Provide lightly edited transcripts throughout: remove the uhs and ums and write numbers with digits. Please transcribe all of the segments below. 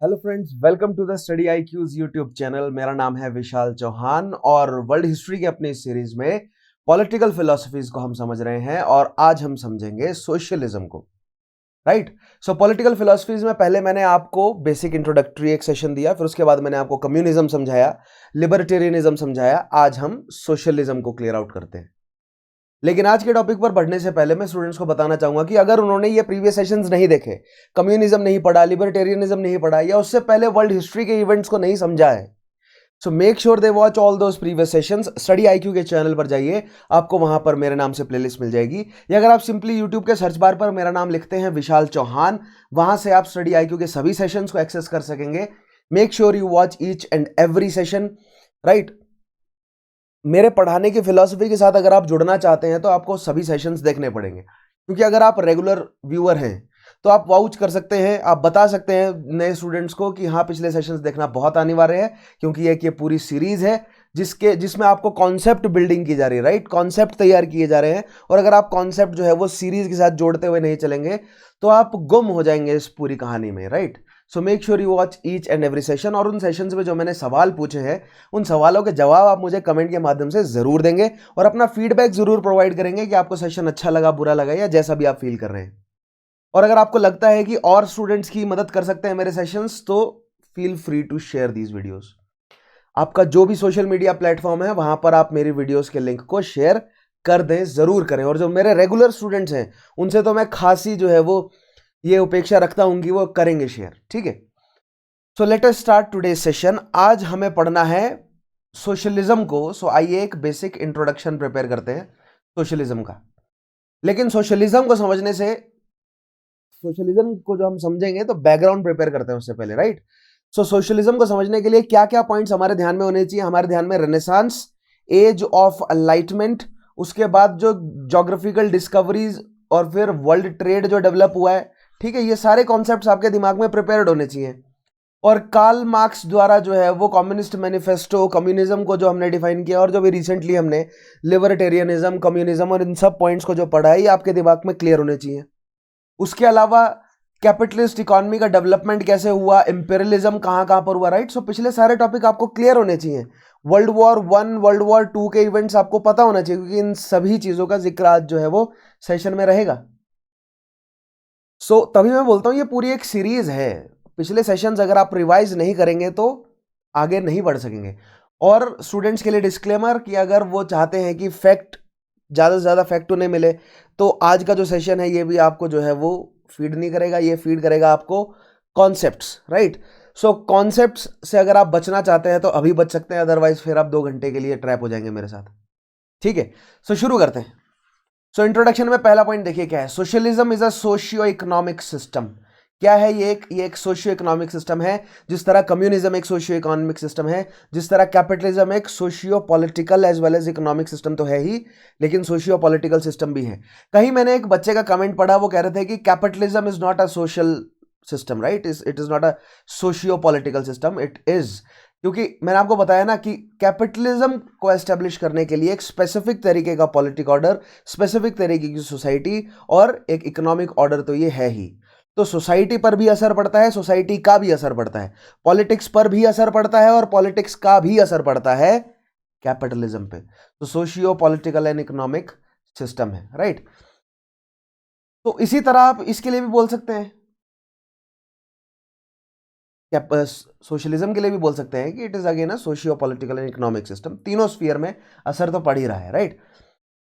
Hello friends, welcome to the study I Q's YouTube channel. मेरा नाम है विशाल चौहान और वर्ल्ड हिस्ट्री की अपनी सीरीज में पॉलिटिकल फिलोसफीज को हम समझ रहे हैं और आज हम समझेंगे सोशलिज्म को। राइट। सो पॉलिटिकल फिलोसफीज में पहले मैंने आपको बेसिक इंट्रोडक्टरी एक सेशन दिया, फिर उसके बाद मैंने आपको कम्युनिज्म समझाया, लिबर्टेरियनिज्म समझाया। आज हम सोशलिज्म को क्लियर आउट करते हैं। लेकिन आज के टॉपिक पर बढ़ने से पहले मैं स्टूडेंट्स को बताना चाहूंगा कि अगर उन्होंने ये प्रीवियस सेशंस नहीं देखे, कम्युनिज्म नहीं पढ़ा, लिबर्टेरियनिज्म नहीं पढ़ा या उससे पहले वर्ल्ड हिस्ट्री के इवेंट्स को नहीं समझा है, so make sure they watch all those previous sessions. Study IQ के चैनल पर जाइए, आपको वहां पर मेरे नाम से प्लेलिस्ट मिल जाएगी, या अगर आप सिंपली यूट्यूब के सर्च बार पर मेरा नाम लिखते हैं विशाल चौहान, वहां से आप स्टडी आईक्यू के सभी सेशंस को एक्सेस कर सकेंगे। Make sure you watch each and every session. Right. मेरे पढ़ाने की फिलॉसफी के साथ अगर आप जुड़ना चाहते हैं तो आपको सभी सेशंस देखने पड़ेंगे, क्योंकि अगर आप रेगुलर व्यूअर हैं तो आप वाउच कर सकते हैं, आप बता सकते हैं नए स्टूडेंट्स को कि हाँ, पिछले सेशंस देखना बहुत अनिवार्य है, क्योंकि ये पूरी सीरीज है जिसमें आपको कॉन्सेप्ट बिल्डिंग की जा रही है। राइट। कॉन्सेप्ट तैयार किए जा रहे हैं, और अगर आप कॉन्सेप्ट जो है वो सीरीज के साथ जोड़ते हुए नहीं चलेंगे तो आप गुम हो जाएंगे इस पूरी कहानी में। Right. So make sure you watch each and every session, और उन सेशंस में जो मैंने सवाल पूछे हैं उन सवालों के जवाब आप मुझे कमेंट के माध्यम से जरूर देंगे, और अपना फीडबैक जरूर प्रोवाइड करेंगे कि आपको सेशन अच्छा लगा, बुरा लगा, या जैसा भी आप फील कर रहे हैं। और अगर आपको लगता है कि और स्टूडेंट्स की मदद कर सकते हैं मेरे सेशंस, तो feel free to share these videos. आपका जो भी सोशल मीडिया प्लेटफॉर्म है वहां पर आप मेरी वीडियोस के लिंक को शेयर कर दें, जरूर करें। और जो मेरे रेगुलर स्टूडेंट्स हैं उनसे तो मैं खासी जो है वो ये उपेक्षा रखता हूं कि वो करेंगे शेयर। ठीक है। So let us start today session. आज हमें पढ़ना है सोशलिज्म को। सो आइए एक बेसिक इंट्रोडक्शन प्रिपेयर करते हैं सोशलिज्म का। लेकिन सोशलिज्म को समझने से, सोशलिज्म को जो हम समझेंगे तो बैकग्राउंड प्रिपेयर करते हैं उससे पहले। राइट। सो सोशलिज्म को समझने के लिए क्या क्या पॉइंट्स हमारे ध्यान में होने चाहिए? हमारे ध्यान में रेनेसांस, एज ऑफ एनलाइटमेंट, उसके बाद जो ज्योग्राफिकल डिस्कवरीज, और फिर वर्ल्ड ट्रेड जो डेवलप हुआ है। ठीक है। ये सारे कॉन्सेप्ट्स आपके दिमाग में प्रिपेयर्ड होने चाहिए। और कार्ल मार्क्स द्वारा जो है वो कम्युनिस्ट मैनिफेस्टो, कम्युनिज्म को जो हमने डिफाइन किया, और जो भी रिसेंटली हमने लिबर्टेरियनिज्म, कम्युनिज्म और इन सब पॉइंट्स को जो पढ़ा है, ये आपके दिमाग में क्लियर होने चाहिए। उसके अलावा कैपिटलिस्ट इकोनॉमी का डेवलपमेंट कैसे हुआ, इंपेरियलिज्म कहां पर हुआ। राइट। सो पिछले सारे टॉपिक आपको क्लियर होने चाहिए। वर्ल्ड वॉर 1, वर्ल्ड वॉर 2 के इवेंट्स आपको पता होना चाहिए, क्योंकि इन सभी चीजों का जिक्र आज जो है वो सेशन में रहेगा। तभी मैं बोलता हूं ये पूरी एक सीरीज है। पिछले सेशंस अगर आप रिवाइज नहीं करेंगे तो आगे नहीं बढ़ सकेंगे। और स्टूडेंट्स के लिए डिस्क्लेमर कि अगर वो चाहते हैं कि फैक्ट ज़्यादा से ज़्यादा फैक्ट उन्हें मिले, तो आज का जो सेशन है ये भी आपको जो है वो फीड नहीं करेगा, ये फीड करेगा आपको कॉन्सेप्ट्स। राइट। सो कॉन्सेप्ट्स से अगर आप बचना चाहते हैं तो अभी बच सकते हैं, अदरवाइज फिर आप 2 घंटे के लिए ट्रैप हो जाएंगे मेरे साथ। ठीक है। शुरू करते हैं। इंट्रोडक्शन में पहला पॉइंट देखिए क्या है। Socialism is a socio economic system. क्या है ये एक सोशियो इकोनॉमिक सिस्टम है। जिस तरह कम्युनिज्म एक सोशियो इकोनॉमिक सिस्टम है, जिस तरह कैपिटलिज्म एक socio political as well as economic system तो है ही, लेकिन सोशियो पॉलिटिकल सिस्टम भी है। कहीं मैंने एक बच्चे का कमेंट पढ़ा, वो कह रहे थे कि capitalism is not a social system. Right. It is not a socio political system, it is. क्योंकि मैंने आपको बताया ना कि कैपिटलिज्म को एस्टेब्लिश करने के लिए एक स्पेसिफिक तरीके का पॉलिटिक ऑर्डर, स्पेसिफिक तरीके की सोसाइटी और एक इकोनॉमिक ऑर्डर तो ये है ही। तो सोसाइटी पर भी असर पड़ता है, सोसाइटी का भी असर पड़ता है, पॉलिटिक्स पर भी असर पड़ता है, और पॉलिटिक्स का भी असर पड़ता है कैपिटलिज्म पे। तो socio political and economic system है। राइट। तो इसी तरह आप इसके लिए भी बोल सकते हैं, सोशलिज्म के लिए भी बोल सकते हैं कि it is again a socio political and economic system. तीनों स्फीयर में असर तो पड़ ही रहा है। राइट।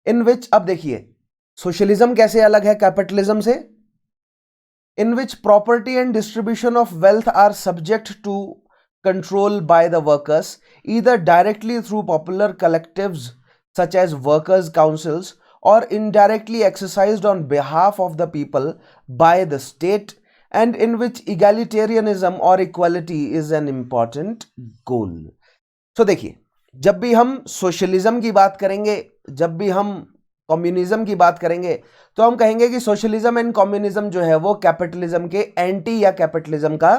इन विच, अब देखिए सोशलिज्म कैसे अलग है कैपिटलिज्म से। In which property and distribution of wealth are subject to control by the workers, either directly through popular collectives such as workers councils, और indirectly exercised on behalf of the people by the state, and in which egalitarianism or equality is an important goal. So देखिए, जब भी हम socialism की बात करेंगे, जब भी हम कम्युनिज्म की बात करेंगे, तो हम कहेंगे कि सोशलिज्म एंड कम्युनिज्म जो है वो कैपिटलिज्म के एंटी या कैपिटलिज्म का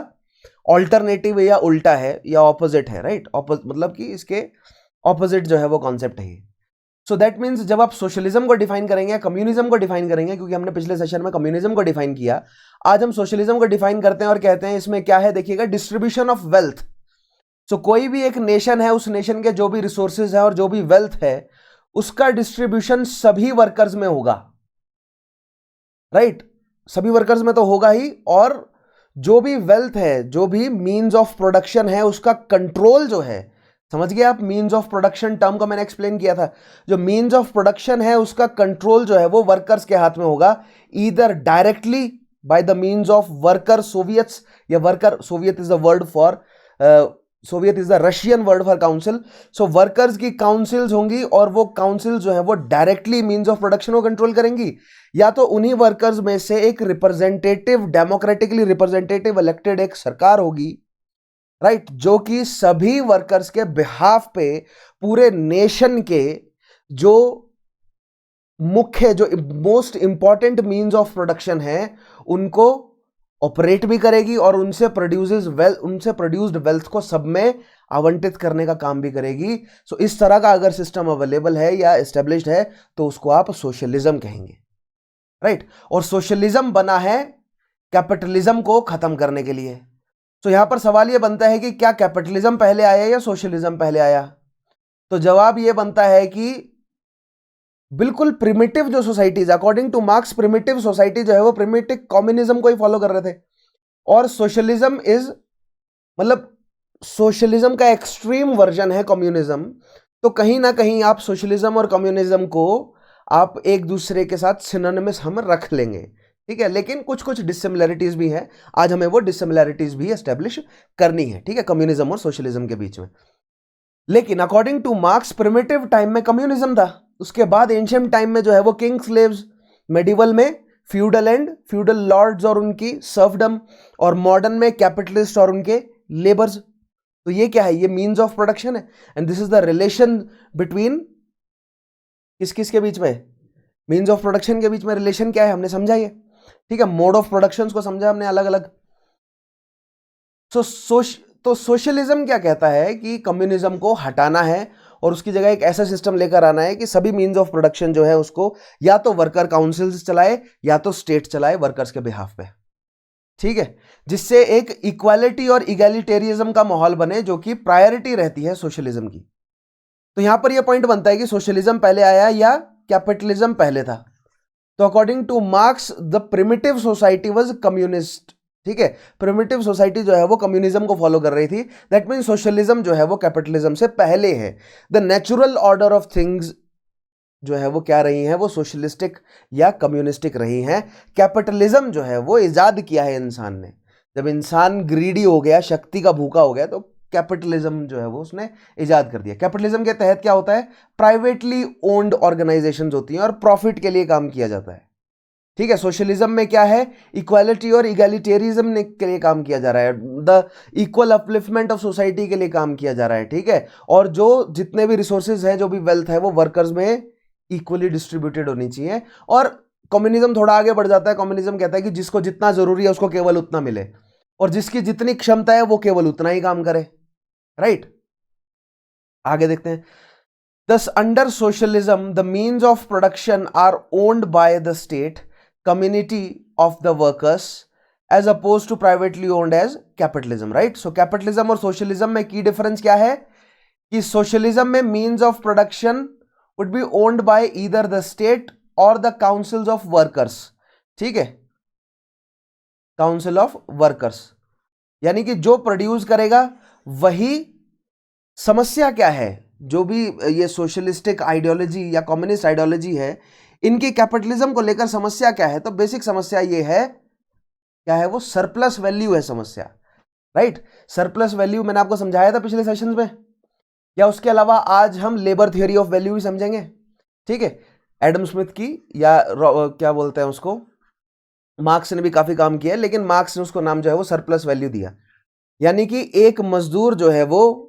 ऑल्टरनेटिव या उल्टा है या ऑपोजिट है। राइट। मतलब कि इसके ऑपोजिट जो है वो कॉन्सेप्ट है। सो दैट मीन्स जब आप सोशलिज्म को डिफाइन करेंगे, कम्युनिज्म को डिफाइन करेंगे, क्योंकि हमने पिछले सेशन में कम्युनिज्म को डिफाइन किया, आज हम सोशलिज्म को डिफाइन करते हैं और कहते हैं इसमें क्या है, देखिएगा, डिस्ट्रीब्यूशन ऑफ वेल्थ। सो कोई भी एक नेशन है, उस नेशन के जो भी रिसोर्सेज है और जो भी वेल्थ है, उसका डिस्ट्रीब्यूशन सभी वर्कर्स में होगा, राइट? सभी वर्कर्स में तो होगा ही, और जो भी वेल्थ है, जो भी मीन्स ऑफ प्रोडक्शन है, उसका कंट्रोल जो है, समझ गए आप? मीन्स ऑफ प्रोडक्शन टर्म को मैंने एक्सप्लेन किया था। जो मीन्स ऑफ प्रोडक्शन है उसका कंट्रोल जो है वो वर्कर्स के हाथ में होगा, either directly by the means of worker soviets, या worker soviet is the word for, soviet is the Russian word for council. So workers की काउंसिल्स होंगी और वो काउंसिल जो है वो डायरेक्टली मीन्स ऑफ प्रोडक्शन को कंट्रोल करेंगी, या तो उन्हीं वर्कर्स में से एक रिप्रेजेंटेटिव, डेमोक्रेटिकली रिप्रेजेंटेटिव इलेक्टेड एक सरकार होगी, राइट, जो कि सभी वर्कर्स के बिहाफ पे पूरे नेशन के जो मुख्य, जो most important means of production है उनको ऑपरेट भी करेगी और उनसे प्रोड्यूस्ड वेल्थ को सब में आवंटित करने का काम भी करेगी। सो इस तरह का अगर सिस्टम अवेलेबल है या एस्टेब्लिश्ड है तो उसको आप सोशलिज्म कहेंगे, राइट? और सोशलिज्म बना है कैपिटलिज्म को खत्म करने के लिए। तो यहां पर सवाल यह बनता है कि क्या कैपिटलिज्म पहले आया या सोशलिज्म पहले आया? तो जवाब यह बनता है कि बिल्कुल प्रिमिटिव जो societies, according two marks primitive society जो है वो प्रिमिटिव कम्युनिज्म को ही फॉलो कर रहे थे, और सोशलिज्म इज, मतलब सोशलिज्म का एक्सट्रीम वर्जन है कम्युनिज्म। तो कहीं ना कहीं आप सोशलिज्म और कम्युनिज्म को आप एक दूसरे के साथ सिनोनिमस हम रख लेंगे, ठीक है? लेकिन कुछ कुछ डिसिमिलरिटीज भी है, आज हमें वो डिसिमिलरिटीज भी एस्टेब्लिश करनी है, ठीक है, कम्युनिज्म और सोशलिज्म के बीच में। लेकिन according two marks primitive time में कम्युनिज्म था, उसके बाद एंशिएंट टाइम में जो है वो किंग स्लेव्स, मेडिवल में फ्यूडल लॉर्ड्स और उनकी सर्फडम, और मॉडर्न में कैपिटलिस्ट और उनके लेबर्स। तो ये क्या है? ये मीन्स ऑफ प्रोडक्शन है, and this is the relation between किस किस के बीच में? मीन्स ऑफ प्रोडक्शन के बीच में रिलेशन क्या है हमने समझा ये, ठीक है? मोड ऑफ प्रोडक्शन को समझा हमने अलग अलग। तो सोशलिज्म क्या कहता है कि कम्युनिज्म को हटाना है और उसकी जगह एक ऐसा सिस्टम लेकर आना है कि सभी मीन्स ऑफ प्रोडक्शन जो है उसको या तो वर्कर काउंसिल्स चलाए या तो स्टेट चलाए वर्कर्स के बिहाफ पे, ठीक है? जिससे एक इक्वालिटी और इगैलिटेरियज्म का माहौल बने, जो कि प्रायोरिटी रहती है सोशलिज्म की। तो यहां पर यह पॉइंट बनता है कि सोशलिज्म पहले आया या कैपिटलिज्म पहले था। तो according two marks the primitive society was communist, ठीक है? प्रिमिटिव सोसाइटी जो है वो कम्युनिज्म को फॉलो कर रही थी। दैट मीन सोशलिज्म जो है वो कैपिटलिज्म से पहले है। The natural order of things जो है वो क्या रही हैं? वो सोशलिस्टिक या कम्युनिस्टिक रही हैं। कैपिटलिज्म जो है वो इजाद किया है इंसान ने। जब इंसान ग्रीडी हो गया, शक्ति का भूखा हो गया, तो कैपिटलिज्म जो है वो उसने इजाद कर दिया। कैपिटलिज्म के तहत क्या होता है? प्राइवेटली ओन्ड ऑर्गेनाइजेशंस होती हैं और प्रॉफिट के लिए काम किया जाता है, ठीक है? सोशलिज्म में क्या है? इक्वालिटी और इगैलिटेरिज्म के लिए काम किया जा रहा है, the equal upliftment of society के लिए काम किया जा रहा है, ठीक है? और जो जितने भी रिसोर्सेज हैं, जो भी वेल्थ है, वो वर्कर्स में इक्वली डिस्ट्रीब्यूटेड होनी चाहिए। और कम्युनिज्म थोड़ा आगे बढ़ जाता है। कम्युनिज्म कहता है कि जिसको जितना जरूरी है उसको केवल उतना मिले, और जिसकी जितनी क्षमता है वो केवल उतना ही काम करे, राइट? आगे देखते हैं। Thus, under socialism, the means of production are owned by the state, community of the workers, as opposed to privately owned as capitalism, right? So, capitalism और socialism में key difference क्या है? कि socialism में means of production would be owned by either the state or the councils of workers, ठीक है? council of workers, यानी कि जो प्रोड्यूस करेगा वही। समस्या क्या है? जो भी ये सोशलिस्टिक आइडियोलॉजी या कम्युनिस्ट आइडियोलॉजी है, इनकी कैपिटलिज्म को लेकर समस्या क्या है? तो बेसिक समस्या ये है, क्या है वो? सरप्लस वैल्यू है समस्या, राइट? सरप्लस वैल्यू मैंने आपको समझाया था पिछले सेशंस में, या उसके अलावा आज हम लेबर थियोरी ऑफ वैल्यू भी समझेंगे, ठीक है? एडम स्मिथ की, या क्या बोलते हैं उसको, मार्क्स ने भी काफी काम किया है, लेकिन मार्क्स ने उसको नाम जो है वो सरप्लस वैल्यू दिया। यानी कि एक मजदूर जो है वो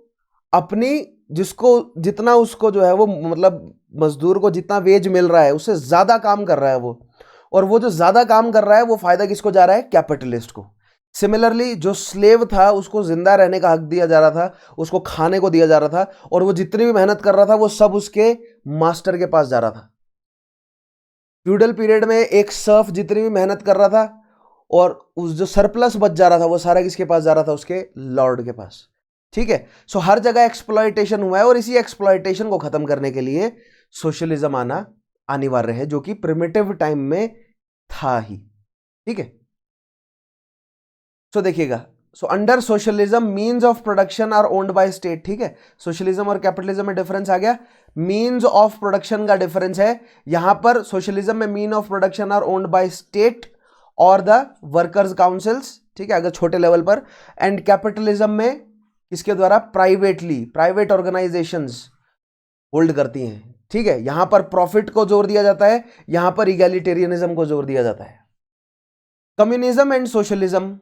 अपनी, जिसको जितना उसको जो है वो, मतलब मजदूर को जितना वेज मिल रहा है उससे ज्यादा काम कर रहा है वो, और वो जो ज्यादा काम कर रहा है वो फायदा किसको जा रहा है? कैपिटलिस्ट को। सिमिलरली जो स्लेव था उसको जिंदा रहने का हक दिया जा रहा था, उसको खाने को दिया जा रहा था, और वो जितनी भी मेहनत कर रहा था वो सब उसके मास्टर के पास जा रहा था। फ्यूडल पीरियड में एक सर्फ जितनी भी मेहनत कर रहा था और उस जो सरप्लस बच जा रहा था वो सारा किसके पास जा रहा था? उसके लॉर्ड के पास। ठीक है, सो हर जगह एक्सप्लॉयटेशन हुआ है और इसी एक्सप्लॉयटेशन को खत्म करने के लिए सोशलिज्म आना अनिवार्य है, जो कि प्रिमिटिव टाइम में था ही। ठीक है, सो देखिएगा, so under socialism means of production are owned by state. ठीक है, सोशलिज्म और कैपिटलिज्म में डिफरेंस आ गया, मीन्स ऑफ प्रोडक्शन का डिफरेंस है। यहां पर सोशलिज्म में mean of production are owned by state और द वर्कर्स काउंसिल्स। ठीक है, अगर छोटे लेवल पर। एंड कैपिटलिज्म में इसके द्वारा प्राइवेट ऑर्गेनाइजेशंस होल्ड करती हैं। ठीक है, यहां पर प्रॉफिट को जोर दिया जाता है, यहां पर इगैलिटेरियनिज्म को जोर दिया जाता है। Communism and socialism,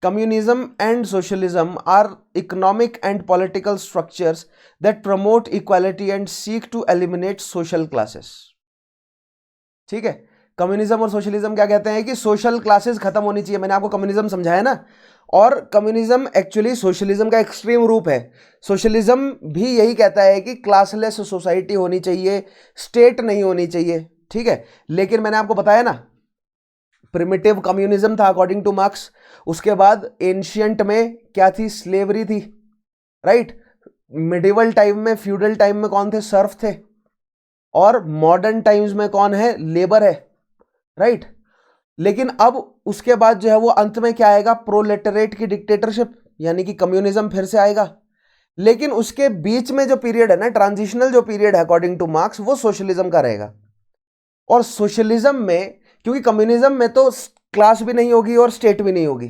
communism and socialism are economic and political structures that promote equality and seek to eliminate social classes. ठीक है, कम्युनिज्म और सोशलिज्म क्या कहते हैं कि सोशल क्लासेस खत्म होनी चाहिए। मैंने आपको कम्युनिज्म समझाया ना, और कम्युनिज्म एक्चुअली सोशलिज्म का एक्सट्रीम रूप है। सोशलिज्म भी यही कहता है कि क्लासलेस सोसाइटी होनी चाहिए, स्टेट नहीं होनी चाहिए। ठीक है, लेकिन मैंने आपको बताया ना, प्रिमिटिव कम्युनिज्म था अकॉर्डिंग टू मार्क्स, उसके बाद एंशियंट में क्या थी? स्लेवरी थी, राइट। मिडिवल टाइम में, फ्यूडल टाइम में कौन थे? सर्फ थे। और मॉडर्न टाइम्स में कौन है? लेबर है, राइट। लेकिन अब उसके बाद जो है वो अंत में क्या आएगा? प्रोलेटरेट की डिक्टेटरशिप, यानी कि कम्युनिज्म फिर से आएगा। लेकिन उसके बीच में जो पीरियड है ना, ट्रांजिशनल जो पीरियड है अकॉर्डिंग टू मार्क्स, वो सोशलिज्म का रहेगा। और सोशलिज्म में, क्योंकि कम्युनिज्म में तो क्लास भी नहीं होगी और स्टेट भी नहीं होगी।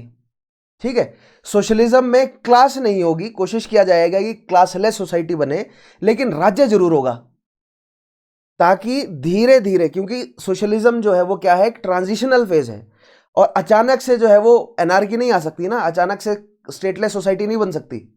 ठीक है, सोशलिज्म में क्लास नहीं होगी, कोशिश किया जाएगा कि क्लासलेस सोसाइटी बने, लेकिन राज्य जरूर होगा, ताकि धीरे धीरे, क्योंकि सोशलिज्म जो है वो क्या है? एक ट्रांजिशनल फेज है, और अचानक से जो है वो एनार्की नहीं आ सकती ना, अचानक से स्टेटलेस सोसाइटी नहीं बन सकती।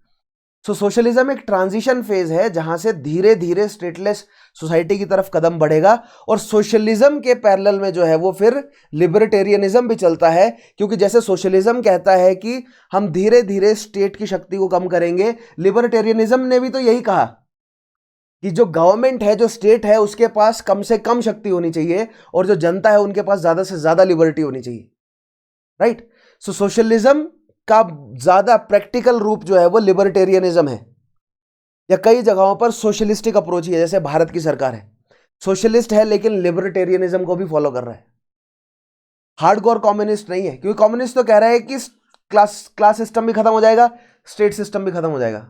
सो सोशलिज्म एक ट्रांजिशन फेज है जहां से धीरे धीरे स्टेटलेस सोसाइटी की तरफ कदम बढ़ेगा। और सोशलिज्म के पैरेलल में जो है वो फिर लिबर्टेरियनिज्म भी चलता है, क्योंकि जैसे सोशलिज्म कहता है कि हम धीरे धीरे स्टेट की शक्ति को कम करेंगे, लिबर्टेरियनिज्म ने भी तो यही कहा कि जो गवर्नमेंट है, जो स्टेट है, उसके पास कम से कम शक्ति होनी चाहिए, और जो जनता है उनके पास ज्यादा से ज्यादा लिबर्टी होनी चाहिए, राइट। सो सोशलिज्म का ज्यादा प्रैक्टिकल रूप जो है वो लिबर्टेरियनिज्म है, या कई जगहों पर सोशलिस्टिक अप्रोच ही है। जैसे भारत की सरकार है, सोशलिस्ट है लेकिन लिबर्टेरियनिज्म को भी फॉलो कर रहा है, हार्डकोर कम्युनिस्ट नहीं है। क्योंकि कम्युनिस्ट तो कह रहा है कि क्लास सिस्टम भी खत्म हो जाएगा, स्टेट सिस्टम भी खत्म हो जाएगा।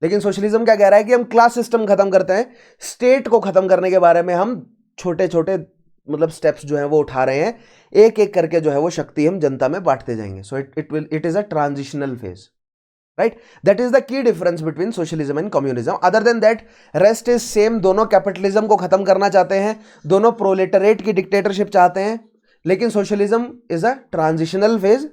लेकिन सोशलिज्म क्या कह रहा है कि हम क्लास सिस्टम खत्म करते हैं, स्टेट को खत्म करने के बारे में हम छोटे छोटे मतलब स्टेप्स जो है वो उठा रहे हैं, एक एक करके जो है वो शक्ति हम जनता में बांटते जाएंगे। So it is a transitional phase, right. That is the key difference between socialism and communism. Other than that rest is same. दोनों कैपिटलिज्म को खत्म करना चाहते हैं, दोनों प्रोलेटरेट की डिक्टेटरशिप चाहते हैं, लेकिन socialism is a transitional phase,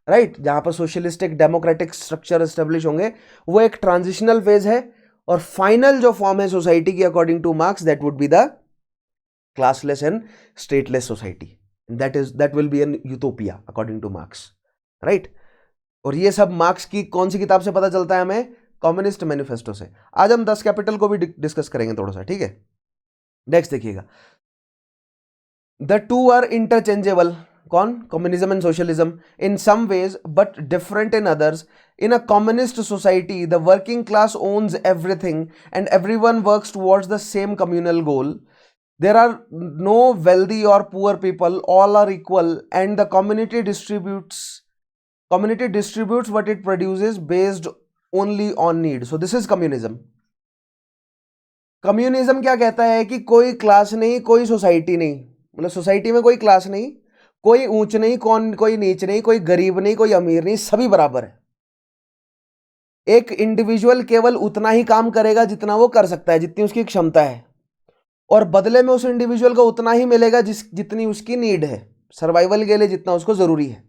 right, जहां पर सोशलिस्टिक डेमोक्रेटिक स्ट्रक्चर एस्टेब्लिश होंगे, वो एक ट्रांजिशनल फेज है। और फाइनल जो फॉर्म है सोसाइटी की according two marks, that would be the classless and stateless society. That will be an utopia according to Marx, right? और ये सब मार्क्स की कौन सी किताब से पता चलता है हमें? कम्युनिस्ट मैनिफेस्टो से। आज हम 10 कैपिटल को भी डिस्कस करेंगे थोड़ा सा, ठीक है। नेक्स्ट देखिएगा, द टू आर इंटरचेंजेबल। कौन? Communism and socialism. In some ways but different in others. In a communist society, the working class owns everything and everyone works towards the same communal goal. There are no wealthy or poor people, all are equal, and the community distributes what it produces based only on need. So this is communism. Communism क्या कहता है कि कोई class नहीं, कोई society नहीं, मतलब society में कोई क्लास नहीं, कोई ऊंच नहीं, कोई नीच नहीं, कोई गरीब नहीं, कोई अमीर नहीं, सभी बराबर है। एक इंडिविजुअल केवल उतना ही काम करेगा जितना वो कर सकता है, जितनी उसकी क्षमता है, और बदले में उस इंडिविजुअल को उतना ही मिलेगा जितनी उसकी नीड है, सर्वाइवल के लिए जितना उसको जरूरी है।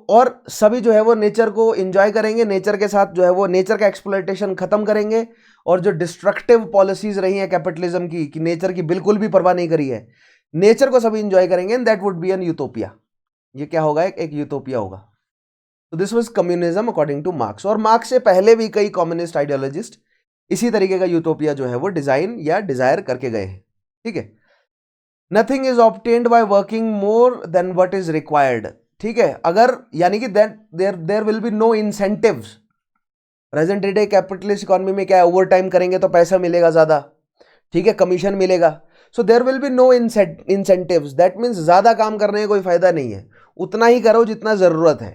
और सभी जो है वो नेचर को एंजॉय करेंगे, नेचर के साथ जो है वो नेचर का एक्सप्लॉयटेशन खत्म करेंगे, और जो डिस्ट्रक्टिव पॉलिसीज रही है कैपिटलिज्म की, कि नेचर की बिल्कुल भी परवाह नहीं करी है, नेचर को सभी एंजॉय करेंगे, and that would be N utopia. ये क्या होगा, एक यूटोपिया होगा। तो this was communism according two marks. और मार्क्स से पहले भी कई कम्युनिस्ट आइडियोलॉजिस्ट इसी तरीके का यूटोपिया जो है वो डिजाइन या डिजायर करके गए हैं। ठीक है, nothing is obtained by working more than what is required. ठीक है, अगर यानी कि there will be no incentives. Present day capitalist economy में क्या है, ओवर टाइम करेंगे तो पैसा मिलेगा ज्यादा, ठीक है, कमीशन मिलेगा। So there will be no incentives, that means ज्यादा काम करने का कोई फायदा नहीं है, उतना ही करो जितना जरूरत है।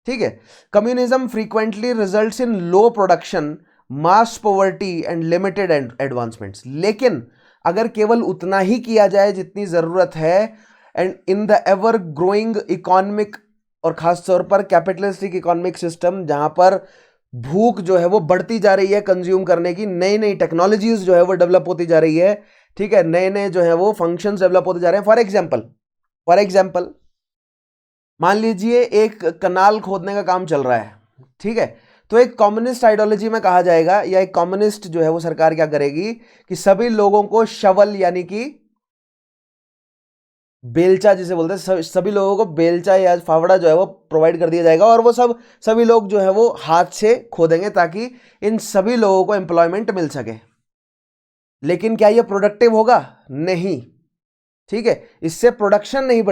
ठीक है, communism frequently results in low production, mass poverty and limited advancements. लेकिन अगर केवल उतना ही किया जाए जितनी जरूरत है, and in the ever growing economic, और खासतौर पर कैपिटलिस्टिक इकोनॉमिक सिस्टम जहां पर भूख जो है वो बढ़ती जा रही है कंज्यूम करने की, नई नई टेक्नोलॉजीज जो है वो डेवलप होती जा रही है। ठीक है, नए नए जो है वो फंक्शंस डेवलप होते जा रहे हैं। फॉर एग्जाम्पल मान लीजिए एक कनाल खोदने का काम चल रहा है। ठीक है, तो एक कम्युनिस्ट आइडियोलॉजी में कहा जाएगा, या एक कम्युनिस्ट जो है वो सरकार क्या करेगी कि सभी लोगों को शवल यानी कि बेलचा जिसे बोलते हैं, सभी लोगों को बेलचा या फावड़ा जो है वो प्रोवाइड कर दिया जाएगा, और वो सभी लोग जो है वो हाथ से खोदेंगे ताकि इन सभी लोगों को एम्प्लॉयमेंट मिल सके। लेकिन क्या ये प्रोडक्टिव होगा? नहीं। ठीक है, इससे प्रोडक्शन नहीं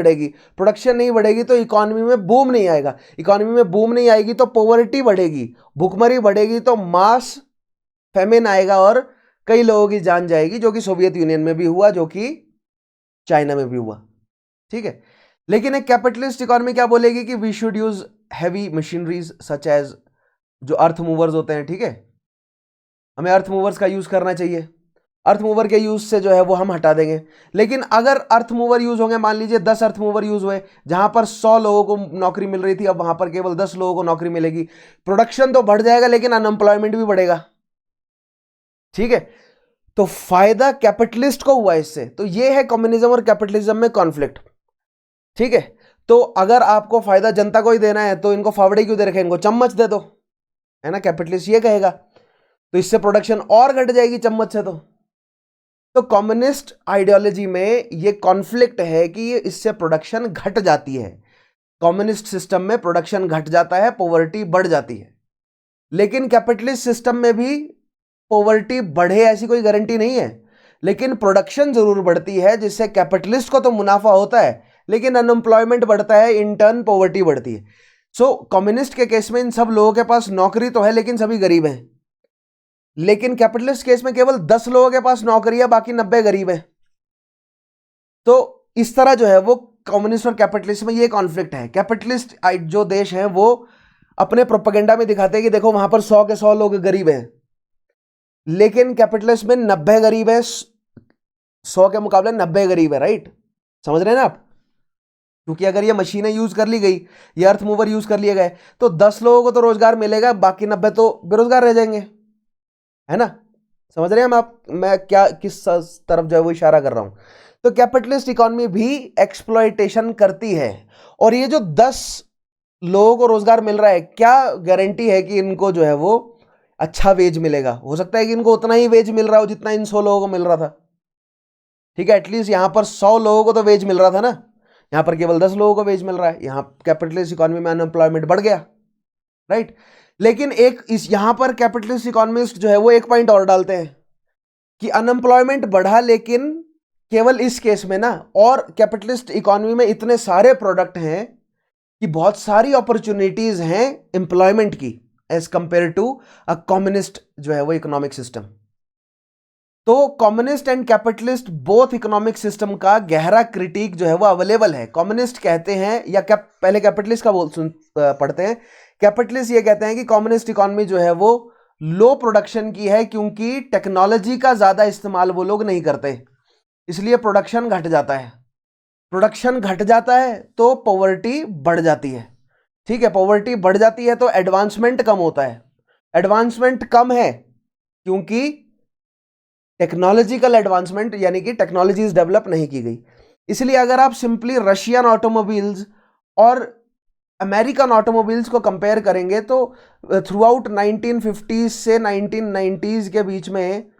बढ़ेगी तो इकोनॉमी में बूम नहीं आएगा, इकोनॉमी में बूम नहीं आएगी तो पॉवर्टी बढ़ेगी, भूखमरी बढ़ेगी तो मास फेमिन आएगा और कई लोगों की जान जाएगी, जो कि सोवियत यूनियन में भी हुआ, जो कि चाइना में भी हुआ। ठीक है, लेकिन एक कैपिटलिस्ट इकोनॉमी क्या बोलेगी कि we should use heavy machineries such as जो अर्थ मूवर्स होते हैं। ठीक है, हमें अर्थ मूवर्स का यूज करना चाहिए, अर्थ मूवर के यूज से जो है वो हम हटा देंगे। लेकिन अगर अर्थ मूवर यूज होंगे, मान लीजिए 10 अर्थ मूवर यूज हुए, जहां पर 100 लोगों को नौकरी मिल रही थी, अब वहां पर केवल 10 लोगों को नौकरी मिलेगी। प्रोडक्शन तो बढ़ जाएगा लेकिन अनएम्प्लॉयमेंट भी बढ़ेगा। ठीक है, तो फायदा कैपिटलिस्ट को हुआ इससे। तो ये है कम्युनिज्म और कैपिटलिज्म में कॉन्फ्लिक्ट। ठीक है, तो अगर आपको फायदा जनता को ही देना है तो इनको फावड़े क्यों दे रखे, इनको चम्मच दे दो, है ना, कैपिटलिस्ट ये कहेगा। तो इससे प्रोडक्शन और घट जाएगी चम्मच से। तो कम्युनिस्ट आइडियोलॉजी में ये कॉन्फ्लिक्ट है कि इससे प्रोडक्शन घट जाती है, कम्युनिस्ट सिस्टम में प्रोडक्शन घट जाता है, पॉवर्टी बढ़ जाती है। लेकिन कैपिटलिस्ट सिस्टम में भी पॉवर्टी बढ़े ऐसी कोई गारंटी नहीं है, लेकिन प्रोडक्शन जरूर बढ़ती है, जिससे कैपिटलिस्ट को तो मुनाफा होता है लेकिन अनएम्प्लॉयमेंट बढ़ता है, इन टर्न पॉवर्टी बढ़ती है। सो कम्युनिस्ट के केस में इन सब लोगों के पास नौकरी तो है लेकिन सभी गरीब हैं, लेकिन कैपिटलिस्ट केस में केवल 10 लोगों के पास नौकरी है, बाकी 90 गरीब हैं। तो इस तरह जो है वो कम्युनिस्ट और कैपिटलिस्ट में ये कॉन्फ्लिक्ट है। कैपिटलिस्ट जो देश हैं वो अपने प्रोपेगेंडा में दिखाते हैं कि देखो वहां पर 100 के 100 लोग गरीब हैं, लेकिन कैपिटलिस्ट में 90 गरीब है, 100 के मुकाबले 90 गरीब है। राइट, समझ रहे हैं ना आप? क्योंकि अगर ये मशीनें यूज कर ली गई, ये अर्थ मूवर यूज कर लिए गए, तो 10 लोगों को तो रोजगार मिलेगा, बाकी 90 तो बेरोजगार रह जाएंगे, है ना। समझ रहे हैं आप मैं क्या किस तरफ जो है वो इशारा कर रहा हूं? तो कैपिटलिस्ट इकोनॉमी भी एक्सप्लॉयटेशन करती है, और ये जो 10 लोगों को रोजगार मिल रहा है, क्या गारंटी है कि इनको जो है वो अच्छा वेज मिलेगा? हो सकता है कि इनको उतना ही वेज मिल रहा हो जितना इन 100 लोगों को मिल रहा था। ठीक है, एटलीस्ट यहां पर 100 लोगों को तो वेज मिल रहा था ना, यहां पर केवल 10 लोगों को वेज मिल रहा है, यहां कैपिटलिस्ट इकोनॉमी में अनएम्प्लॉयमेंट बढ़ गया। राइट, लेकिन एक इस यहां पर कैपिटलिस्ट इकोनॉमिस्ट जो है वो एक पॉइंट और डालते हैं कि अनएम्प्लॉयमेंट बढ़ा, लेकिन केवल इस केस में ना, और कैपिटलिस्ट इकोनॉमी में इतने सारे प्रोडक्ट हैं कि बहुत सारी अपॉर्चुनिटीज हैं एम्प्लॉयमेंट की, as compare to a communist जो है वो इकोनॉमिक सिस्टम। तो communist and capitalist both economic system का गहरा क्रिटिक जो है वो अवेलेबल है। कम्युनिस्ट कहते हैं, या पहले कैपिटलिस्ट का पढ़ते हैं। कैपिटलिस्ट ये कहते हैं कि कम्युनिस्ट इकोनॉमी जो है वो लो प्रोडक्शन की है, क्योंकि टेक्नोलॉजी का ज्यादा इस्तेमाल वो लोग नहीं करते, इसलिए प्रोडक्शन घट जाता है। प्रोडक्शन घट जाता है तो पॉवर्टी बढ़ जाती है। ठीक है, पॉवर्टी बढ़ जाती है तो एडवांसमेंट कम होता है। एडवांसमेंट कम है क्योंकि टेक्नोलॉजिकल एडवांसमेंट यानी कि टेक्नोलॉजीज डेवलप नहीं की गई। इसलिए अगर आप सिंपली रशियन ऑटोमोबाइल्स और अमेरिकन ऑटोमोबाइल्स को कंपेयर करेंगे तो थ्रू आउट 1950s से 1990s के बीच में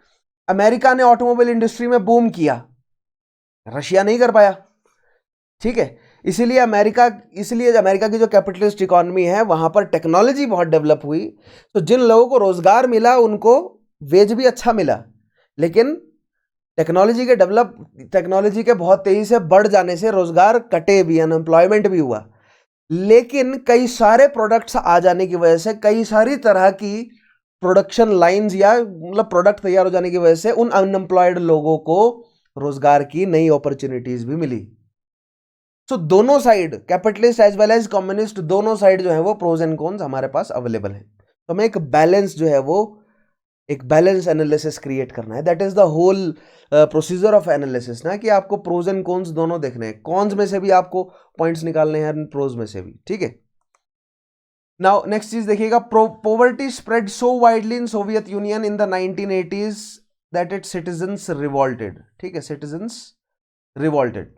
अमेरिका ने ऑटोमोबाइल इंडस्ट्री में बूम किया, रशिया नहीं कर पाया। ठीक है, इसीलिए अमेरिका की जो कैपिटलिस्ट इकोनॉमी है वहां पर टेक्नोलॉजी बहुत डेवलप हुई, तो जिन लोगों को रोजगार मिला उनको वेज भी अच्छा मिला, लेकिन टेक्नोलॉजी के बहुत तेजी से बढ़ जाने से रोजगार कटे भी, अनएम्प्लॉयमेंट भी हुआ। लेकिन कई सारे प्रोडक्ट्स आ जाने की वजह से, कई सारी तरह की प्रोडक्शन लाइंस या मतलब प्रोडक्ट तैयार हो जाने की वजह से उन अनएम्प्लॉयड लोगों को रोजगार की नई अपॉर्चुनिटीज भी मिली। सो दोनों side, capitalist as well as communist, दोनों साइड जो है वो प्रोज एंड कॉन्स हमारे पास अवेलेबल है। तो हमें एक बैलेंस जो है वो, एक बैलेंस एनालिसिस क्रिएट करना है। That is the whole procedure of analysis ना, कि आपको प्रोज एंड कॉन्स दोनों देखने हैं, कॉन्स में से भी आपको पॉइंट्स निकालने हैं, प्रोज में से भी, ठीक है। नाउ नेक्स्ट चीज देखिएगा, poverty spread so widely in Soviet Union in the 1980s that its citizens revolted, ठीक है, सिटीजन्स रिवॉल्टेड।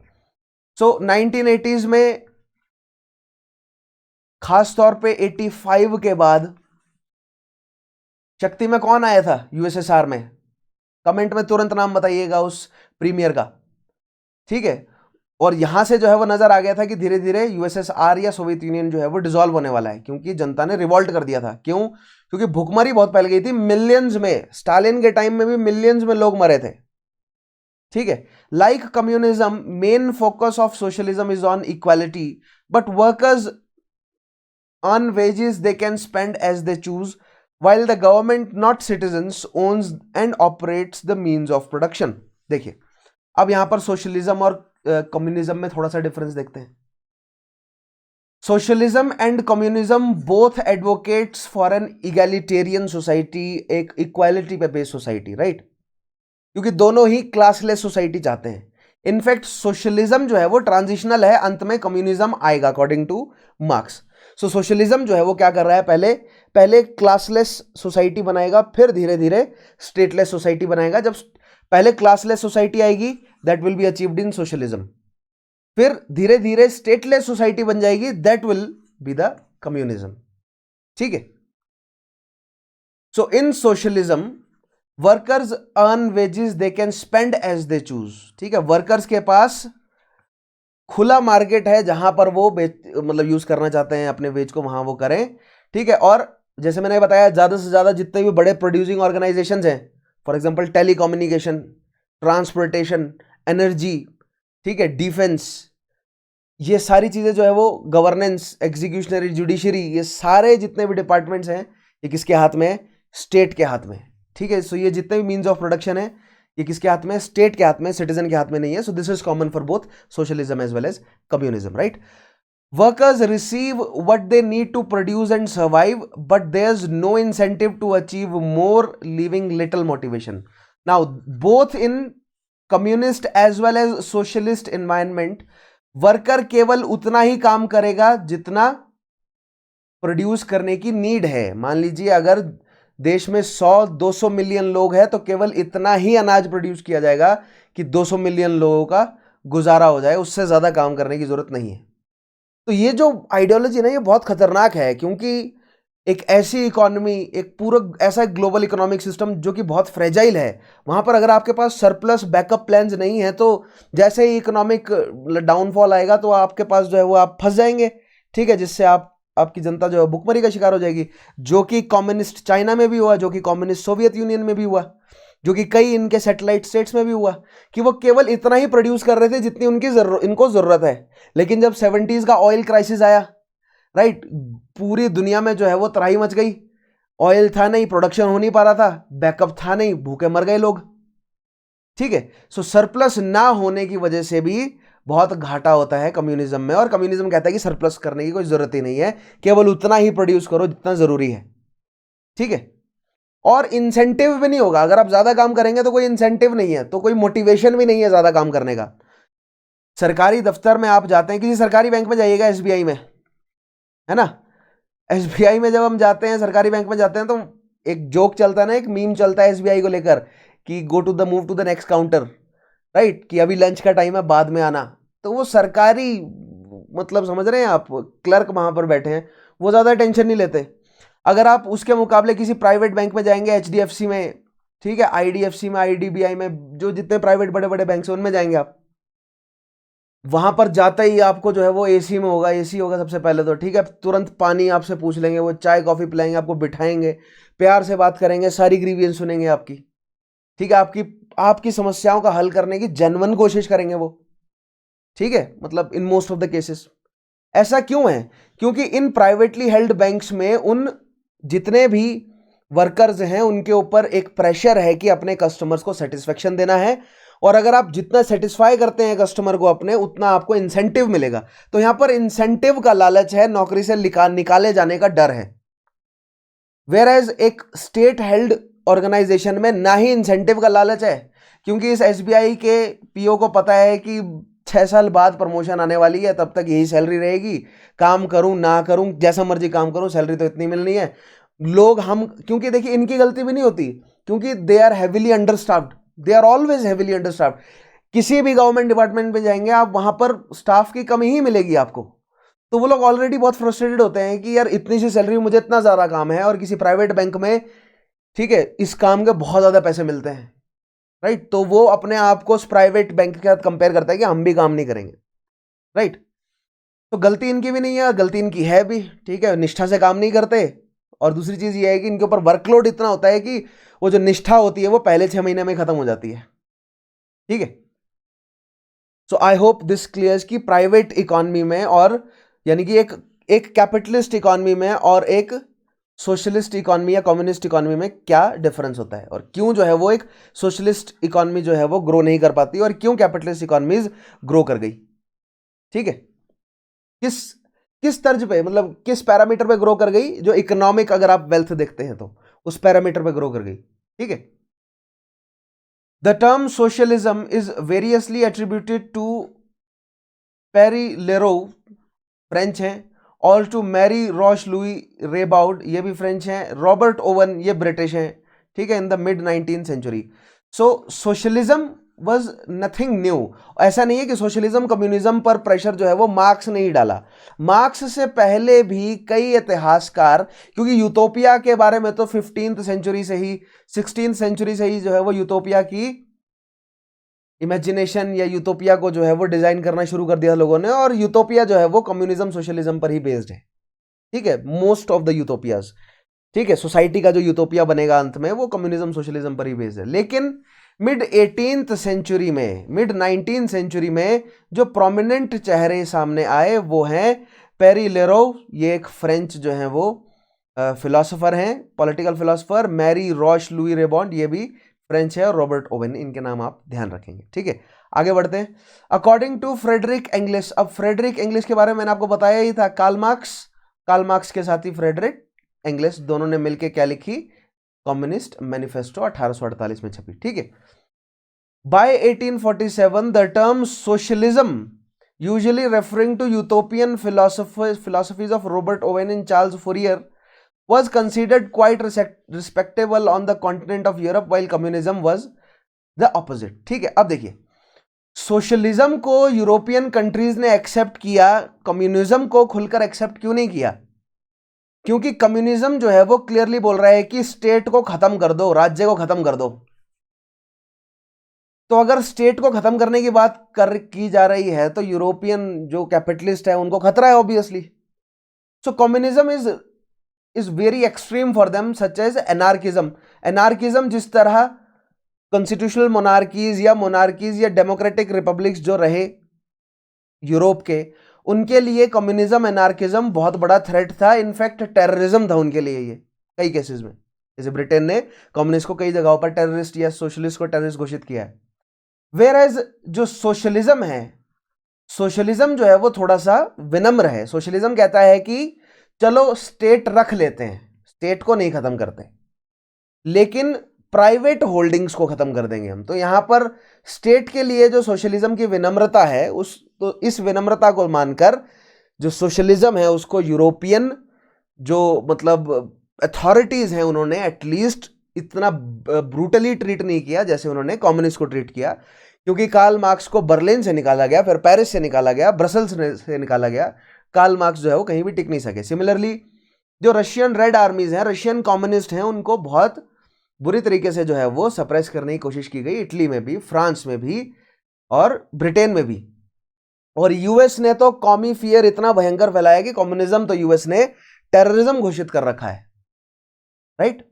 सो 1980s में खास तौर पे 85 के बाद शक्ति में कौन आया था यूएसएसआर में? कमेंट में तुरंत नाम बताइएगा उस प्रीमियर का, ठीक है। और यहां से जो है वो नजर आ गया था कि धीरे धीरे यूएसएसआर या सोवियत यूनियन जो है वो डिसॉल्व होने वाला है, क्योंकि जनता ने रिवॉल्ट कर दिया था। क्यों? क्योंकि भुखमरी बहुत फैल गई थी, मिलियंस में, स्टालिन के टाइम में भी मिलियंस में लोग मरे थे, ठीक है। Like communism, main focus of socialism is on equality, but workers earn wages they can spend as they choose, while the government not citizens owns and operates the means of production। देखिए अब यहां पर socialism और communism में थोड़ा सा difference देखते हैं। Socialism and communism both advocates for an egalitarian society, एक इक्वालिटी पे बेस्ड सोसाइटी, राइट, क्योंकि दोनों ही क्लासलेस सोसाइटी चाहते हैं। इनफैक्ट सोशलिज्म जो है वो ट्रांजिशनल है, अंत में कम्युनिज्म आएगा अकॉर्डिंग टू मार्क्स। सो सोशलिज्म जो है वो क्या कर रहा है, पहले क्लासलेस सोसाइटी बनाएगा, फिर धीरे धीरे स्टेटलेस सोसाइटी बनाएगा। जब पहले क्लासलेस सोसाइटी आएगी, that will be achieved in socialism, फिर धीरे धीरे स्टेटलेस सोसाइटी बन जाएगी, that will be the communism, ठीक है। So in socialism workers earn wages they can spend as they choose, ठीक है। वर्कर्स के पास खुला मार्केट है, जहां पर वो मतलब यूज करना चाहते हैं अपने वेज को, वहां वो करें, ठीक है। और जैसे मैंने बताया, ज्यादा से ज्यादा जितने भी बड़े प्रोड्यूसिंग ऑर्गेनाइजेशंस हैं, for example telecommunication, transportation, energy, ठीक है, डिफेंस, ये सारी चीजें जो है वो, गवर्नेंस, एग्जीक्यूशनरी, जुडिशरी, ये सारे जितने भी डिपार्टमेंट्स हैं, ये किसके हाथ में है? स्टेट के हाथ में, ठीक है। सो ये जितने भी मीन्स ऑफ प्रोडक्शन है, ये किसके हाथ में? स्टेट के हाथ में, सिटीजन के हाथ में नहीं है। So this is common for both socialism as well as communism, right. Workers receive what they need to produce and survive, but there's no incentive to achieve more, leaving little motivation. Now, both in communist as well as socialist environment, worker केवल उतना ही काम करेगा जितना produce करने की need है। मान लीजिए अगर देश में 100-200 मिलियन लोग हैं, तो केवल इतना ही अनाज प्रोड्यूस किया जाएगा कि 200 मिलियन लोगों का गुजारा हो जाए, उससे ज्यादा काम करने की जरूरत नहीं है। तो ये जो आइडियोलॉजी ना, ये बहुत खतरनाक है, क्योंकि एक ऐसी इकोनॉमी, एक पूरा ऐसा ग्लोबल इकोनॉमिक सिस्टम जो कि बहुत फ्रेजाइल है, वहां पर अगर आपके पास सरप्लस बैकअप प्लान्स नहीं है, तो जैसे ही इकोनॉमिक डाउनफॉल आएगा तो आपके पास जो है वो आप फंस जाएंगे, ठीक है, जिससे आपकी जनता जो है भुखमरी का शिकार हो जाएगी, जो कि कम्युनिस्ट चाइना में भी हुआ, जो कि कम्युनिस्ट सोवियत यूनियन में भी हुआ, जो कि कई इनके सैटेलाइट स्टेट्स में भी हुआ, कि वो केवल इतना ही प्रोड्यूस कर रहे थे जितनी इनको जरूरत है। लेकिन जब 70s का ऑयल क्राइसिस आया, राइट, पूरी दुनिया में जो है वो तराही मच गई, ऑयल था नहीं, प्रोडक्शन हो नहीं पा रहा था, बैकअप था नहीं, भूखे मर गए लोग, ठीक है। सो सरप्लस ना होने की वजह से भी बहुत घाटा होता है कम्युनिज्म में, और कम्युनिज्म कहता है कि सरप्लस करने की कोई जरूरत ही नहीं है, केवल उतना ही प्रोड्यूस करो जितना जरूरी है, ठीक है। और इंसेंटिव भी नहीं होगा, अगर आप ज्यादा काम करेंगे तो कोई इंसेंटिव नहीं है, तो कोई मोटिवेशन भी नहीं है ज्यादा काम करने का। सरकारी दफ्तर में आप जाते हैं, किसी सरकारी बैंक में जाइएगा, एसबीआई में, है ना, एसबीआई में जब हम जाते हैं, सरकारी बैंक में जाते हैं, तो एक जोक चलता है ना, एक मीम चलता है एसबीआई को लेकर कि move to the next counter, right, कि अभी लंच का टाइम है, बाद में आना। तो वो सरकारी, मतलब समझ रहे हैं आप, क्लर्क वहां पर बैठे हैं, वो ज्यादा टेंशन नहीं लेते। अगर आप उसके मुकाबले किसी प्राइवेट बैंक में जाएंगे, एचडीएफसी में, ठीक है, आईडीएफसी में, आईडीबीआई में, जो जितने प्राइवेट बड़े बड़े बैंक हैं उनमें जाएंगे आप, वहां पर जाते ही आपको जो है वो एसी में होगा, एसी होगा सबसे पहले तो, ठीक है, तुरंत पानी आपसे पूछ लेंगे, वो चाय कॉफी पिलाएंगे, आपको बिठाएंगे, प्यार से बात करेंगे, सारी ग्रीवियंस सुनेंगे आपकी, ठीक है, आपकी आपकी समस्याओं का हल करने की जेन्युइन कोशिश करेंगे वो, ठीक है, मतलब in most of the cases. ऐसा क्यों है? क्योंकि इन प्राइवेटली हेल्ड बैंक्स में उन जितने भी वर्कर्स हैं उनके ऊपर एक प्रेशर है कि अपने कस्टमर्स को सेटिस्फेक्शन देना है, और अगर आप जितना सेटिस्फाई करते हैं कस्टमर को अपने, उतना आपको इंसेंटिव मिलेगा। तो यहां पर इंसेंटिव का लालच है, नौकरी से निकाले जाने का डर है। वेयर एज एक स्टेट हेल्ड ऑर्गेनाइजेशन में ना ही इंसेंटिव का लालच है, क्योंकि इस एसबीआई के पीओ को पता है कि 6 साल बाद प्रमोशन आने वाली है, तब तक यही सैलरी रहेगी, काम करूं ना करूं, जैसा मर्जी काम करूं, सैलरी तो इतनी मिलनी है। लोग हम, क्योंकि देखिए इनकी गलती भी नहीं होती, क्योंकि they are heavily understaffed, they are always heavily understaffed. किसी भी गवर्नमेंट डिपार्टमेंट में जाएंगे आप, वहां पर स्टाफ की कमी ही मिलेगी आपको। तो वो लोग ऑलरेडी बहुत फ्रस्ट्रेटेड होते हैं कि यार इतनी सी सैलरी, मुझे इतना ज्यादा काम है, और किसी प्राइवेट बैंक में, ठीक है, इस काम के बहुत ज्यादा पैसे मिलते हैं, राइट। तो वो अपने आप को उस प्राइवेट बैंक के साथ कंपेयर करता है कि हम भी काम नहीं करेंगे, राइट। तो गलती इनकी भी नहीं है, गलती इनकी है भी, ठीक है, निष्ठा से काम नहीं करते। और दूसरी चीज ये है कि इनके ऊपर वर्कलोड इतना होता है कि वो जो निष्ठा होती है वो पहले 6 महीने में खत्म हो जाती है, ठीक है। सो आई होप दिस क्लियर्स कि प्राइवेट इकोनॉमी में, और यानी कि एक कैपिटलिस्ट इकोनॉमी में और एक सोशलिस्ट इकोनॉमी या कम्युनिस्ट इकोनॉमी में क्या डिफरेंस होता है, और क्यों जो है वो एक सोशलिस्ट इकोनॉमी जो है वो ग्रो नहीं कर पाती, और क्यों कैपिटलिस्ट इकोनॉमीज ग्रो कर गई, ठीक है। किस किस तर्ज पे, मतलब किस पैरामीटर पे ग्रो कर गई, जो इकोनॉमिक, अगर आप वेल्थ देखते हैं तो उस पैरामीटर पे ग्रो कर गई, ठीक है। The term socialism is variously attributed to Pierre लेरो, फ्रेंच हैं, और to Marie Roch Louis Reybaud, ये भी फ्रेंच हैं, रॉबर्ट ओवन, ये ब्रिटिश हैं, ठीक है, in the mid 19th century. So socialism was nothing new. ऐसा नहीं है कि सोशलिज्म कम्युनिज्म पर प्रेशर जो है वो मार्क्स नहीं डाला, मार्क्स से पहले भी कई इतिहासकार, क्योंकि यूटोपिया के बारे में तो 15th सेंचुरी से ही, 16th सेंचुरी से ही जो है वो यूटोपिया की इमेजिनेशन या यूटोपिया को जो है वो डिजाइन करना शुरू कर दिया लोगों ने, और यूटोपिया जो है वो कम्युनिज्म सोशलिज्म पर ही बेस्ड है, ठीक है, मोस्ट ऑफ द यूटोपियाज, ठीक है, सोसाइटी का जो यूटोपिया बनेगा अंत में वो कम्युनिज्म सोशलिज्म पर ही बेस्ड है। लेकिन मिड 18th सेंचुरी में, मिड 19th सेंचुरी में जो प्रोमिनेंट चेहरे सामने आए वो हैं पेरी लेरोव, ये एक फ्रेंच जो है वो फिलोसोफर हैं, political philosopher, Marie Roch Louis Reybaud, ये भी फ्रेंच है, और रॉबर्ट ओवेन, इनके नाम आप ध्यान रखेंगे, ठीक है। आगे बढ़ते हैं। अकॉर्डिंग टू फ्रेडरिक एंग्लिश, अब फ्रेडरिक एंग्लिश के बारे में मैंने आपको बताया ही था, कार्ल मार्क्स के साथ ही फ्रेडरिक एंग्लिश, दोनों ने मिलकर क्या लिखी, कम्युनिस्ट मैनिफेस्टो 1848 में छपी, ठीक है। By 1847 the term socialism, usually referring to utopian philosophies of Robert Owen and Charles Fourier, was considered quite respectable on the continent of Europe, while communism was the opposite, ठीक है। अब देखिए, socialism को European countries ने accept किया, communism को खुलकर accept क्यों नहीं किया? क्योंकि कम्युनिज्म जो है वो क्लियरली बोल रहा है कि स्टेट को खत्म कर दो, राज्य को खत्म कर दो। तो अगर स्टेट को खत्म करने की बात की जा रही है तो यूरोपियन जो कैपिटलिस्ट है उनको खतरा है obviously. So communism is very extreme for them, such as anarchism जिस तरह कॉन्स्टिट्यूशनल मोनार्कीज या डेमोक्रेटिक रिपब्लिक्स जो रहे यूरोप के, उनके लिए कम्युनिज्म एनार्किज्म बहुत बड़ा थ्रेट था, इनफैक्ट टेररिज्म था उनके लिए ये कई केसेस में। जैसे ब्रिटेन ने कम्युनिस्ट को कई जगहों पर टेररिस्ट या सोशलिस्ट को टेररिस्ट घोषित किया है। वेयर एज जो सोशलिज्म है, सोशलिज्म जो है वो थोड़ा सा विनम्र है। सोशलिज्म कहता है कि चलो स्टेट रख लेते हैं, स्टेट को नहीं खत्म करते, लेकिन प्राइवेट होल्डिंग्स को खत्म कर देंगे हम। तो यहां पर स्टेट के लिए जो सोशलिज्म की विनम्रता है, तो इस विनम्रता को मानकर जो सोशलिज्म है उसको यूरोपियन जो मतलब अथॉरिटीज हैं उन्होंने एटलीस्ट इतना ब्रूटली ट्रीट नहीं किया जैसे उन्होंने कम्युनिस्ट को ट्रीट किया। क्योंकि कार्ल मार्क्स को बर्लिन से निकाला गया, फिर पेरिस से निकाला गया, ब्रसल्स से निकाला गया, कार्ल मार्क्स जो है वो कहीं भी टिक नहीं सके। सिमिलरली जो रशियन रेड आर्मीज हैं, रशियन कम्युनिस्ट हैं, उनको बहुत बुरी तरीके से जो है वो सप्रेस करने की कोशिश की गई, इटली में भी, फ्रांस में भी और ब्रिटेन में भी। और यूएस ने तो कौमी फियर इतना भयंकर फैलाया कि कम्युनिज्म तो यूएस ने टेररिज्म घोषित कर रखा है, राइट।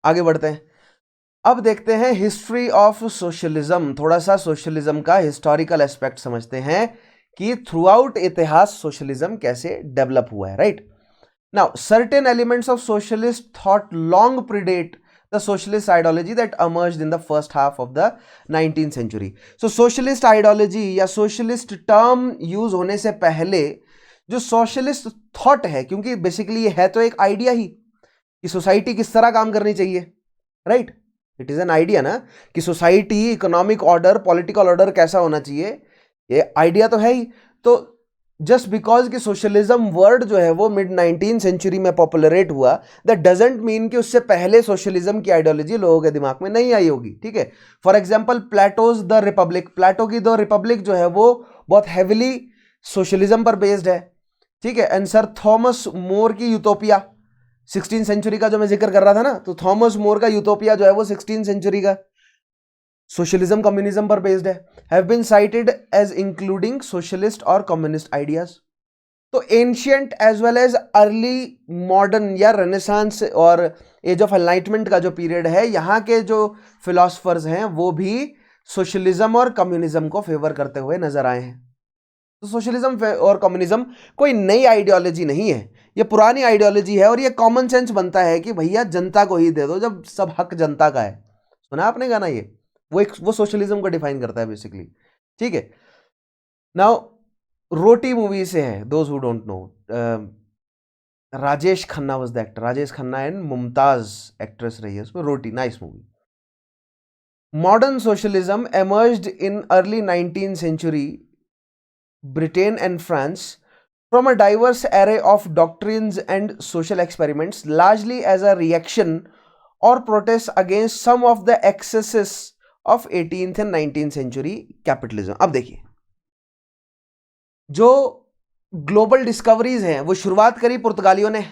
आगे बढ़ते हैं, अब देखते हैं हिस्ट्री ऑफ सोशलिज्म। थोड़ा सा सोशलिज्म का हिस्टोरिकल एस्पेक्ट समझते हैं कि थ्रू आउट इतिहास सोशलिज्म कैसे डेवलप हुआ है, right. Now certain elements of socialist thought long predate the socialist ideology that emerged in the first half of the 19th century. So socialist ideology या socialist term use होने से पहले जो socialist thought है, क्योंकि basically ये है तो एक आइडिया ही कि सोसाइटी किस तरह काम करनी चाहिए, right. It is an idea ना कि society, economic order, political order कैसा होना चाहिए, ये आइडिया तो है ही। तो जस्ट बिकॉज कि सोशलिज्म वर्ड जो है वो मिड 19th सेंचुरी में पॉपुलरेट हुआ, दैट डजंट मीन कि उससे पहले सोशलिज्म की आइडियोलॉजी लोगों के दिमाग में नहीं आई होगी, ठीक है। For example Plato's the Republic, Plato की द रिपब्लिक जो है वो बहुत हैविली सोशलिज्म पर बेस्ड है, ठीक है। एंड सर थॉमस मोर की यूटोपिया, 16th सेंचुरी का जो मैं जिक्र कर रहा था ना, तो थॉमस मोर का यूटोपिया जो है वो 16th सेंचुरी का सोशलिज्म कम्युनिज्म पर बेस्ड है, have been cited as including socialist और कम्युनिस्ट आइडियाज। तो ancient as well as early modern या रेनेसांस और एज ऑफ एनलाइटमेंट का जो पीरियड है, यहाँ के जो फिलोसफर्स हैं वो भी सोशलिज्म और कम्युनिज्म को फेवर करते हुए नजर आए हैं। तो सोशलिज्म और कम्युनिज्म कोई नई आइडियोलॉजी नहीं है, ये पुरानी आइडियोलॉजी है। और ये कॉमन सेंस बनता है कि भैया जनता को ही दे दो जब सब हक जनता का है। सुना आपने गाना, ये वो सोशलिज्म को डिफाइन करता है बेसिकली, ठीक है। नाउ रोटी मूवी से है, those who don't know, Rajesh Khanna was the actor, Rajesh Khanna and Mumtaz actress रही है उसमें। Roti, nice movie. Modern socialism emerged in early 19th century Britain and France from a diverse array of doctrines and social experiments, largely as a reaction or protest against some of the excesses of 18th and 19th century capitalism. अब देखिए, जो global discoveries हैं वो शुरुआत करी पुर्तगालियों ने।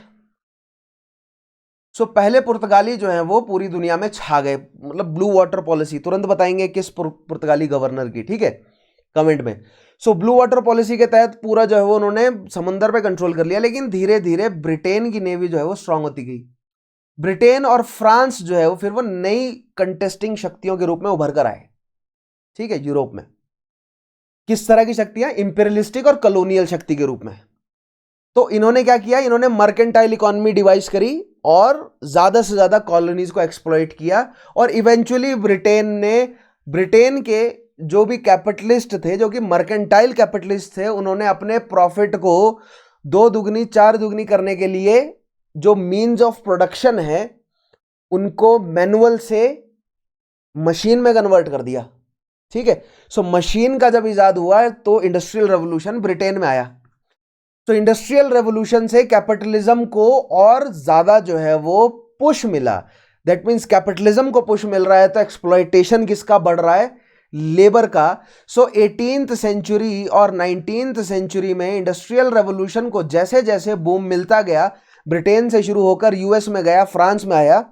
सो पहले पुर्तगाली जो हैं वो पूरी दुनिया में छा गए, मतलब ब्लू वाटर पॉलिसी, तुरंत बताएंगे किस पुर्तगाली गवर्नर की, ठीक है, कमेंट में। सो ब्लू वाटर पॉलिसी के तहत पूरा जो है वो उन्होंने समंदर पे कंट्रोल कर लिया, लेकिन धीरे धीरे ब्रिटेन की नेवी जो है वो स्ट्रांग होती गई। ब्रिटेन और फ्रांस जो है वो फिर वो नई कंटेस्टिंग शक्तियों के रूप में उभर कर आए, ठीक है, यूरोप में। किस तरह की शक्तियां? इंपीरियलिस्टिक और कॉलोनियल शक्ति के रूप में। तो इन्होंने क्या किया, इन्होंने मर्केंटाइल इकोनॉमी डिवाइस करी और ज्यादा से ज्यादा कॉलोनीज को एक्सप्लॉइट किया। और इवेंचुअली ब्रिटेन के जो भी कैपिटलिस्ट थे, जो कि मर्केंटाइल कैपिटलिस्ट थे, उन्होंने अपने प्रॉफिट को 2 दुगनी 4 दुगनी करने के लिए जो मीन्स ऑफ प्रोडक्शन है उनको मैनुअल से मशीन में कन्वर्ट कर दिया, ठीक है। सो मशीन का जब इजाद हुआ तो इंडस्ट्रियल रेवोल्यूशन ब्रिटेन में आया। तो इंडस्ट्रियल रेवोल्यूशन से कैपिटलिज्म को और ज्यादा जो है वो पुश मिला। दैट मीन्स कैपिटलिज्म को पुश मिल रहा है तो एक्सप्लॉयटेशन किसका बढ़ रहा है? लेबर का। सो 18th सेंचुरी और 19th सेंचुरी में इंडस्ट्रियल रेवोल्यूशन को जैसे जैसे बूम मिलता गया, ब्रिटेन से शुरू होकर यूएस में गया, फ्रांस में आया,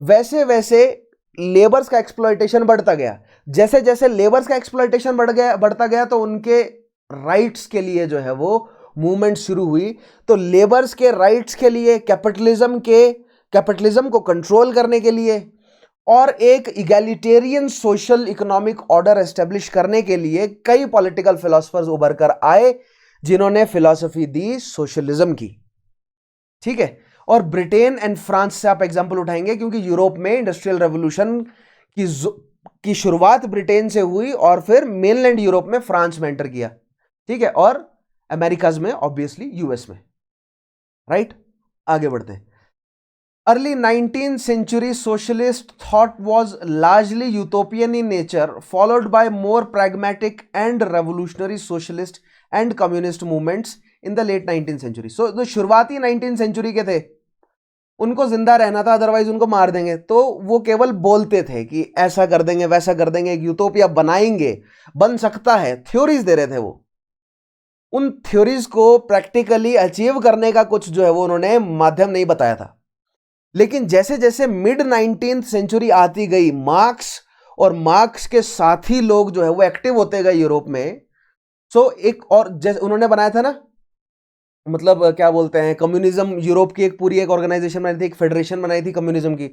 वैसे वैसे लेबर्स का एक्सप्लॉयटेशन बढ़ता गया। जैसे जैसे लेबर्स का एक्सप्लॉयटेशन बढ़ता गया तो उनके राइट्स के लिए जो है वो मूवमेंट शुरू हुई। तो लेबर्स के राइट्स के लिए, कैपिटलिज्म को कंट्रोल करने के लिए और एक egalitarian social economic order establish करने के लिए कई पॉलिटिकल फिलोसफर्स उभर कर आए जिन्होंने फिलॉसफी दी सोशलिज्म की, ठीक है। और ब्रिटेन एंड फ्रांस से आप एग्जांपल उठाएंगे क्योंकि यूरोप में इंडस्ट्रियल रेवोल्यूशन की शुरुआत ब्रिटेन से हुई और फिर मेनलैंड यूरोप में फ्रांस में एंटर किया, ठीक है, और अमेरिकाज में ऑब्वियसली यूएस में, राइट। आगे बढ़ते हैं। Early 19th century socialist thought was largely utopian in nature, followed by more pragmatic and revolutionary socialist and communist movements in the late 19th century. So जो शुरुआती 19th century के थे उनको जिंदा रहना था, अदरवाइज उनको मार देंगे। तो वो केवल बोलते थे कि ऐसा कर देंगे, वैसा कर देंगे, एक यूटोपिया बनाएंगे, बन सकता है, थ्योरीज दे रहे थे वो। उन थ्योरीज को प्रैक्टिकली अचीव करने का कुछ जो है वो उन्होंने माध्यम नहीं बताया था। लेकिन जैसे जैसे मिड 19th सेंचुरी आती गई, मार्क्स और मार्क्स के साथी लोग जो है वो एक्टिव होते गए यूरोप में, सो एक और जैसे उन्होंने बनाया था ना, मतलब क्या बोलते हैं, कम्युनिज्म, यूरोप की एक पूरी एक ऑर्गेनाइजेशन बनाई थी, एक फेडरेशन बनाई थी कम्युनिज्म की,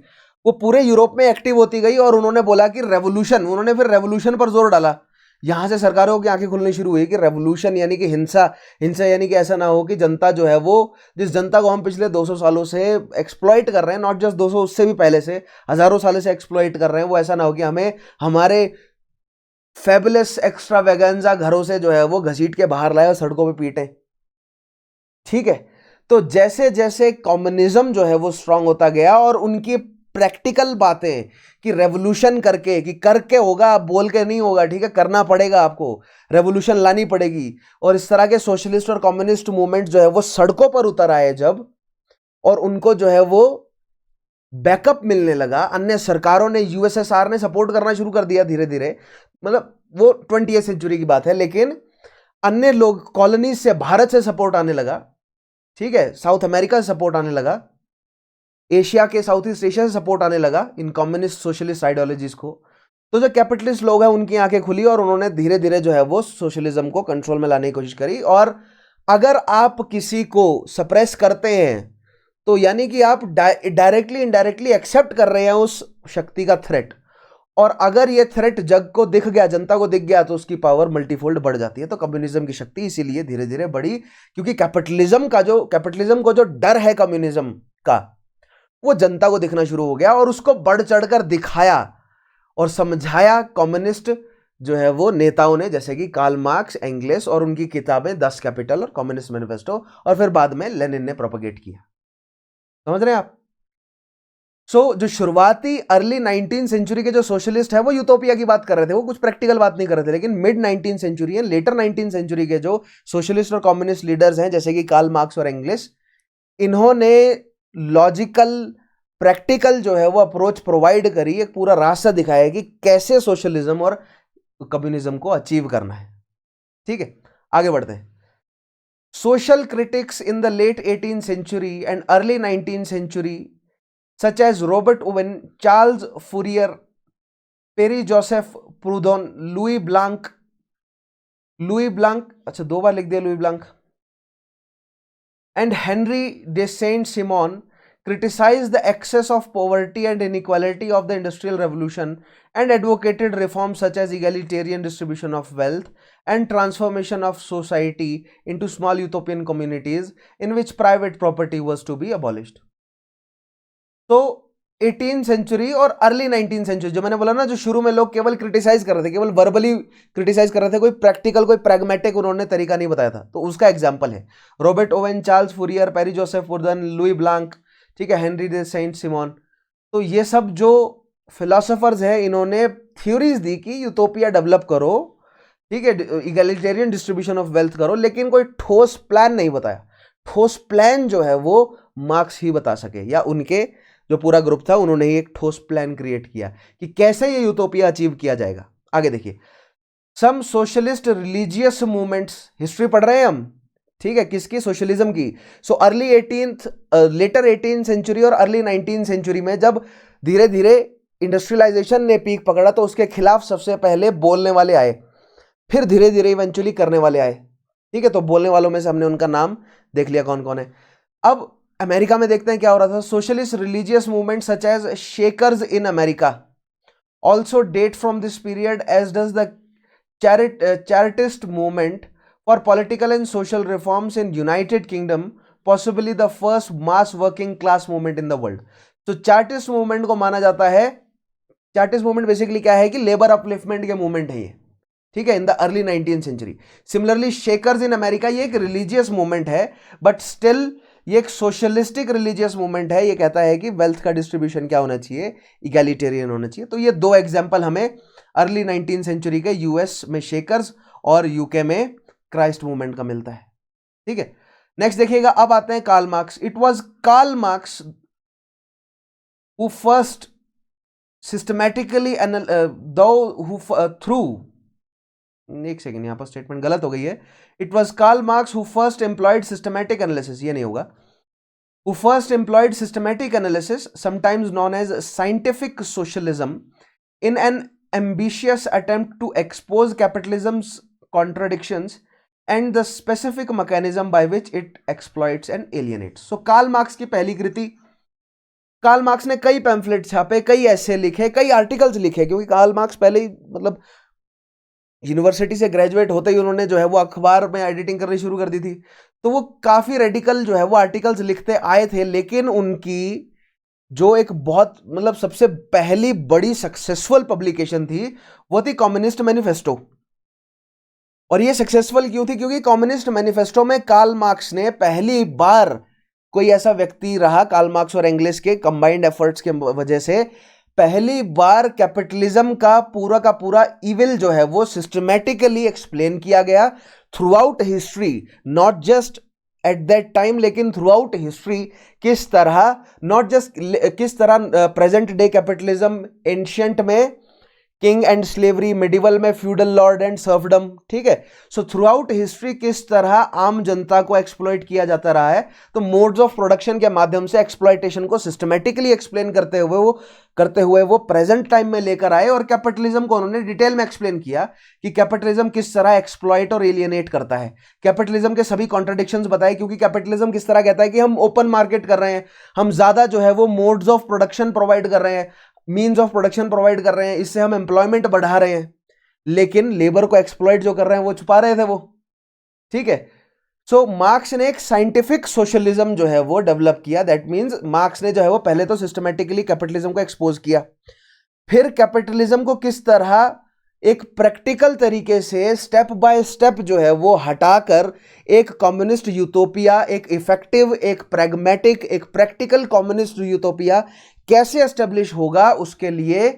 वो पूरे यूरोप में एक्टिव होती गई और उन्होंने बोला कि रेवोल्यूशन, उन्होंने फिर रेवोल्यूशन पर जोर डाला। यहां से सरकारों की आंखें खुलनी शुरू हुई कि रेवोल्यूशन यानी कि हिंसा, हिंसा यानी कि ऐसा ना हो कि जनता जो है वो, जिस जनता को हम पिछले 200 सालों से एक्सप्लॉइट कर रहे हैं, नॉट जस्ट 200, उससे भी पहले से हजारों सालों से एक्सप्लॉइट कर रहे हैं, वो ऐसा ना हो कि हमें हमारे फेबुलस एक्स्ट्रावेगेंजा घरों से जो है वो घसीट के बाहर लाए और सड़कों पे पीटे। ठीक है, तो जैसे जैसे कम्युनिज्म जो है वो स्ट्रांग होता गया और उनकी प्रैक्टिकल बातें कि रेवोल्यूशन करके, कि करके होगा, बोल के नहीं होगा, ठीक है, करना पड़ेगा आपको, रेवोल्यूशन लानी पड़ेगी, और इस तरह के सोशलिस्ट और कम्युनिस्ट मूवमेंट जो है वो सड़कों पर उतर आए जब, और उनको जो है वो बैकअप मिलने लगा, अन्य सरकारों ने, यूएसएसआर ने सपोर्ट करना शुरू कर दिया धीरे धीरे, मतलब वो 20वीं सेंचुरी की बात है, लेकिन अन्य लोग कॉलोनीज से, भारत से सपोर्ट आने लगा, ठीक है, साउथ अमेरिका से सपोर्ट आने लगा, एशिया के, साउथ ईस्ट एशिया से सपोर्ट आने लगा इन कम्युनिस्ट सोशलिस्ट आइडियोलॉजीज को। तो जो कैपिटलिस्ट लोग हैं उनकी आंखें खुली और उन्होंने धीरे धीरे जो है वो सोशलिज्म को कंट्रोल में लाने की कोशिश करी। और अगर आप किसी को सप्रेस करते हैं तो यानी कि आप डायरेक्टली इनडायरेक्टली एक्सेप्ट कर रहे हैं उस शक्ति का थ्रेट, और अगर ये थ्रेट जग को दिख गया, जनता को दिख गया, तो उसकी पावर मल्टीफोल्ड बढ़ जाती है। तो कम्युनिज्म की शक्ति इसीलिए धीरे धीरे बढ़ी, क्योंकि कैपिटलिज्म को जो डर है कम्युनिज्म का, वो जनता को दिखना शुरू हो गया और उसको बढ़ चढ़कर दिखाया और समझाया कम्युनिस्ट जो है वो नेताओं ने, जैसे कि कार्ल मार्क्स, एंगेल्स और उनकी किताबें दस कैपिटल और कम्युनिस्ट मैनिफेस्टो, और फिर बाद में लेनिन ने प्रोपेगेट किया। समझ रहे हैं आप? जो शुरुआती अर्ली 19 सेंचुरी के जो सोशलिस्ट है वो यूटोपिया की बात कर रहे थे, वो कुछ प्रैक्टिकल बात नहीं कर रहे थे। लेकिन mid 19 century and later 19 century के जो सोशलिस्ट और कम्युनिस्ट लीडर्स हैं, जैसे कि कार्ल मार्क्स और एंगेल्स, इन्होंने लॉजिकल, प्रैक्टिकल जो है वो अप्रोच प्रोवाइड करी, एक पूरा रास्ता दिखाया कि कैसे सोशलिज्म और कम्युनिज्म को अचीव करना है। ठीक है, आगे बढ़ते हैं। Social critics in the late 18th century and early 19th century such as Robert Owen, Charles Fourier, Pierre Joseph Proudhon, Louis Blanc, अच्छा 2 बार लिख दिया Louis Blanc, and Henry de Saint-Simon criticized the excess of poverty and inequality of the Industrial Revolution and advocated reforms such as egalitarian distribution of wealth and transformation of society into small utopian communities in which private property was to be abolished. तो 18th century और early 19th century, जो मैंने बोला ना, जो शुरू में लोग केवल क्रिटिसाइज कर रहे थे, केवल वर्बली क्रिटिसाइज कर रहे थे, कोई प्रैक्टिकल, कोई प्रैग्मेटिक उन्होंने तरीका नहीं बताया था, तो उसका एग्जांपल है Robert Owen, Charles Fourier, Pierre Joseph Proudhon, Louis Blanc, ठीक है, हेनरी दे सेंट सिमोन। तो ये सब जो फिलोसोफर्स हैं, इन्होंने थ्योरीज दी कि यूटोपिया डेवलप करो, ठीक है, इगैलिटेरियन डिस्ट्रीब्यूशन ऑफ वेल्थ करो, लेकिन कोई ठोस प्लान नहीं बताया। ठोस प्लान जो है वो मार्क्स ही बता सके, या उनके जो पूरा ग्रुप था उन्होंने ही एक ठोस प्लान क्रिएट किया कि कैसे ये यूटोपिया अचीव किया जाएगा। आगे देखिए, some socialist religious movements, history पढ़ रहे हैं हम, ठीक है, किसकी? सोशलिज्म की। So early 18th, later 18th century और अर्ली 19th सेंचुरी में जब धीरे धीरे इंडस्ट्रियलाइजेशन ने पीक पकड़ा, तो उसके खिलाफ सबसे पहले बोलने वाले आए, फिर धीरे धीरे इवेंचुअली करने वाले आए। ठीक है, तो बोलने वालों में से हमने उनका नाम देख लिया कौन कौन है। अब अमेरिका में देखते हैं क्या हो रहा था। Socialist religious movement such as Shakers in America also date from this period, as does the Chartist movement for political and social reforms in United Kingdom, possibly the first mass working class movement in the world. तो Chartist movement को माना जाता है, चैरिटिस्ट movement basically क्या है कि labour upliftment के movement है ये, ठीक है, in the early 19th century. Similarly shakers in America, ये एक रिलीजियस मूवमेंट है, बट स्टिल ये एक सोशलिस्टिक रिलीजियस मूवमेंट है। ये कहता है कि वेल्थ का डिस्ट्रीब्यूशन क्या होना चाहिए, इगैलिटेरियन होना चाहिए। तो ये दो एग्जांपल हमें अर्ली 19th सेंचुरी के यूएस में शेकर्स और यूके में क्राइस्ट मूवमेंट का मिलता है। ठीक है, नेक्स्ट देखिएगा, अब आते हैं Karl Marx. It was Karl Marx who first systematically through, एक सेकेंड, यहां पर स्टेटमेंट गलत हो गई है। It was Karl Marx who first employed systematic analysis, ये नहीं होगा, who first employed systematic analysis, sometimes known as scientific socialism, in an ambitious attempt to expose capitalism's contradictions and the specific mechanism by which it exploits and alienates. So Karl Marx की पहली कृति, Karl Marx ने कई pamphlet छापे, कई ऐसे लिखे, कई articles लिखे, क्योंकि कार्ल मार्क्स पहले ही मतलब यूनिवर्सिटी से ग्रेजुएट होते ही उन्होंने जो है वो अखबार में एडिटिंग करनी शुरू कर दी थी, तो वो काफी रेडिकल जो है वो आर्टिकल्स लिखते आए थे। लेकिन उनकी जो एक बहुत मतलब सबसे पहली बड़ी सक्सेसफुल पब्लिकेशन थी वो थी कम्युनिस्ट मैनिफेस्टो। और ये सक्सेसफुल क्यों थी? क्योंकि कम्युनिस्ट मैनिफेस्टो में कार्ल मार्क्स ने पहली बार, कोई ऐसा व्यक्ति रहा कार्ल मार्क्स और एंगेल्स के कंबाइंड एफर्ट्स के वजह से, पहली बार कैपिटलिज्म का पूरा इविल जो है वो सिस्टमैटिकली एक्सप्लेन किया गया through out history, not just at that time लेकिन थ्रू आउट हिस्ट्री। किस तरह, नॉट जस्ट किस तरह प्रेजेंट डे कैपिटलिज्म, एंशियंट में किंग एंड स्लेवरी, मिडिवल में फ्यूडल लॉर्ड एंड सर्फडम, ठीक है। सो थ्रू आउट हिस्ट्री किस तरह आम जनता को एक्सप्लॉइट किया जाता रहा है, तो मोड्स ऑफ प्रोडक्शन के माध्यम से एक्सप्लॉइटेशन को सिस्टमैटिकली एक्सप्लेन करते हुए वो प्रेजेंट टाइम में लेकर आए और कैपिटलिज्म को उन्होंने डिटेल में एक्सप्लेन किया कि कैपिटलिज्म किस तरह एक्सप्लॉइट और एलियनेट करता है। कैपिटलिज्म के सभी कॉन्ट्रडिक्शंस बताए, क्योंकि कैपिटलिज्म किस तरह कहता है कि हम ओपन मार्केट कर रहे हैं, हम ज्यादा जो है वो मोड्स ऑफ प्रोडक्शन प्रोवाइड कर रहे हैं, मीन्स ऑफ प्रोडक्शन प्रोवाइड कर रहे हैं, इससे हम एम्प्लॉयमेंट बढ़ा रहे हैं, लेकिन लेबर को एक्सप्लॉइट जो कर रहे हैं वो छुपा रहे थे वो, ठीक है। सो मार्क्स ने एक साइंटिफिक सोशलिज्म जो है वो डेवलप किया। दैट मींस मार्क्स ने जो है वो पहले तो सिस्टमैटिकली कैपिटलिज्म को एक्सपोज किया, फिर कैपिटलिज्म को किस तरह एक प्रैक्टिकल तरीके से स्टेप बाय स्टेप जो है वो हटाकर एक कम्युनिस्ट यूटोपिया, एक इफेक्टिव, एक प्रैग्मेटिक, एक प्रैक्टिकल कम्युनिस्ट यूटोपिया कैसे एस्टेब्लिश होगा, उसके लिए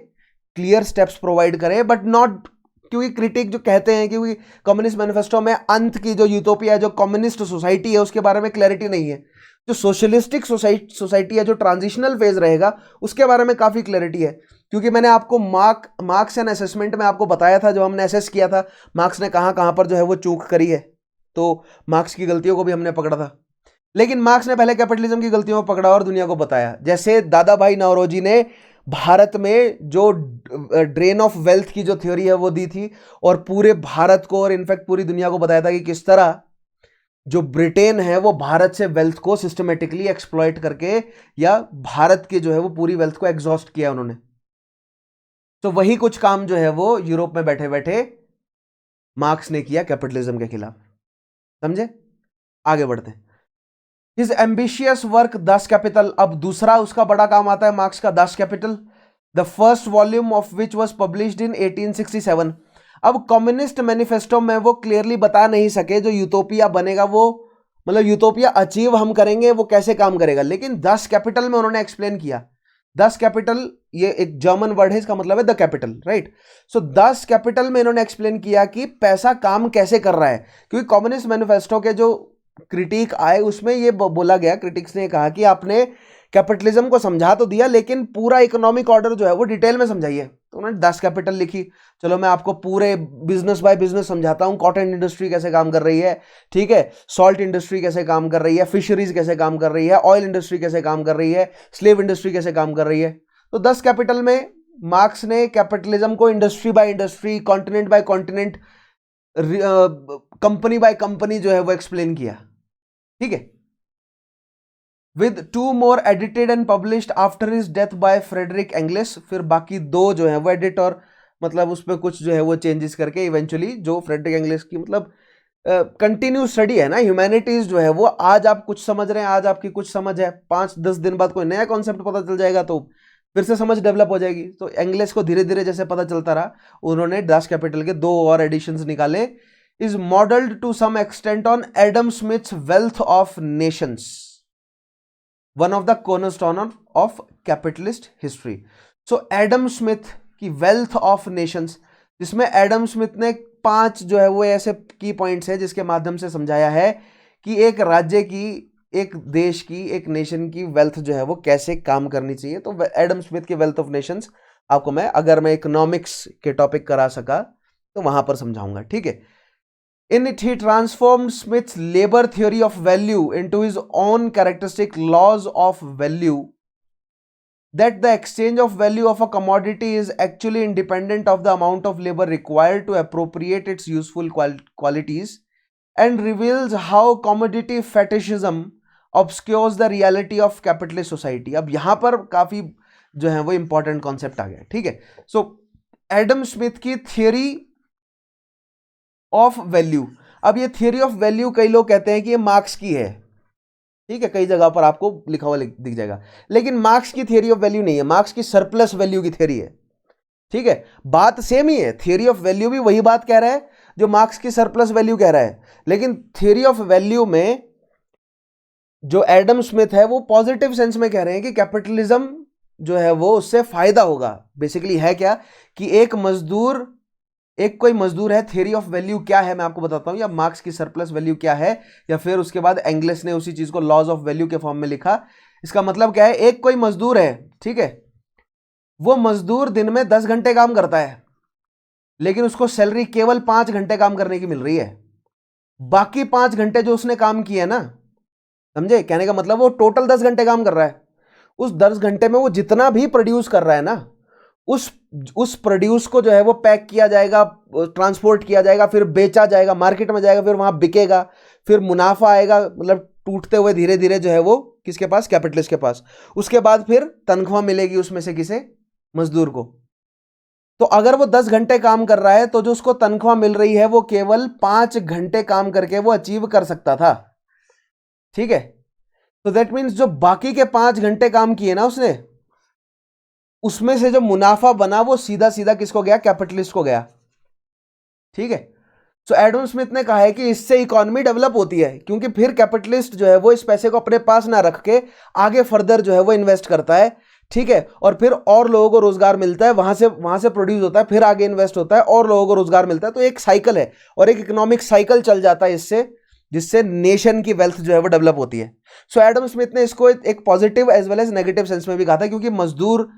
क्लियर स्टेप्स प्रोवाइड करें। बट नॉट, क्योंकि क्रिटिक जो कहते हैं कि कम्युनिस्ट मैनिफेस्टो में अंत की जो यूटोपिया, जो कम्युनिस्ट सोसाइटी है, उसके बारे में क्लैरिटी नहीं है। जो सोशलिस्टिक सोसाइटी है, जो ट्रांजिशनल फेज रहेगा, उसके बारे में काफी क्लैरिटी है। क्योंकि मैंने आपको मार्क्स एंड असेसमेंट में आपको बताया था, जब हमने असेस किया था मार्क्स ने कहां पर जो है वो चूक करी है, तो मार्क्स की गलतियों को भी हमने पकड़ा था। लेकिन मार्क्स ने पहले कैपिटलिज्म की गलतियों को पकड़ा और दुनिया को बताया। जैसे दादा भाई नौरोजी ने भारत में जो ड्रेन ऑफ वेल्थ की जो थ्योरी है वो दी थी, और पूरे भारत को और इनफैक्ट पूरी दुनिया को बताया था कि किस तरह जो ब्रिटेन है वो भारत से वेल्थ को सिस्टमेटिकली एक्सप्लॉइट करके, या भारत की जो है वो पूरी वेल्थ को एग्जॉस्ट किया उन्होंने। तो वही कुछ काम जो है वो यूरोप में बैठे बैठे मार्क्स ने किया कैपिटलिज्म के खिलाफ। समझे? आगे बढ़ते हैं। His ambitious work Das Capital, अब दूसरा उसका बड़ा काम आता है मार्क्स का, Das Capital, the first volume of which was published in 1867। अब कम्युनिस्ट मैनिफेस्टो में वो क्लियरली बता नहीं सके जो यूटोपिया बनेगा वो, मतलब यूटोपिया अचीव हम करेंगे वो कैसे काम करेगा, लेकिन Das Capital में उन्होंने एक्सप्लेन किया। Das Capital ये एक जर्मन वर्ड है, इसका मतलब है the capital, right. So Das Capital में इन्होंने एक्सप्लेन किया कि पैसा काम कैसे कर रहा है, क्योंकि कम्युनिस्ट मैनिफेस्टो के जो क्रिटिक आए उसमें ये बोला गया, क्रिटिक्स ने कहा कि आपने कैपिटलिज्म को समझा तो दिया लेकिन पूरा इकोनॉमिक ऑर्डर जो है वो डिटेल में समझाइए। तो उन्होंने Das Capital लिखी। चलो मैं आपको पूरे बिजनेस बाय बिजनेस समझाता हूँ, कॉटन इंडस्ट्री कैसे काम कर रही है, ठीक है, सॉल्ट इंडस्ट्री कैसे काम कर रही है, फिशरीज कैसे काम कर रही है, ऑयल इंडस्ट्री कैसे काम कर रही है, स्लेव इंडस्ट्री कैसे काम कर रही है। तो Das Capital में मार्क्स ने कैपिटलिज्म को industry by industry, continent by continent, company by company जो है वो एक्सप्लेन किया, ठीक है। With 2 more edited and published after his death by Frederick Engels, फिर बाकी 2 जो है वो एडिट और मतलब उसमें कुछ जो है वो चेंजेस करके इवेंचुअली जो फ्रेडरिक एंगेल्स की मतलब कंटिन्यू स्टडी है ना ह्यूमैनिटीज जो है वो, आज आप कुछ समझ रहे हैं, आज आपकी कुछ समझ है, 5-10 दिन बाद कोई नया कॉन्सेप्ट पता चल जाएगा तो फिर से समझ डेवलप हो जाएगी। तो एंगेल्स को धीरे धीरे जैसे पता चलता रहा, उन्होंने Das Capital के 2 और एडिशंस निकाले। is modeled to some extent on Adam Smith's Wealth of Nations, one of the cornerstone of capitalist history। So Adam Smith की Wealth of Nations, जिसमें Adam Smith ने 5 जो है वो ऐसे की पॉइंट्स है जिसके माध्यम से समझाया है कि एक राज्य की, एक देश की, एक नेशन की वेल्थ जो है वो कैसे काम करनी चाहिए। तो एडम स्मिथ की वेल्थ ऑफ नेशंस आपको मैं, अगर मैं इकोनॉमिक्स के टॉपिक करा सका तो वहां पर समझाऊंगा, ठीक है। In it, he transformed Smith's labor theory of value into his own characteristic laws of value, that the exchange of value of a commodity is actually independent of the amount of labor required to appropriate its useful qualities, and reveals how commodity fetishism obscures the reality of capitalist society. अब यहां पर काफी जो है वो important concept आ गया, ठीक है। सो एडम स्मिथ की थियरी ऑफ वैल्यू, अब ये थियरी ऑफ वैल्यू कई लोग कहते हैं कि ये मार्क्स की है, ठीक है, कई जगह पर आपको लिखा हुआ दिख जाएगा, लेकिन मार्क्स की थियरी ऑफ वैल्यू नहीं है, मार्क्स की सरप्लस वैल्यू की थियरी है, ठीक है। बात सेम ही है, थियरी ऑफ वैल्यू भी वही बात कह रहा है जो मार्क्स की सरप्लस वैल्यू कह रहा है, लेकिन थियरी ऑफ वैल्यू में जो एडम स्मिथ है वो पॉजिटिव सेंस में कह रहे हैं कि कैपिटलिज्म जो है वो उससे फायदा होगा। बेसिकली है क्या कि एक कोई मजदूर है, थियरी ऑफ वैल्यू क्या है मैं आपको बताता हूं, या मार्क्स की सरप्लस वैल्यू क्या है, या फिर उसके बाद एंग्लिस ने उसी चीज को लॉज ऑफ वैल्यू के फॉर्म में लिखा। इसका मतलब क्या है, एक कोई मजदूर है, ठीक है, वो मजदूर दिन में 10 घंटे काम करता है, लेकिन उसको सैलरी केवल 5 घंटे काम करने की मिल रही है। बाकी 5 घंटे जो उसने काम किया ना, समझे कहने का मतलब, वो टोटल 10 घंटे काम कर रहा है, उस 10 घंटे में वो जितना भी प्रोड्यूस कर रहा है ना, उस प्रोड्यूस को जो है वो पैक किया जाएगा, ट्रांसपोर्ट किया जाएगा, फिर बेचा जाएगा, मार्केट में जाएगा, फिर वहां बिकेगा, फिर मुनाफा आएगा, मतलब टूटते हुए धीरे धीरे जो है वो किसके पास, कैपिटलिस्ट के पास। उसके बाद फिर तनख्वाह मिलेगी उसमें से किसे, मजदूर को। तो अगर वो 10 घंटे काम कर रहा है तो जो उसको तनख्वाह मिल रही है वो केवल 5 घंटे काम करके वो अचीव कर सकता था, ठीक है। तो दैट मीन्स जो बाकी के 5 घंटे काम किए ना उसने, उसमें से जो मुनाफा बना वो सीधा सीधा किसको गया, कैपिटलिस्ट को गया, ठीक है। सो एडम स्मिथ ने कहा है कि इससे इकोनॉमी डेवलप होती है, क्योंकि फिर कैपिटलिस्ट जो है वो इस पैसे को अपने पास ना रख के आगे फर्दर जो है वो इन्वेस्ट करता है, ठीक है, और फिर और लोगों को रोजगार मिलता है, वहां से प्रोड्यूस होता है, फिर आगे इन्वेस्ट होता है और लोगों को रोजगार मिलता है। तो एक साइकिल है और एक इकोनॉमिक साइकिल चल जाता है इससे, जिससे नेशन की वेल्थ जो है वो डेवलप होती है। सो एडम स्मिथ ने इसको एक positive as well as negative sense में भी कहा था, क्योंकि मजदूर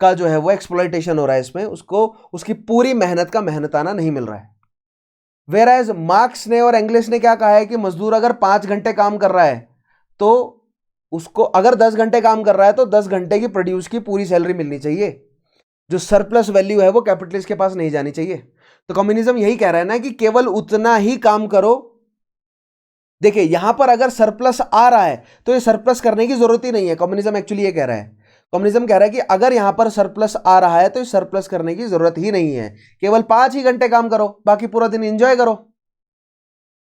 का जो है वो एक्सप्लॉयटेशन हो रहा है इसमें, उसको उसकी पूरी मेहनत का मेहनताना नहीं मिल रहा है। वेयर एज मार्क्स ने और एंग्लिस ने क्या कहा है कि मजदूर अगर 5 घंटे काम कर रहा है तो उसको, अगर 10 घंटे काम कर रहा है तो 10 घंटे की प्रोड्यूस की पूरी सैलरी मिलनी चाहिए, जो सरप्लस वैल्यू है वो कैपिटलिस्ट के पास नहीं जानी चाहिए। तो कम्युनिज्म यही कह रहा है ना कि केवल उतना ही काम करो। देखिए यहां पर अगर सरप्लस आ रहा है तो ये सरप्लस करने की जरूरत ही नहीं है, कम्युनिज्म एक्चुअली ये कह रहा है। कम्युनिज्म कह रहा है कि अगर यहां पर सरप्लस आ रहा है तो इस सरप्लस करने की जरूरत ही नहीं है, केवल 5 ही घंटे काम करो, बाकी पूरा दिन एंजॉय करो,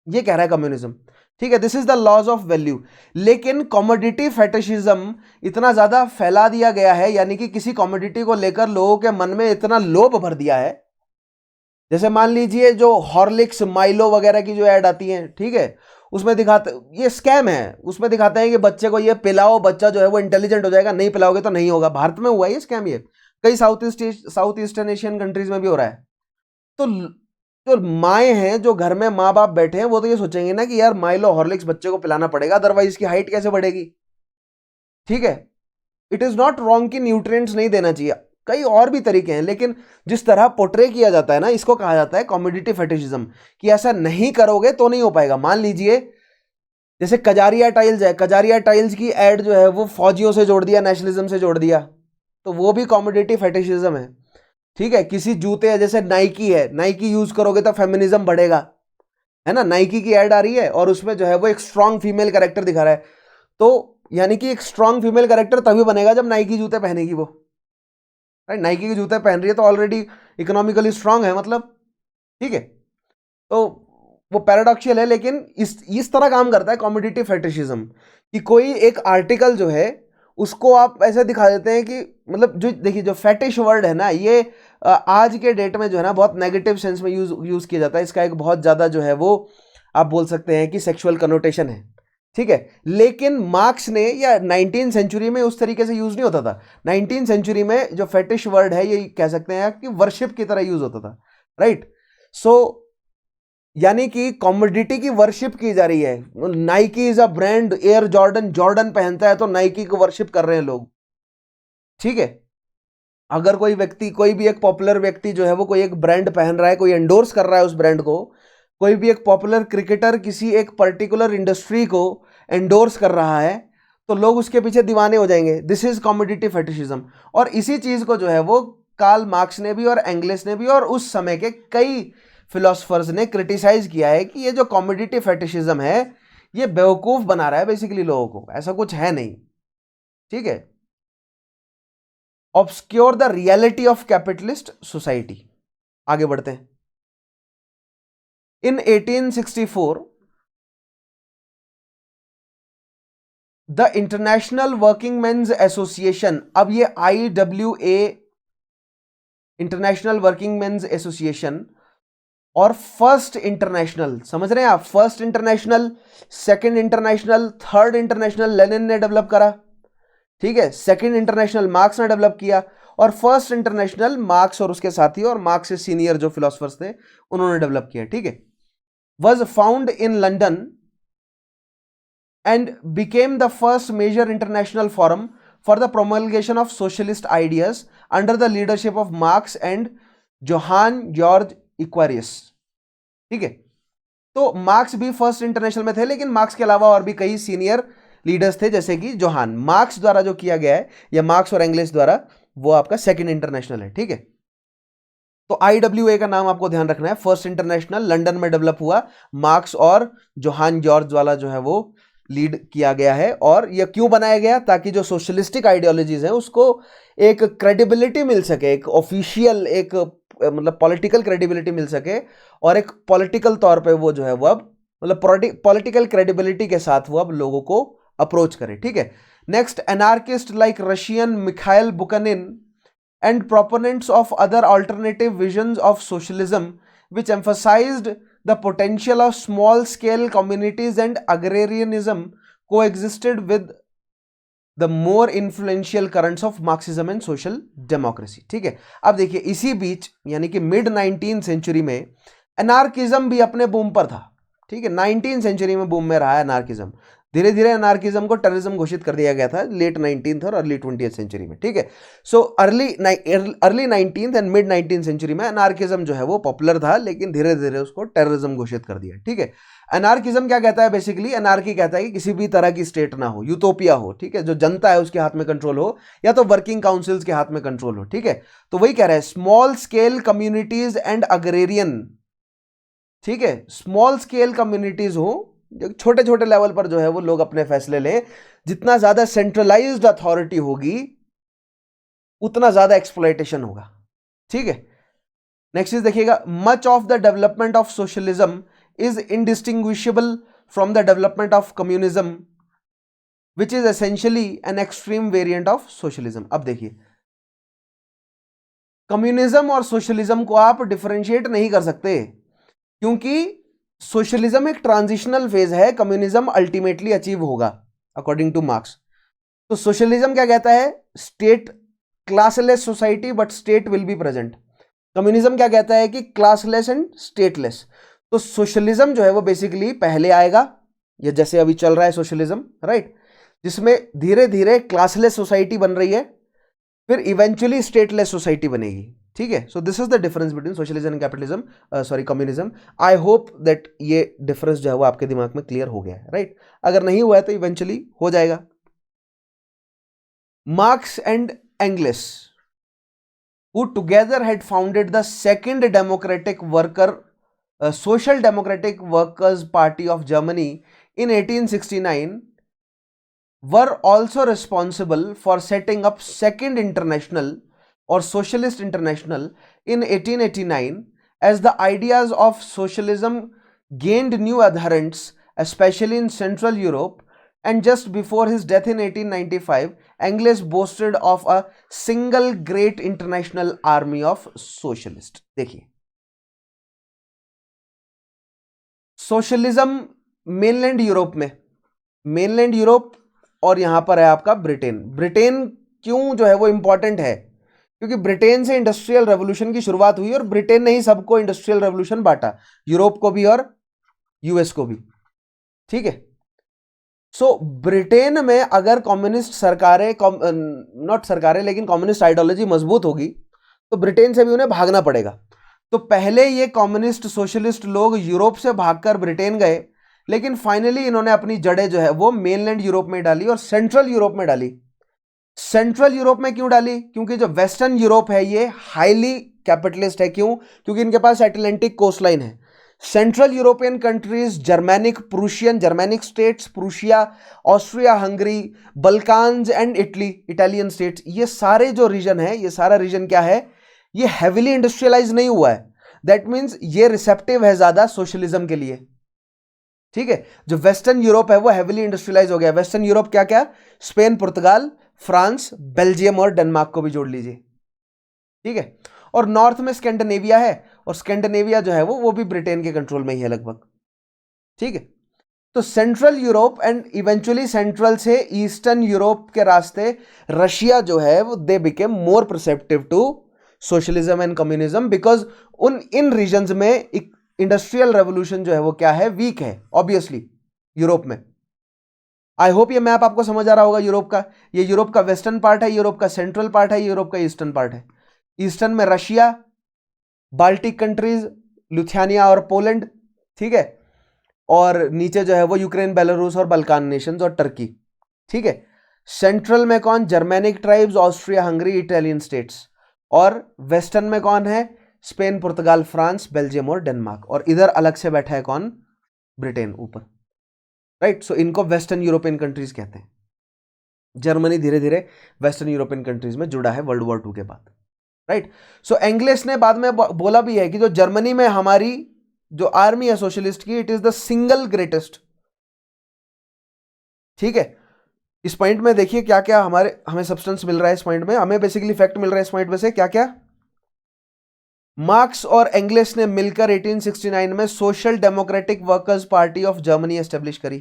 ये कह रहा है कम्युनिज्म, ठीक है। This is the laws of value. लेकिन कमोडिटी फेटिशिज्म इतना ज्यादा फैला दिया गया है, यानी कि किसी कमोडिटी को लेकर लोगों के मन में इतना लोभ भर दिया है। जैसे मान लीजिए जो हॉर्लिक्स माइलो वगैरह की जो ऐड आती है, ठीक है, उसमें दिखाते, ये स्कैम है, उसमें दिखाते हैं कि बच्चे को ये पिलाओ, बच्चा जो है वो इंटेलिजेंट हो जाएगा, नहीं पिलाओगे तो नहीं होगा। भारत में हुआ है ये स्कैम, ये कई साउथ ईस्टर्न एशियन कंट्रीज में भी हो रहा है। तो जो माएँ हैं, जो घर में माँ बाप बैठे हैं, वो तो ये सोचेंगे ना कि यार माइलो हॉर्लिक्स बच्चे को पिलाना पड़ेगा, अदरवाइज इसकी हाइट कैसे बढ़ेगी, ठीक है। इट इज नॉट रॉन्ग कि न्यूट्रिएंट्स नहीं देना चाहिए, कई और भी तरीके हैं, लेकिन जिस तरह पोर्ट्रे किया जाता है ना, इसको कहा जाता है कमोडिटी फेटिशिज्म, कि ऐसा नहीं करोगे तो नहीं हो पाएगा। मान लीजिए जैसे कजारिया टाइल्स है, कजारिया टाइल्स की एड जो है वो फौजियों से जोड़ दिया, नेशनलिज्म से जोड़ दिया, तो वो भी कमोडिटी फेटिशिज्म है, ठीक है। किसी जूते है, जैसे नाइकी है, नाइकी यूज करोगे तो फेमिनिज्म बढ़ेगा, है ना। नाइकी की एड आ रही है और उसमें जो है वो एक स्ट्रॉन्ग फीमेल कैरेक्टर दिखा रहा है, तो यानी कि एक स्ट्रॉन्ग फीमेल कैरेक्टर तभी बनेगा जब नाइकी जूते पहनेगी वो, राइट। नाइकी के जूते पहन रही है तो ऑलरेडी इकोनॉमिकली स्ट्रांग है, मतलब, ठीक है। तो वो पैराडॉक्शियल है, लेकिन इस तरह काम करता है कमोडिटी फेटिशिज्म, कि कोई एक आर्टिकल जो है उसको आप ऐसे दिखा देते हैं कि, मतलब जो देखिए जो फेटिश वर्ड है ना, ये आज के डेट में जो है ना बहुत नेगेटिव सेंस में यूज किया जाता है। इसका एक बहुत ज्यादा जो है वो आप बोल सकते हैं कि सेक्सुअल कनोटेशन है, ठीक है। लेकिन मार्क्स ने, या 19वीं सेंचुरी में उस तरीके से यूज नहीं होता था। 19वीं सेंचुरी में जो फेटिश वर्ड है ये कह सकते हैं कि वर्शिप की तरह यूज होता था, राइट। सो यानी कि कॉमोडिटी की वर्शिप की जा रही है। Nike is a brand, air Jordan पहनता है तो नाइकी को वर्शिप कर रहे हैं लोग, ठीक है। अगर कोई व्यक्ति, कोई भी एक पॉपुलर व्यक्ति जो है वो कोई एक ब्रांड पहन रहा है, कोई एंडोर्स कर रहा है उस ब्रांड को, कोई भी एक पॉपुलर क्रिकेटर किसी एक पर्टिकुलर इंडस्ट्री को एंडोर्स कर रहा है, तो लोग उसके पीछे दीवाने हो जाएंगे। This is commodity fetishism. और इसी चीज को जो है वो कार्ल मार्क्स ने भी और एंगल्स ने भी और उस समय के कई फिलोसफर्स ने क्रिटिसाइज किया है कि ये जो कॉमोडिटी फेटिशिज्म है ये बेवकूफ बना रहा है बेसिकली लोगों को, ऐसा कुछ है नहीं। ठीक है, obscure the reality of capitalist society. आगे बढ़ते हैं। इन 1864 the international working men's association, अब ये IWA international working men's association और फर्स्ट इंटरनेशनल, समझ रहे हैं आप, first international, second international, third international Lenin ने डेवलप करा, ठीक है, सेकंड इंटरनेशनल मार्क्स ने डेवलप किया और फर्स्ट इंटरनेशनल मार्क्स और उसके साथी और मार्क्स से सीनियर जो फिलोसफर्स थे उन्होंने डेवलप किया। ठीक है, was found in London and became the first major international forum for the promulgation of socialist ideas under the leadership of Marx and Johann Georg Equarius। ठीक है, तो मार्क्स भी फर्स्ट इंटरनेशनल में थे, लेकिन मार्क्स के अलावा और भी कई सीनियर लीडर्स थे, जैसे कि जोहान। मार्क्स द्वारा जो किया गया है या मार्क्स और एंगल्स द्वारा, वो आपका सेकंड इंटरनेशनल है। ठीक है, तो IWA का नाम आपको ध्यान रखना है, फर्स्ट इंटरनेशनल लंदन में डेवलप हुआ, मार्क्स और जोहान जॉर्ज वाला जो है वो लीड किया गया है। और ये क्यों बनाया गया, ताकि जो सोशलिस्टिक आइडियोलॉजीज हैं उसको एक क्रेडिबिलिटी मिल सके, एक ऑफिशियल, एक मतलब पॉलिटिकल क्रेडिबिलिटी मिल सके, और एक पॉलिटिकल तौर पे वो जो है वो अब मतलब पॉलिटिकल क्रेडिबिलिटी के साथ वो अब लोगों को अप्रोच करे। ठीक है, next, anarchist like Russian Mikhail Bakunin and proponents of other alternative visions of socialism which emphasized the potential of small scale communities and agrarianism coexisted with the more influential currents of Marxism and social democracy। ठीक है, अब देखिए इसी बीच यानी कि mid 19th century में anarchism भी अपने बूम पर था। ठीक है, 19th सेंचुरी में बूम में रहा है एनार्किज्म। धीरे धीरे एनार्किज्म को टेररिज्म घोषित कर दिया गया था लेट 19th और अर्ली 20th सेंचुरी में। ठीक है, so early 19th and mid 19th century में एनार्किज्म जो है वो पॉपुलर था, लेकिन धीरे धीरे उसको टेररिज्म घोषित कर दिया। ठीक है, एनार्किज्म क्या कहता है, बेसिकली एनार्की कहता है कि किसी भी तरह की स्टेट ना हो, यूटोपिया हो। ठीक है, जो जनता है उसके हाथ में कंट्रोल हो, या तो वर्किंग काउंसिल्स के हाथ में कंट्रोल हो। ठीक है, तो वही कह रहा है, small scale communities and agrarian. ठीक है, स्मॉल स्केल कम्युनिटीज हो, छोटे छोटे लेवल पर जो है वो लोग अपने फैसले लें। जितना ज्यादा सेंट्रलाइज्ड अथॉरिटी होगी उतना ज्यादा एक्सप्लॉयटेशन होगा। ठीक है, नेक्स्ट चीज देखिएगा, much of the development of socialism is indistinguishable from the development of communism which is essentially an extreme variant of socialism. अब देखिए, कम्युनिज्म और सोशलिज्म को आप डिफरेंशिएट नहीं कर सकते, क्योंकि सोशलिज्म एक ट्रांजिशनल फेज है, कम्युनिज्म अल्टीमेटली अचीव होगा अकॉर्डिंग टू मार्क्स। तो सोशलिज्म क्या कहता है, state classless society but state will be present. Communism क्या कहता है कि क्लासलेस एंड स्टेटलेस। तो सोशलिज्म जो है वो बेसिकली पहले आएगा, या जैसे अभी चल रहा है सोशलिज्म, राइट, जिसमें धीरे धीरे क्लासलेस सोसाइटी बन रही है, फिर इवेंचुअली स्टेटलेस सोसाइटी बनेगी। ठीक है, so this is the difference between socialism and capitalism, sorry communism. I hope that ये डिफरेंस जो है वो आपके दिमाग में क्लियर हो गया है, राइट। अगर नहीं हुआ है तो इवेंचुअली हो जाएगा। Marks and angles, who together had founded the second democratic worker social democratic workers party of Germany in 1869, were also responsible for setting up second international or socialist international in 1889, as the ideas of socialism gained new adherents especially in Central Europe, and just before his death in 1895 Engels boasted of a single great international army of socialists। देखिए, socialism mainland Europe में, mainland Europe और यहां पर है आपका Britain. Britain क्यों जो है वो इंपॉर्टेंट है, क्योंकि ब्रिटेन से इंडस्ट्रियल रेवोल्यूशन की शुरुआत हुई और ब्रिटेन ने ही सबको इंडस्ट्रियल रेवोल्यूशन बांटा, यूरोप को भी और यूएस को भी। ठीक है, सो ब्रिटेन में अगर कम्युनिस्ट सरकारें, नॉट सरकारें लेकिन कम्युनिस्ट आइडियोलॉजी मजबूत होगी तो ब्रिटेन से भी उन्हें भागना पड़ेगा। तो पहले ये कम्युनिस्ट सोशलिस्ट लोग यूरोप से भागकर ब्रिटेन गए, लेकिन फाइनली इन्होंने अपनी जड़ें जो है वो मेनलैंड यूरोप में डाली और सेंट्रल यूरोप में डाली। सेंट्रल यूरोप में क्यों डाली? क्योंकि जो वेस्टर्न यूरोप है ये हाईली कैपिटलिस्ट है। क्यों? क्योंकि इनके पास एटलांटिक कोस्टलाइन है। Central European countries, Germanic, Prussian, Germanic states, Prussia, Austria Hungary, Balkans and Italy, Italian states, ये सारे जो रीजन है, ये सारा रीजन क्या है? ये हैविली इंडस्ट्रियलाइज नहीं हुआ है। दैट मीन्स ये रिसेप्टिव है ज्यादा सोशलिज्म के लिए। ठीक है, जो वेस्टर्न यूरोप है वो हैविली इंडस्ट्रियलाइज हो गया। वेस्टर्न यूरोप क्या क्या? स्पेन, पुर्तगाल, फ्रांस, बेल्जियम और डेनमार्क को भी जोड़ लीजिए। ठीक है, और नॉर्थ में स्कैंडिनेविया है, और स्कैंडिनेविया जो है वो भी ब्रिटेन के कंट्रोल में ही है लगभग। ठीक है, तो central Europe and eventually central से ईस्टर्न यूरोप के रास्ते रशिया जो है वो they became more perceptive to socialism and communism, because in regions में इंडस्ट्रियल रेवोल्यूशन जो है वो क्या है? वीक है ऑब्वियसली यूरोप में। आई होप ये मैप आपको समझ आ रहा होगा यूरोप का। ये यूरोप का वेस्टर्न पार्ट है, यूरोप का सेंट्रल पार्ट है, यूरोप का ईस्टर्न पार्ट है। ईस्टर्न में रशिया, बाल्टिक कंट्रीज, लिथुआनिया और पोलैंड। ठीक है, और नीचे जो है वो यूक्रेन, बेलारूस और बल्कान नेशंस और टर्की। ठीक है, सेंट्रल में कौन? Germanic tribes, Austria Hungary, Italian states. और वेस्टर्न में कौन है? स्पेन, पुर्तगाल, फ्रांस, बेल्जियम और डेनमार्क। और इधर अलग से बैठा है कौन? ब्रिटेन ऊपर। राइट, सो इनको वेस्टर्न यूरोपियन कंट्रीज कहते हैं। जर्मनी धीरे धीरे वेस्टर्न यूरोपियन कंट्रीज में जुड़ा है वर्ल्ड वॉर 2 के बाद। राइट, सो एंग्लिश ने बाद में बोला भी है कि जो जर्मनी में हमारी जो आर्मी है सोशलिस्ट की, it is the single greatest. ठीक है, इस पॉइंट में देखिए क्या क्या हमें सब्सटेंस मिल रहा है। इस पॉइंट में हमें बेसिकली फैक्ट मिल रहा है इस पॉइंट में से क्या क्या? मार्क्स और एंग्लिश ने मिलकर 1869 में social democratic workers party of Germany establish करी।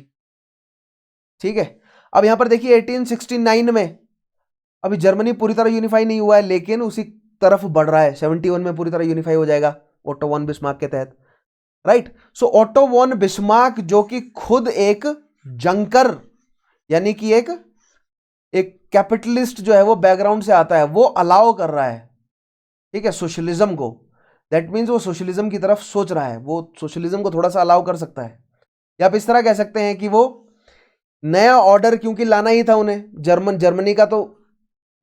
ठीक है, अब यहां पर देखिए 1869 में अभी जर्मनी पूरी तरह यूनिफाई नहीं हुआ है, लेकिन उसी तरफ बढ़ रहा है। 71 में पूरी तरह यूनिफाई हो जाएगा ओटो वॉन बिस्मार्क के तहत। राइट, सो ओटो वॉन बिस्मार्क जो कि खुद एक जंकर यानी कि एक कैपिटलिस्ट जो है वो बैकग्राउंड से आता है, वो अलाउ कर रहा है। ठीक है, सोशलिज्म को। दैट मीन्स वो सोशलिज्म की तरफ सोच रहा है, वो सोशलिज्म को थोड़ा सा अलाउ कर सकता है। या आप इस तरह कह सकते हैं कि वो नया ऑर्डर क्योंकि लाना ही था उन्हें, जर्मनी का तो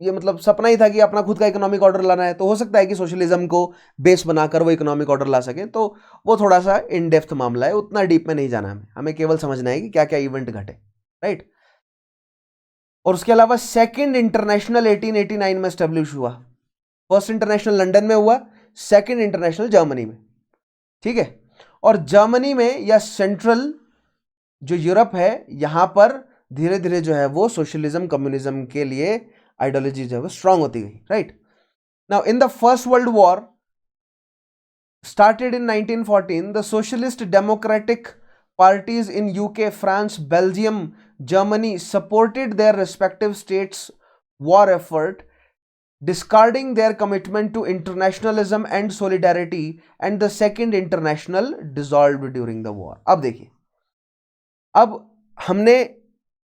ये मतलब सपना ही था कि अपना खुद का इकोनॉमिक ऑर्डर लाना है, तो हो सकता है कि सोशलिज्म को बेस बनाकर वो इकोनॉमिक ऑर्डर ला सके। तो वो थोड़ा सा इन डेप्थ मामला है, उतना डीप में नहीं जाना हमें केवल समझना है कि क्या क्या इवेंट घटे। राइट, और उसके अलावा सेकंड इंटरनेशनल 1889 में स्टैब्लिश हुआ। फर्स्ट इंटरनेशनल लंदन में हुआ, सेकंड इंटरनेशनल जर्मनी में। ठीक है, और जर्मनी में या सेंट्रल जो यूरोप है यहां पर धीरे धीरे जो है वो सोशलिज्म कम्युनिज्म के लिए आइडियोलॉजी जो है वो स्ट्रांग होती गई। Right, now in the first world war started in 1914, the socialist democratic parties in UK, France, Belgium, Germany supported their respective states' war effort, discarding their commitment to internationalism and solidarity, and the second international dissolved during the war. अब देखिए, अब हमने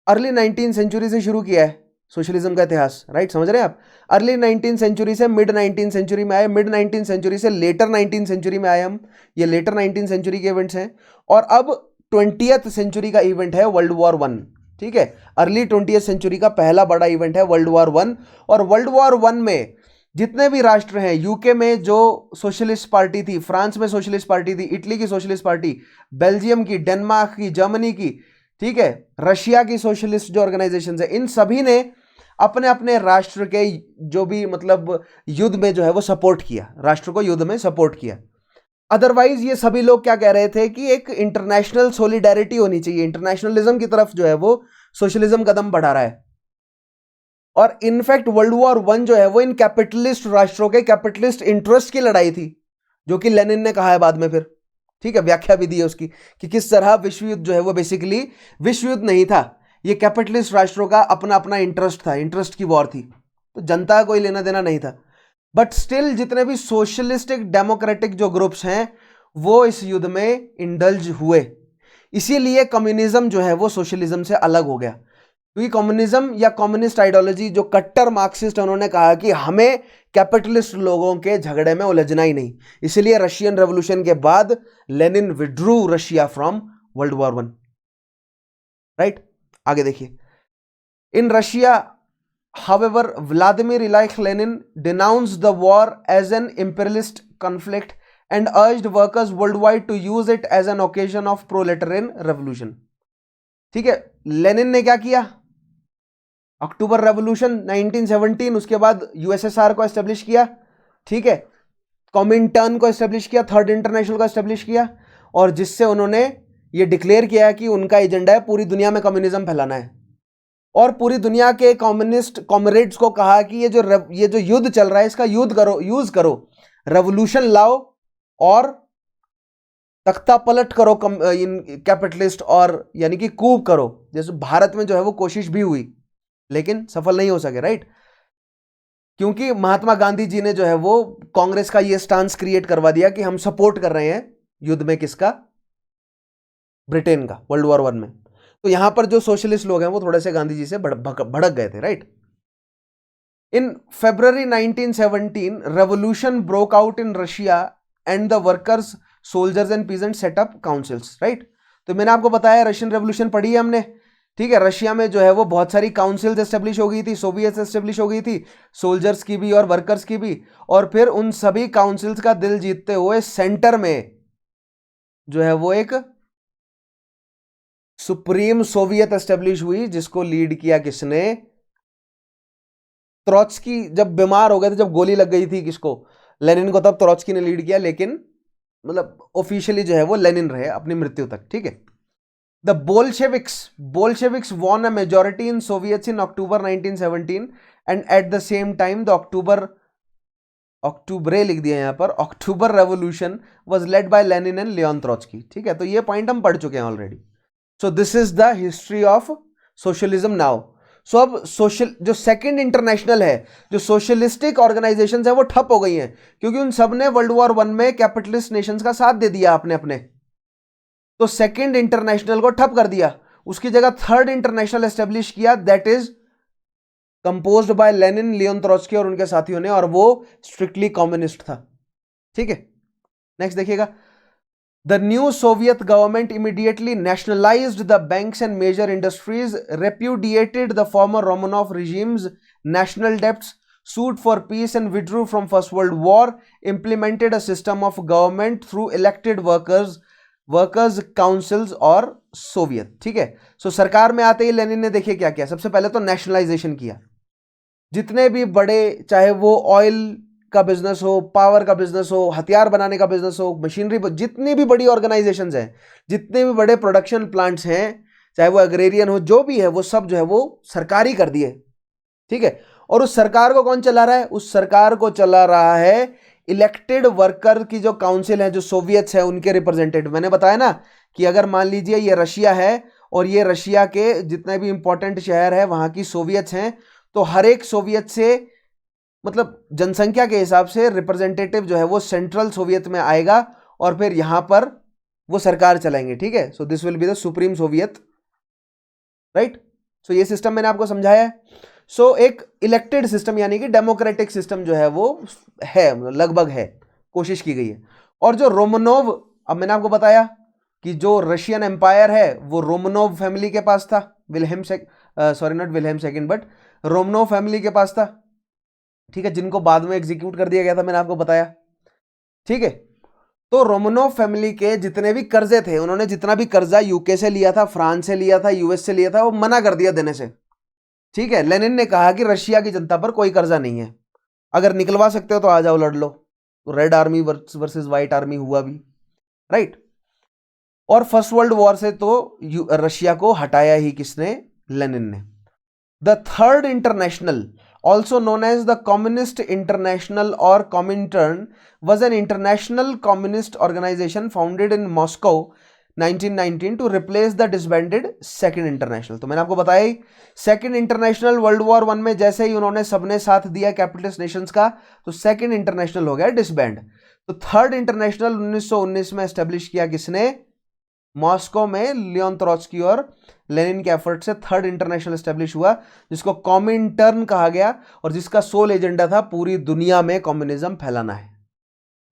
early 19th century से शुरू किया है socialism का इतिहास। राइट, समझ रहे हैं आप? अर्ली 19th सेंचुरी से मिड 19th सेंचुरी में आए, मिड 19th सेंचुरी से लेटर 19th सेंचुरी में आए हम। ये लेटर 19th सेंचुरी के इवेंट्स हैं, और अब 20th सेंचुरी का इवेंट है वर्ल्ड वॉर 1। ठीक है, अर्ली 20th सेंचुरी का पहला बड़ा इवेंट है वर्ल्ड वॉर 1। और वर्ल्ड वॉर 1 में जितने भी राष्ट्र हैं, यूके में जो सोशलिस्ट पार्टी थी, फ्रांस में सोशलिस्ट पार्टी थी, इटली की सोशलिस्ट पार्टी, बेल्जियम की, डेनमार्क की, जर्मनी की, ठीक है, रशिया की सोशलिस्ट जो ऑर्गेनाइजेशन है, इन सभी ने अपने अपने राष्ट्र के जो भी मतलब युद्ध में जो है वो सपोर्ट किया, राष्ट्र को युद्ध में सपोर्ट किया। अदरवाइज ये सभी लोग क्या कह रहे थे कि एक इंटरनेशनल सोलिडेरिटी होनी चाहिए, इंटरनेशनलिज्म की तरफ जो है वो सोशलिज्म कदम बढ़ा रहा है। और इनफैक्ट वर्ल्ड वॉर 1 जो है वो इन कैपिटलिस्ट राष्ट्रों के कैपिटलिस्ट इंटरेस्ट की लड़ाई थी, जो कि लेनिन ने कहा है बाद में फिर। ठीक है, व्याख्या भी दी है उसकी कि किस तरह विश्व युद्ध जो है वो बेसिकली विश्व युद्ध नहीं था, ये कैपिटलिस्ट राष्ट्रों का अपना अपना इंटरेस्ट था, इंटरेस्ट की वॉर थी, तो जनता का कोई लेना देना नहीं था। बट स्टिल जितने भी सोशलिस्टिक डेमोक्रेटिक जो ग्रुप्स हैं वो इस युद्ध में इंडल्ज हुए। इसीलिए कम्युनिज्म जो है वो सोशलिज्म से अलग हो गया, क्योंकि कम्युनिज्म या कम्युनिस्ट आइडियोलॉजी जो कट्टर मार्क्सिस्ट है, उन्होंने कहा कि हमें कैपिटलिस्ट लोगों के झगड़े में उलझना ही नहीं। इसलिए रशियन रेवोल्यूशन के बाद Lenin withdrew Russia from world war 1। Right. आगे देखिए, in Russia however Vladimir Ilyich Lenin denounced the war as an imperialist conflict and urged workers worldwide to use it as an occasion of proletarian revolution। ठीक है, Lenin ने क्या किया, अक्टूबर revolution 1917, उसके बाद USSR को एस्टेब्लिश किया, ठीक है, कॉमिंटर्न को एस्टेब्लिश किया, थर्ड इंटरनेशनल को एस्टेब्लिश किया, और जिससे उन्होंने ये डिक्लेयर किया कि उनका एजेंडा है पूरी दुनिया में कम्युनिज्म फैलाना है, और पूरी दुनिया के कम्युनिस्ट कॉमरेड्स को कहा कि ये जो युद्ध चल रहा है इसका यूज करो, रेवोल्यूशन लाओ और तख्ता पलट करो कैपिटलिस्ट, और यानी कि कूप करो, जैसे भारत में जो है वो कोशिश भी हुई लेकिन सफल नहीं हो सके, राइट। क्योंकि महात्मा गांधी जी ने जो है वो कांग्रेस का ये स्टांस क्रिएट करवा दिया कि हम सपोर्ट कर रहे हैं युद्ध में, किसका, ब्रिटेन का, वर्ल्ड वॉर 1 में। तो यहां पर जो सोशलिस्ट लोग हैं वो थोड़े से गांधी जी से भड़क गए थे, right. In February 1917 revolution broke out in Russia and the workers, soldiers and peasant set up councils, right. तो मैंने आपको बताया रशियन रेवोल्यूशन पढ़ी है हमने, ठीक है। रशिया में जो है वो बहुत सारी काउंसिल्स एस्टेब्लिश हो गई थी, सोवियत एस्टेब्लिश हो गई थी, सोल्जर्स की भी और वर्कर्स की भी, और फिर उन सभी काउंसिल्स का दिल जीतते हुए सेंटर में जो है वो एक सुप्रीम सोवियत एस्टेब्लिश हुई, जिसको लीड किया किसने, त्रोत्स्की। जब बीमार हो गए थे, जब गोली लग गई थी किसको, लेनिन को, तब त्रोत्स्की ने लीड किया, लेकिन मतलब ऑफिशियली जो है वो लेनिन रहे अपनी मृत्यु तक, ठीक है। The Bolsheviks won a majority in soviets in October 1917 and at the same time the October लिख दिया यहां पर, October revolution was led by Lenin and Leon Trotsky, ठीक है। तो ये पॉइंट हम पढ़ चुके हैं already. So this is the history of socialism now. So अब जो सेकंड इंटरनेशनल है, जो सोशलिस्टिक ऑर्गेनाइजेशंस है वो ठप हो गई हैं, क्योंकि उन सब ने वर्ल्ड वॉर 1 में कैपिटलिस्ट नेशंस का साथ दे दिया अपने अपने, तो सेकंड इंटरनेशनल को ठप कर दिया, उसकी जगह थर्ड इंटरनेशनल एस्टेब्लिश किया, that is composed by Lenin, Leon Trotsky और उनके साथियों ने, और वो स्ट्रिक्टली कम्युनिस्ट था, ठीक है। नेक्स्ट देखिएगा, the new Soviet government immediately nationalized the banks and major industries, repudiated the former Romanov regime's national debts, sued for peace and withdrew from First World War, implemented a system of government through elected workers councils और Soviet, ठीक है। सो सरकार में आते ही Lenin ने देखिए क्या किया, सबसे पहले तो नेशनलाइजेशन किया, जितने भी बड़े, चाहे वो ऑयल का बिजनेस हो, पावर का बिजनेस हो, हथियार बनाने का बिजनेस हो, मशीनरी, जितनी भी बड़ी ऑर्गेनाइजेशंस हैं, जितने भी बड़े प्रोडक्शन प्लांट्स हैं, चाहे वो एग्रेरियन हो, जो भी है, वो सब जो है वो सरकारी कर दिए, ठीक है। और उस सरकार को कौन चला रहा है, उस सरकार को चला रहा है इलेक्टेड वर्कर की जो काउंसिल है, जो सोवियट्स है उनके रिप्रेजेंटेटिव। मैंने बताया ना कि अगर मान लीजिए ये रशिया है और ये रशिया के जितने भी इंपॉर्टेंट शहर है वहां की सोवियट्स हैं, तो हर एक सोवियत से, मतलब जनसंख्या के हिसाब से रिप्रेजेंटेटिव जो है वो सेंट्रल सोवियत में आएगा, और फिर यहां पर वो सरकार चलाएंगे, ठीक है। So this will be the supreme soviet, right. So ये सिस्टम मैंने आपको समझाया है। सो एक इलेक्टेड सिस्टम यानी कि डेमोक्रेटिक सिस्टम जो है वो है, लगभग है, कोशिश की गई है। और जो रोमनोव, अब मैंने आपको बताया कि जो रशियन एम्पायर है वो रोमनोव फैमिली के पास था, not Wilhelm second but Romanov family के पास था, ठीक है, जिनको बाद में एग्जीक्यूट कर दिया गया था, मैंने आपको बताया, ठीक है। तो रोमनोव फैमिली के जितने भी कर्जे थे, उन्होंने जितना भी कर्जा यूके से लिया था, फ्रांस से लिया था, यूएस से लिया था, वो मना कर दिया देने से, ठीक है। लेनिन ने कहा कि रशिया की जनता पर कोई कर्जा नहीं है, अगर निकलवा सकते हो तो आ जाओ लड़ लो। तो red army versus white army हुआ भी, राइट। और फर्स्ट वर्ल्ड वॉर से तो रशिया को हटाया ही किसने, लेनिन ने। The third international, also known as the Communist International or Comintern, was an international communist organization founded in Moscow 1919 to replace the disbanded Second International। तो मैंने आपको बताया ही, सेकेंड इंटरनेशनल वर्ल्ड वॉर 1 में जैसे ही उन्होंने सबने साथ दिया कैपिटलिस्ट नेशंस का, तो सेकेंड इंटरनेशनल हो गया डिसबैंड। तो थर्ड इंटरनेशनल 1919 में एस्टेब्लिश किया किसने, मॉस्को में लियोन त्रोत्स्की और लेनिन के एफर्ट से थर्ड इंटरनेशनल एस्टेब्लिश हुआ, जिसको कॉमिंटर्न कहा गया, और जिसका सोल एजेंडा था पूरी दुनिया में कम्युनिज्म फैलाना है,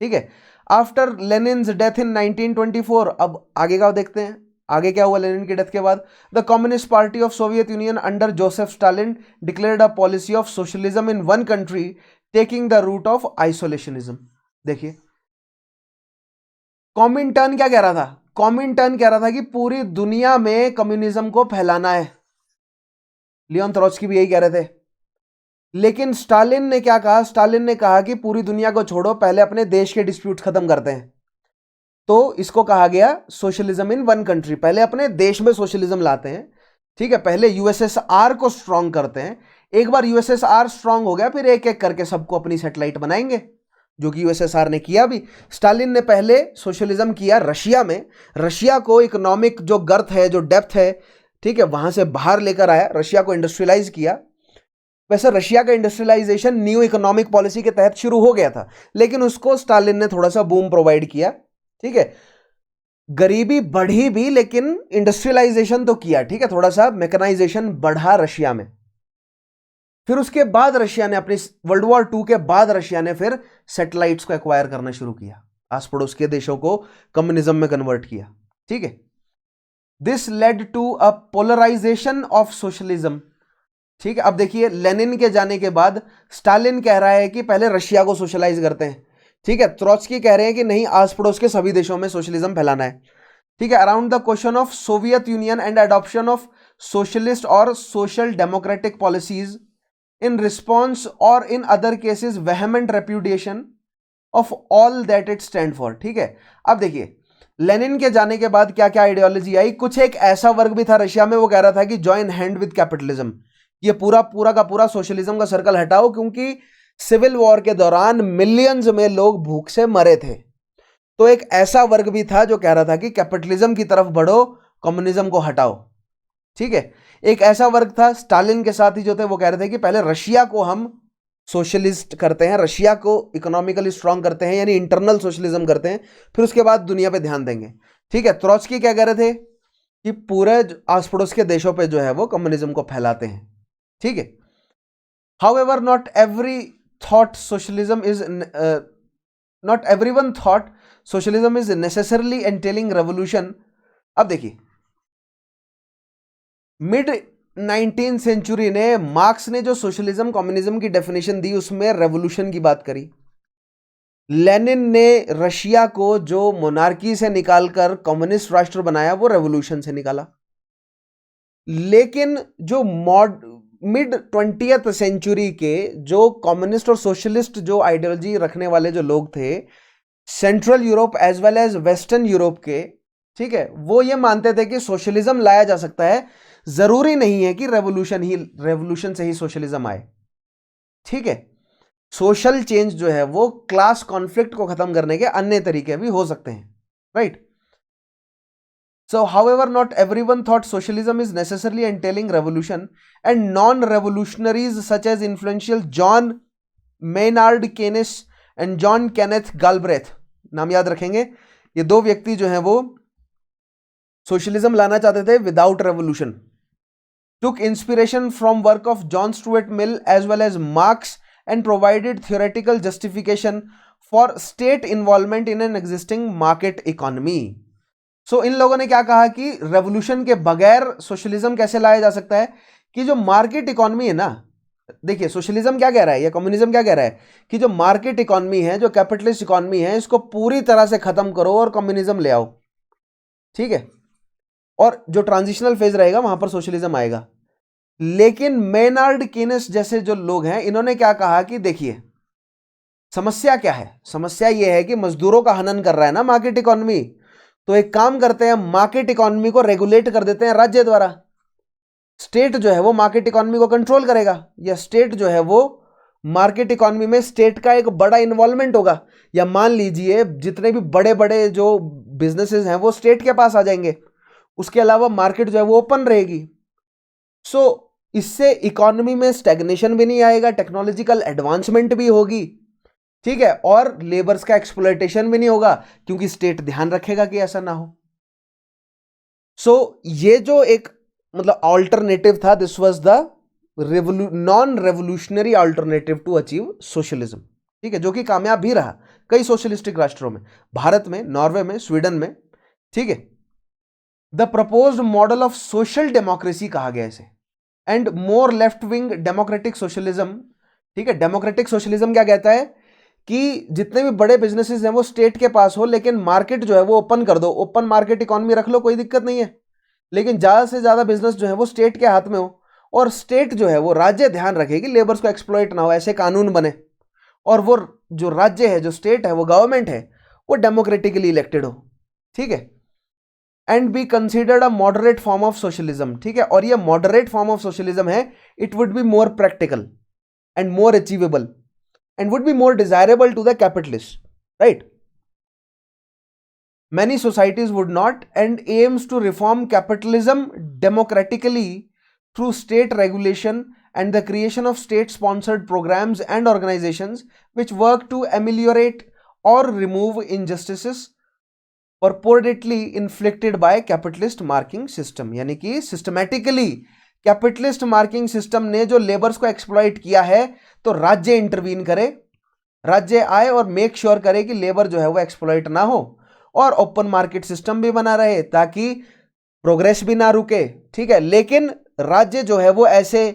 ठीक है। आफ्टर लेनिन्स डेथ इन 1924, अब आगे का देखते हैं, आगे क्या हुआ लेनिन की डेथ के बाद? The communist party of soviet union under Joseph Stalin declared a policy of socialism in one country taking the route of isolationism. देखिए कॉमिंटर्न क्या कह रहा था? कॉमिंटर्न कह रहा था कि पूरी दुनिया में कम्युनिज्म को फैलाना है, लियोन त्रोत्स्की भी यही कह रहे थे। लेकिन स्टालिन ने क्या कहा? स्टालिन ने कहा कि पूरी दुनिया को छोड़ो, पहले अपने देश के डिस्प्यूट खत्म करते हैं। तो इसको कहा गया सोशलिज्म इन वन कंट्री, पहले अपने देश में सोशलिज्म लाते हैं, ठीक है, पहले यूएसएसआर को स्ट्रांग करते हैं। एक बार यूएसएसआर स्ट्रांग हो गया फिर एक एक करके सबको अपनी सैटेलाइट बनाएंगे, जो कि यूएसएसआर ने किया भी। स्टालिन ने पहले सोशलिज्म किया रशिया में, रशिया को इकोनॉमिक जो गर्थ है, जो डेप्थ है, ठीक है, वहां से बाहर लेकर आया, रशिया को इंडस्ट्रियलाइज किया। वैसे रशिया का इंडस्ट्रियलाइजेशन न्यू इकोनॉमिक पॉलिसी के तहत शुरू हो गया था, लेकिन उसको स्टालिन ने थोड़ा सा बूम प्रोवाइड किया, ठीक है, गरीबी बढ़ी भी लेकिन इंडस्ट्रियलाइजेशन तो किया, ठीक है, थोड़ा सा मैकेनाइजेशन बढ़ा रशिया में। फिर उसके बाद रशिया ने अपनी वर्ल्ड वॉर 2 के बाद रशिया ने फिर सैटेलाइट्स को एक्वायर करना शुरू किया, आस पड़ोस के देशों को कम्युनिज्म में कन्वर्ट किया, ठीक है। This led to a polarisation of socialism, ठीक है। अब देखिए लेनिन के जाने के बाद स्टालिन कह रहा है कि पहले रशिया को सोशलाइज करते हैं, ठीक है, त्रोत्स्की कह रहे हैं कि नहीं, आस पड़ोस के सभी देशों में सोशलिज्म फैलाना है, ठीक है। Around the question of soviet union and adoption of socialist और social democratic policies in response or in other cases vehement repudiation of all that it stand for, ठीक है। अब देखिए लेनिन के जाने के बाद क्या क्या आइडियोलॉजी आई? कुछ एक ऐसा वर्ग भी था रशिया में, वो कह रहा था कि जॉइन हैंड विद कैपिटलिज्म, ये पूरा पूरा का पूरा सोशलिज्म का सर्कल हटाओ, क्योंकि सिविल वॉर के दौरान मिलियंस में लोग भूख से मरे थे। तो एक ऐसा वर्ग भी था जो कह रहा था कि कैपिटलिज्म की तरफ बढ़ो, कम्युनिज्म को हटाओ, ठीक है। एक ऐसा वर्ग था स्टालिन के साथ ही जो थे, वो कह रहे थे कि पहले रशिया को हम सोशलिस्ट करते हैं, रशिया को इकोनॉमिकली स्ट्रांग करते हैं, यानी इंटरनल सोशलिज्म करते हैं, फिर उसके बाद दुनिया पे ध्यान देंगे, ठीक है। त्रोत्स्की क्या कह रहे थे कि पूरे आस पड़ोस के देशों पे जो है वो कम्युनिज्म को फैलाते हैं, ठीक है। However not every thought socialism is not everyone thought socialism is necessarily entailing revolution. अब देखिए मिड 19th सेंचुरी ने मार्क्स ने जो सोशलिज्म कम्युनिज्म की डेफिनेशन दी उसमें रेवोल्यूशन की बात करी। लेनिन ने रशिया को जो मोनार्की से निकालकर कम्युनिस्ट राष्ट्र बनाया वो रेवोल्यूशन से निकाला। लेकिन जो मिड 20th सेंचुरी के जो कम्युनिस्ट और सोशलिस्ट जो आइडियोलॉजी रखने वाले जो लोग थे central Europe as well as western Europe के, ठीक है, वो ये मानते थे कि सोशलिज्म लाया जा सकता है, जरूरी नहीं है कि रेवोल्यूशन से ही सोशलिज्म आए, ठीक है। सोशल चेंज जो है वो क्लास कॉन्फ्लिक्ट को खत्म करने के अन्य तरीके भी हो सकते हैं, right. So however not everyone thought socialism is necessarily entailing revolution and non revolutionaries such as influential John Maynard Keynes and John Kenneth Galbraith, नाम याद रखेंगे, ये दो व्यक्ति जो हैं वो सोशलिज्म लाना चाहते थे without revolution. took inspiration from work of John Stuart Mill as well as Marx and provided theoretical justification for state involvement in an existing market economy. So इन लोगों ने क्या कहा कि रेवोल्यूशन के बगैर सोशलिज्म कैसे लाया जा सकता है कि जो मार्केट इकोनॉमी है ना, देखिए सोशलिज्म क्या कह रहा है या कम्युनिज्म क्या कह रहा है कि जो मार्केट इकोनॉमी है, जो कैपिटलिस्ट इकोनॉमी है, इसको पूरी तरह से खत्म करो और कम्युनिज्म ले आओ, ठीक है, और जो ट्रांजिशनल फेज रहेगा वहां पर सोशलिज्म आएगा। लेकिन मेनार्ड कीनेस जैसे जो लोग हैं इन्होंने क्या कहा कि देखिए समस्या क्या है, समस्या यह है कि मजदूरों का हनन कर रहा है ना मार्केट इकोनॉमी, तो एक काम करते हैं मार्केट इकोनॉमी को रेगुलेट कर देते हैं राज्य द्वारा, स्टेट जो है वो मार्केट इकोनॉमी को कंट्रोल करेगा, या स्टेट जो है वो मार्केट इकोनॉमी में स्टेट का एक बड़ा इन्वॉल्वमेंट होगा, या मान लीजिए जितने भी बड़े बड़े जो बिजनेसेस हैं वो स्टेट के पास आ जाएंगे, उसके अलावा मार्केट जो है वो ओपन रहेगी। सो इससे इकोनॉमी में स्टैग्नेशन भी नहीं आएगा, टेक्नोलॉजिकल एडवांसमेंट भी होगी, ठीक है, और लेबर्स का एक्सप्लॉयटेशन भी नहीं होगा क्योंकि स्टेट ध्यान रखेगा कि ऐसा ना हो। सो ये जो एक मतलब ऑल्टरनेटिव था, this was the non revolutionary alternative to achieve socialism, ठीक है, जो कि कामयाब भी रहा कई सोशलिस्टिक राष्ट्रों में, भारत में, नॉर्वे में, स्वीडन में, ठीक है। The proposed model of social democracy कहा गया इसे, and more left wing democratic socialism. ठीक है, डेमोक्रेटिक सोशलिज्म क्या कहता है कि जितने भी बड़े बिजनेसेस हैं वो स्टेट के पास हो, लेकिन मार्केट जो है वो ओपन कर दो, ओपन मार्केट इकोनॉमी रख लो, कोई दिक्कत नहीं है, लेकिन ज्यादा से ज्यादा बिजनेस जो है वो स्टेट के हाथ में हो, और स्टेट जो है वो राज्य ध्यान रखे कि लेबर्स को एक्सप्लॉइट ना हो, ऐसे कानून बने, और वो जो राज्य है, जो स्टेट है, वो गवर्नमेंट है, वो डेमोक्रेटिकली इलेक्टेड हो। ठीक है, and be considered a moderate form of socialism. ठीक है, और ये मॉडरेट फॉर्म ऑफ सोशलिज्म है, it would be more practical and more achievable and would be more desirable to the capitalist, right? Many societies would not, and aims to reform capitalism democratically through state regulation and the creation of state sponsored programs and organizations which work to ameliorate or remove injustices purportedly inflicted by capitalist marking system। यानी कि systematically capitalist marking system ने जो labours को exploit किया है, तो राज्य intervene करे, राज्य आए और मेक श्योर करे कि लेबर जो है वो एक्सप्लॉइट ना हो, और ओपन मार्केट सिस्टम भी बना रहे ताकि प्रोग्रेस भी ना रुके। ठीक है, लेकिन राज्य जो है वो ऐसे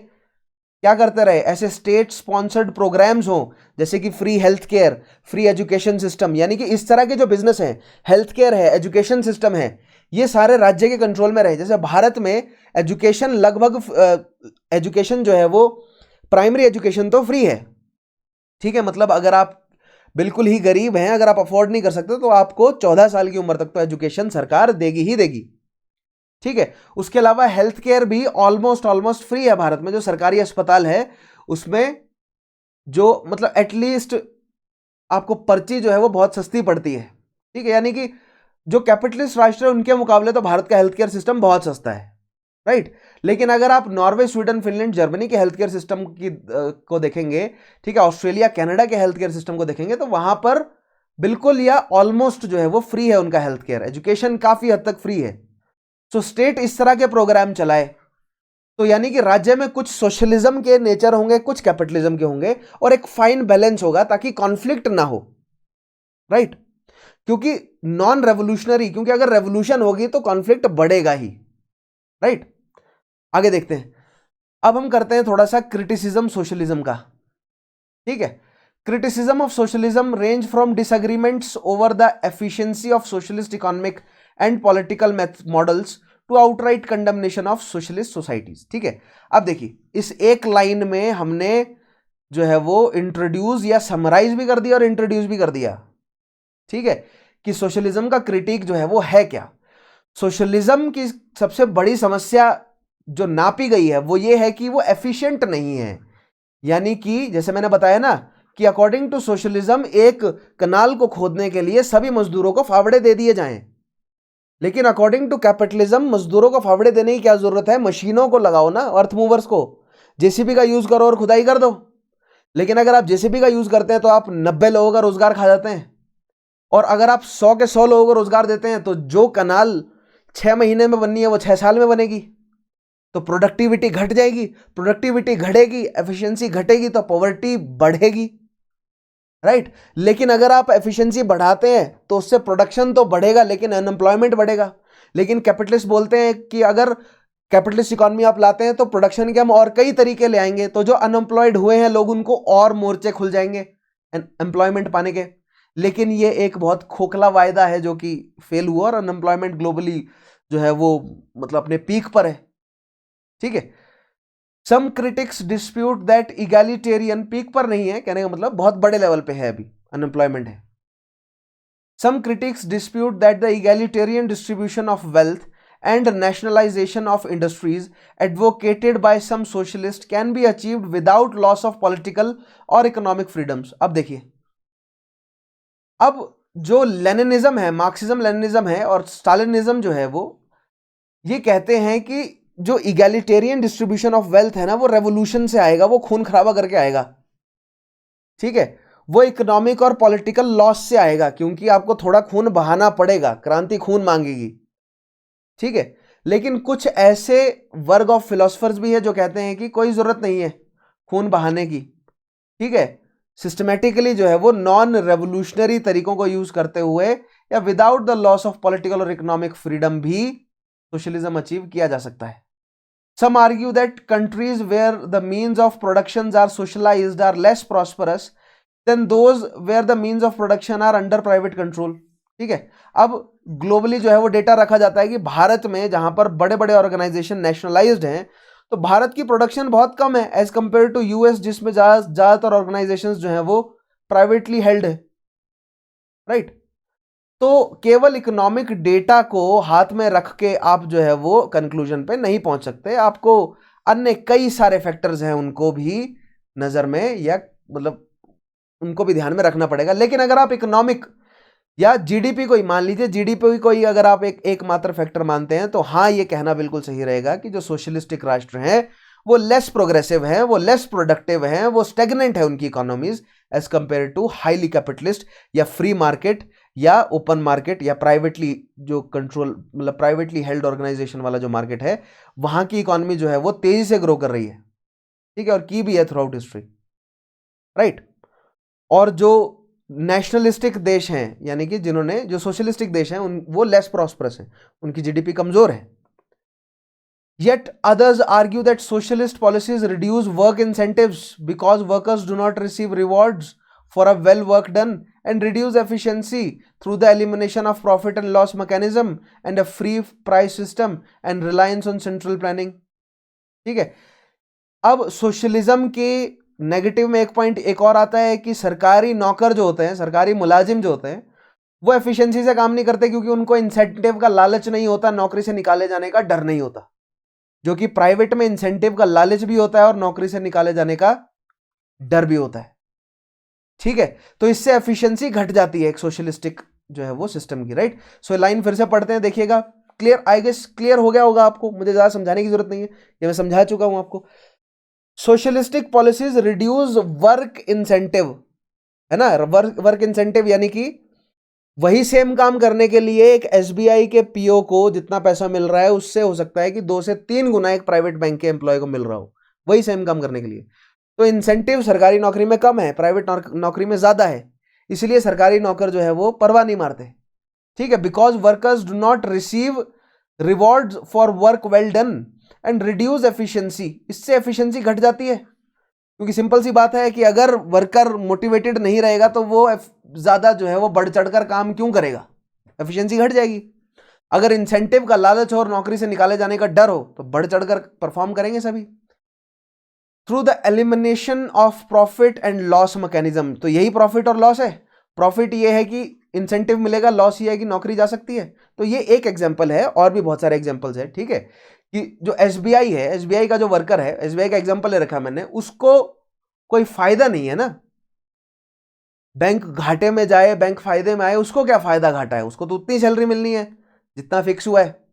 क्या करते रहे, ऐसे स्टेट स्पॉन्सर्ड प्रोग्राम्स हो, जैसे कि free health care, free education system, यानी कि इस तरह के जो बिजनेस हैं, हेल्थ केयर है, एजुकेशन सिस्टम है, ये सारे राज्य के कंट्रोल में रहे। जैसे भारत में एजुकेशन लगभग एजुकेशन जो है वो प्राइमरी एजुकेशन तो फ्री है। ठीक है, मतलब अगर आप बिल्कुल ही गरीब हैं, अगर आप अफोर्ड नहीं कर सकते, तो आपको 14 साल की उम्र तक तो एजुकेशन सरकार देगी ही देगी। ठीक है, उसके अलावा हेल्थ केयर भी ऑलमोस्ट फ्री है भारत में। जो सरकारी अस्पताल है उसमें जो मतलब एटलीस्ट आपको पर्ची जो है वो बहुत सस्ती पड़ती है। ठीक है, यानी कि जो कैपिटलिस्ट राष्ट्र है उनके मुकाबले तो भारत का हेल्थ केयर सिस्टम बहुत सस्ता है, राइट। लेकिन अगर आप नॉर्वे, स्वीडन, फिनलैंड, जर्मनी के हेल्थ केयर सिस्टम को देखेंगे, ठीक है, ऑस्ट्रेलिया, कनाडा के हेल्थ केयर सिस्टम को देखेंगे, तो वहां पर बिल्कुल या ऑलमोस्ट जो है वो फ्री है उनका हेल्थ केयर, एजुकेशन काफी हद तक फ्री है। सो स्टेट इस तरह के प्रोग्राम चलाए, तो यानी कि राज्य में कुछ सोशलिज्म के नेचर होंगे, कुछ कैपिटलिज्म के होंगे, और एक फाइन बैलेंस होगा ताकि कॉन्फ्लिक्ट ना हो, राइट। क्योंकि नॉन रेवोल्यूशनरी, क्योंकि अगर रेवोल्यूशन होगी तो कॉन्फ्लिक्ट बढ़ेगा ही, राइट। आगे देखते हैं, अब हम करते हैं थोड़ा सा क्रिटिसिज्म सोशलिज्म का। ठीक है, criticism of socialism range from disagreements over the efficiency of socialist economic and political models to outright condemnation of socialist societies. ठीक है, अब देखिए इस एक लाइन में हमने जो है वो इंट्रोड्यूस या समराइज भी कर दिया और इंट्रोड्यूस भी कर दिया। ठीक है, कि सोशलिज्म का क्रिटिक जो है वो है क्या। सोशलिज्म की सबसे बड़ी समस्या जो नापी गई है वो ये है कि वो एफिशिएंट नहीं है। यानी कि जैसे मैंने बताया ना कि अकॉर्डिंग टू सोशलिज्म एक कनाल को खोदने के लिए सभी मजदूरों को फावड़े दे दिए जाएं, लेकिन अकॉर्डिंग टू कैपिटलिज्म मजदूरों को फावड़े देने की क्या जरूरत है, मशीनों को लगाओ ना, अर्थ मूवर्स को, जेसीबी का यूज करो और खुदाई कर दो। लेकिन अगर आप जेसीबी का यूज करते हैं तो आप 90 लोगों का रोजगार खा जाते हैं, और अगर आप 100 के 100 लोगों को रोजगार देते हैं तो जो कनाल 6 महीने में बननी है वो 6 साल में बनेगी। तो प्रोडक्टिविटी घट जाएगी, प्रोडक्टिविटी घटेगी, एफिशिएंसी घटेगी, तो पॉवर्टी बढ़ेगी, राइट। लेकिन अगर आप एफिशिएंसी बढ़ाते हैं तो उससे प्रोडक्शन तो बढ़ेगा लेकिन अनएम्प्लॉयमेंट बढ़ेगा। लेकिन कैपिटलिस्ट बोलते हैं कि अगर कैपिटलिस्ट इकोनॉमी आप लाते हैं तो प्रोडक्शन के हम और कई तरीके ले आएंगे, तो जो अनएम्प्लॉयड हुए हैं लोग उनको और मोर्चे खुल जाएंगे एम्प्लॉयमेंट पाने के। लेकिन ये एक बहुत खोखला वायदा है जो कि फेल हुआ, और अनएम्प्लॉयमेंट ग्लोबली जो है वो मतलब अपने पीक पर है। ठीक है, some critics dispute that egalitarian, peak पर नहीं है कहने का मतलब बहुत बड़े लेवल पे है, अभी अनएम्प्लॉयमेंट है। Some critics dispute that the egalitarian distribution of wealth and nationalization of industries advocated by some socialists can be achieved without loss of political or economic freedoms। अब देखिए, अब जो लेनिनिज्म है, मार्क्सिज्म लेनिनिज्म है और स्टालिनिज्म जो है वो ये कहते हैं कि जो इगैलिटेरियन डिस्ट्रीब्यूशन ऑफ वेल्थ है ना वो रेवोल्यूशन से आएगा, वो खून खराबा करके आएगा। ठीक है, वो इकोनॉमिक और पॉलिटिकल लॉस से आएगा, क्योंकि आपको थोड़ा खून बहाना पड़ेगा, क्रांति खून मांगेगी। ठीक है, लेकिन कुछ ऐसे वर्ग ऑफ फिलोसफर्स भी है जो कहते हैं कि कोई जरूरत नहीं है खून बहाने की। ठीक है, सिस्टमेटिकली जो है वो नॉन रेवोल्यूशनरी तरीकों को यूज करते हुए या without the loss of political और इकोनॉमिक फ्रीडम भी सोशलिज्म अचीव किया जा सकता है। Some argue that countries where the means of productions are socialized are less prosperous than those where the means of production are under private control। ठीक है, अब globally जो है वो डेटा रखा जाता है कि भारत में जहां पर बड़े बड़े ऑर्गेनाइजेशन नेशनलाइज्ड हैं, तो भारत की प्रोडक्शन बहुत कम है एज कंपेयर टू यूएस, जिसमें ज्यादातर ऑर्गेनाइजेशंस जो है वो प्राइवेटली हेल्ड है, राइट। तो केवल इकोनॉमिक डेटा को हाथ में रख के आप जो है वो कंक्लूजन पे नहीं पहुंच सकते, आपको अन्य कई सारे फैक्टर्स हैं उनको भी नजर में या मतलब उनको भी ध्यान में रखना पड़ेगा। लेकिन अगर आप इकोनॉमिक या जीडीपी को ही मान लीजिए, जीडीपी को ही अगर आप एकमात्र फैक्टर मानते हैं, तो हाँ, ये कहना बिल्कुल सही रहेगा कि जो सोशलिस्टिक राष्ट्र हैं वो लेस प्रोग्रेसिव हैं, वो लेस प्रोडक्टिव हैं, वो स्टेगनेंट है उनकी economies as compare to highly capitalist या फ्री मार्केट या ओपन मार्केट या प्राइवेटली जो कंट्रोल मतलब प्राइवेटली हेल्ड ऑर्गेनाइजेशन वाला जो मार्केट है, वहां की इकोनॉमी जो है वो तेजी से ग्रो कर रही है, ठीक है, और की भी है थ्रू आउट हिस्ट्री, राइट। और जो नेशनलिस्टिक देश हैं यानी कि जिन्होंने जो सोशलिस्टिक देश हैं वो लेस प्रॉस्परस हैं, उनकी जीडीपी कमजोर है। Yet others argue that socialist policies reduce work incentives because workers do not receive rewards for a well work done and reduce efficiency through the elimination of profit and loss mechanism and a free price system and reliance on central planning। ठीक है, अब socialism के negative में एक point एक और आता है कि सरकारी नौकर जो होते हैं, सरकारी मुलाजिम जो होते हैं, वो एफिशिएंसी से काम नहीं करते क्योंकि उनको इंसेंटिव का लालच नहीं होता, नौकरी से निकाले जाने का डर नहीं होता, जो कि प्राइवेट में इंसेंटिव का लालच भी होता है और नौकरी से निकाले जाने का डर भी होता है, ठीक है। तो इससे एफिशिएंसी घट जाती है एक सोशलिस्टिक जो है वो सिस्टम की, राइट। सो लाइन फिर से पढ़ते हैं, देखिएगा, क्लियर, आई गेस क्लियर हो गया होगा आपको, मुझे ज्यादा समझाने की जरूरत नहीं है, ये मैं समझा चुका हूं आपको। Socialistic policies reduce work incentive, है ना, वर्क इंसेंटिव यानी कि वही सेम काम करने के लिए एक एसबीआई के पीओ को जितना पैसा मिल रहा है उससे हो सकता है कि 2 से 3 गुना एक प्राइवेट बैंक के एम्प्लॉय को मिल रहा हो, वही सेम काम करने के लिए। तो इंसेंटिव सरकारी नौकरी में कम है, प्राइवेट नौकरी में ज्यादा है, इसलिए सरकारी नौकर जो है वो परवाह नहीं मारते, ठीक है। Because workers do not receive reward for work well done and reduce efficiency, इससे एफिशिएंसी घट जाती है, क्योंकि सिंपल सी बात है कि अगर वर्कर मोटिवेटेड नहीं रहेगा तो वो ज्यादा जो है वो बढ़ चढ़कर काम क्यों करेगा, एफिशिएंसी घट जाएगी। अगर इंसेंटिव का लालच हो और नौकरी से निकाले जाने का डर हो तो बढ़ चढ़कर परफॉर्म करेंगे सभी। Through the elimination of profit and loss mechanism, तो यही प्रॉफिट और लॉस है। प्रॉफिट ये है कि इंसेंटिव मिलेगा, लॉस ये है कि नौकरी जा सकती है। तो ये एक एग्जांपल है, और भी बहुत सारे एग्जांपल्स है, ठीक है, कि जो एसबीआई है, एसबीआई का जो वर्कर है, एसबीआई का एग्जांपल ले रखा मैंने, उसको कोई फायदा नहीं है ना, बैंक घाटे में जाए बैंक फायदे में आए, उसको क्या फायदा घाटा है, उसको तो उतनी सैलरी मिलनी है जितना फिक्स हुआ है।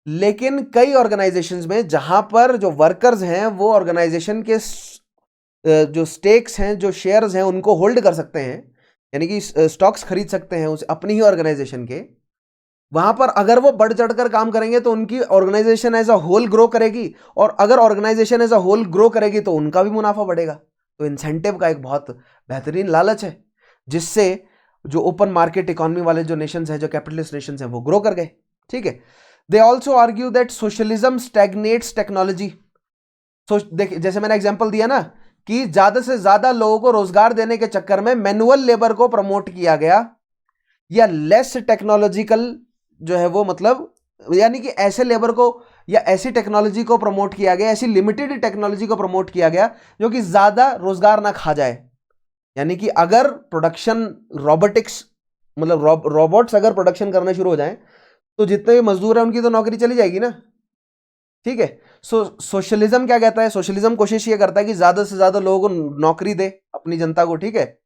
लेकिन कई ऑर्गेनाइजेशंस में जहां पर जो वर्कर्स हैं वो ऑर्गेनाइजेशन के जो स्टेक्स हैं, जो शेयर्स हैं, उनको होल्ड कर सकते हैं, यानी कि स्टॉक्स खरीद सकते हैं उस अपनी ही ऑर्गेनाइजेशन के, वहां पर अगर वो बढ़ चढ़कर काम करेंगे तो उनकी organisation as a whole grow करेगी, और अगर organisation as a whole grow करेगी तो उनका भी मुनाफा बढ़ेगा। तो इंसेंटिव का एक बहुत बेहतरीन लालच है, जिससे जो ओपन मार्केट इकोनॉमी वाले जो नेशंस हैं, जो कैपिटलिस्ट नेशंस हैं, वो ग्रो कर गए, ठीक है। They also argue that socialism stagnates technology. देखिए, जैसे मैंने एग्जांपल दिया ना कि ज्यादा से ज्यादा लोगों को रोजगार देने के चक्कर में मैनुअल लेबर को प्रमोट किया गया, या लेस टेक्नोलॉजिकल जो है वो, मतलब यानी कि ऐसे लेबर को या ऐसी टेक्नोलॉजी को प्रमोट किया गया, ऐसी लिमिटेड टेक्नोलॉजी को प्रमोट किया गया जो कि ज्यादा रोजगार ना खा जाए। यानी कि अगर प्रोडक्शन रोबोटिक्स, मतलब रोबोट्स अगर प्रोडक्शन करना शुरू हो जाएं तो जितने भी मजदूर हैं उनकी तो नौकरी चली जाएगी ना, ठीक है। सोशलिज्म क्या कहता है, सोशलिज्म कोशिश ये करता है कि ज्यादा से ज्यादा लोगों को नौकरी दे, अपनी जनता को, ठीक है।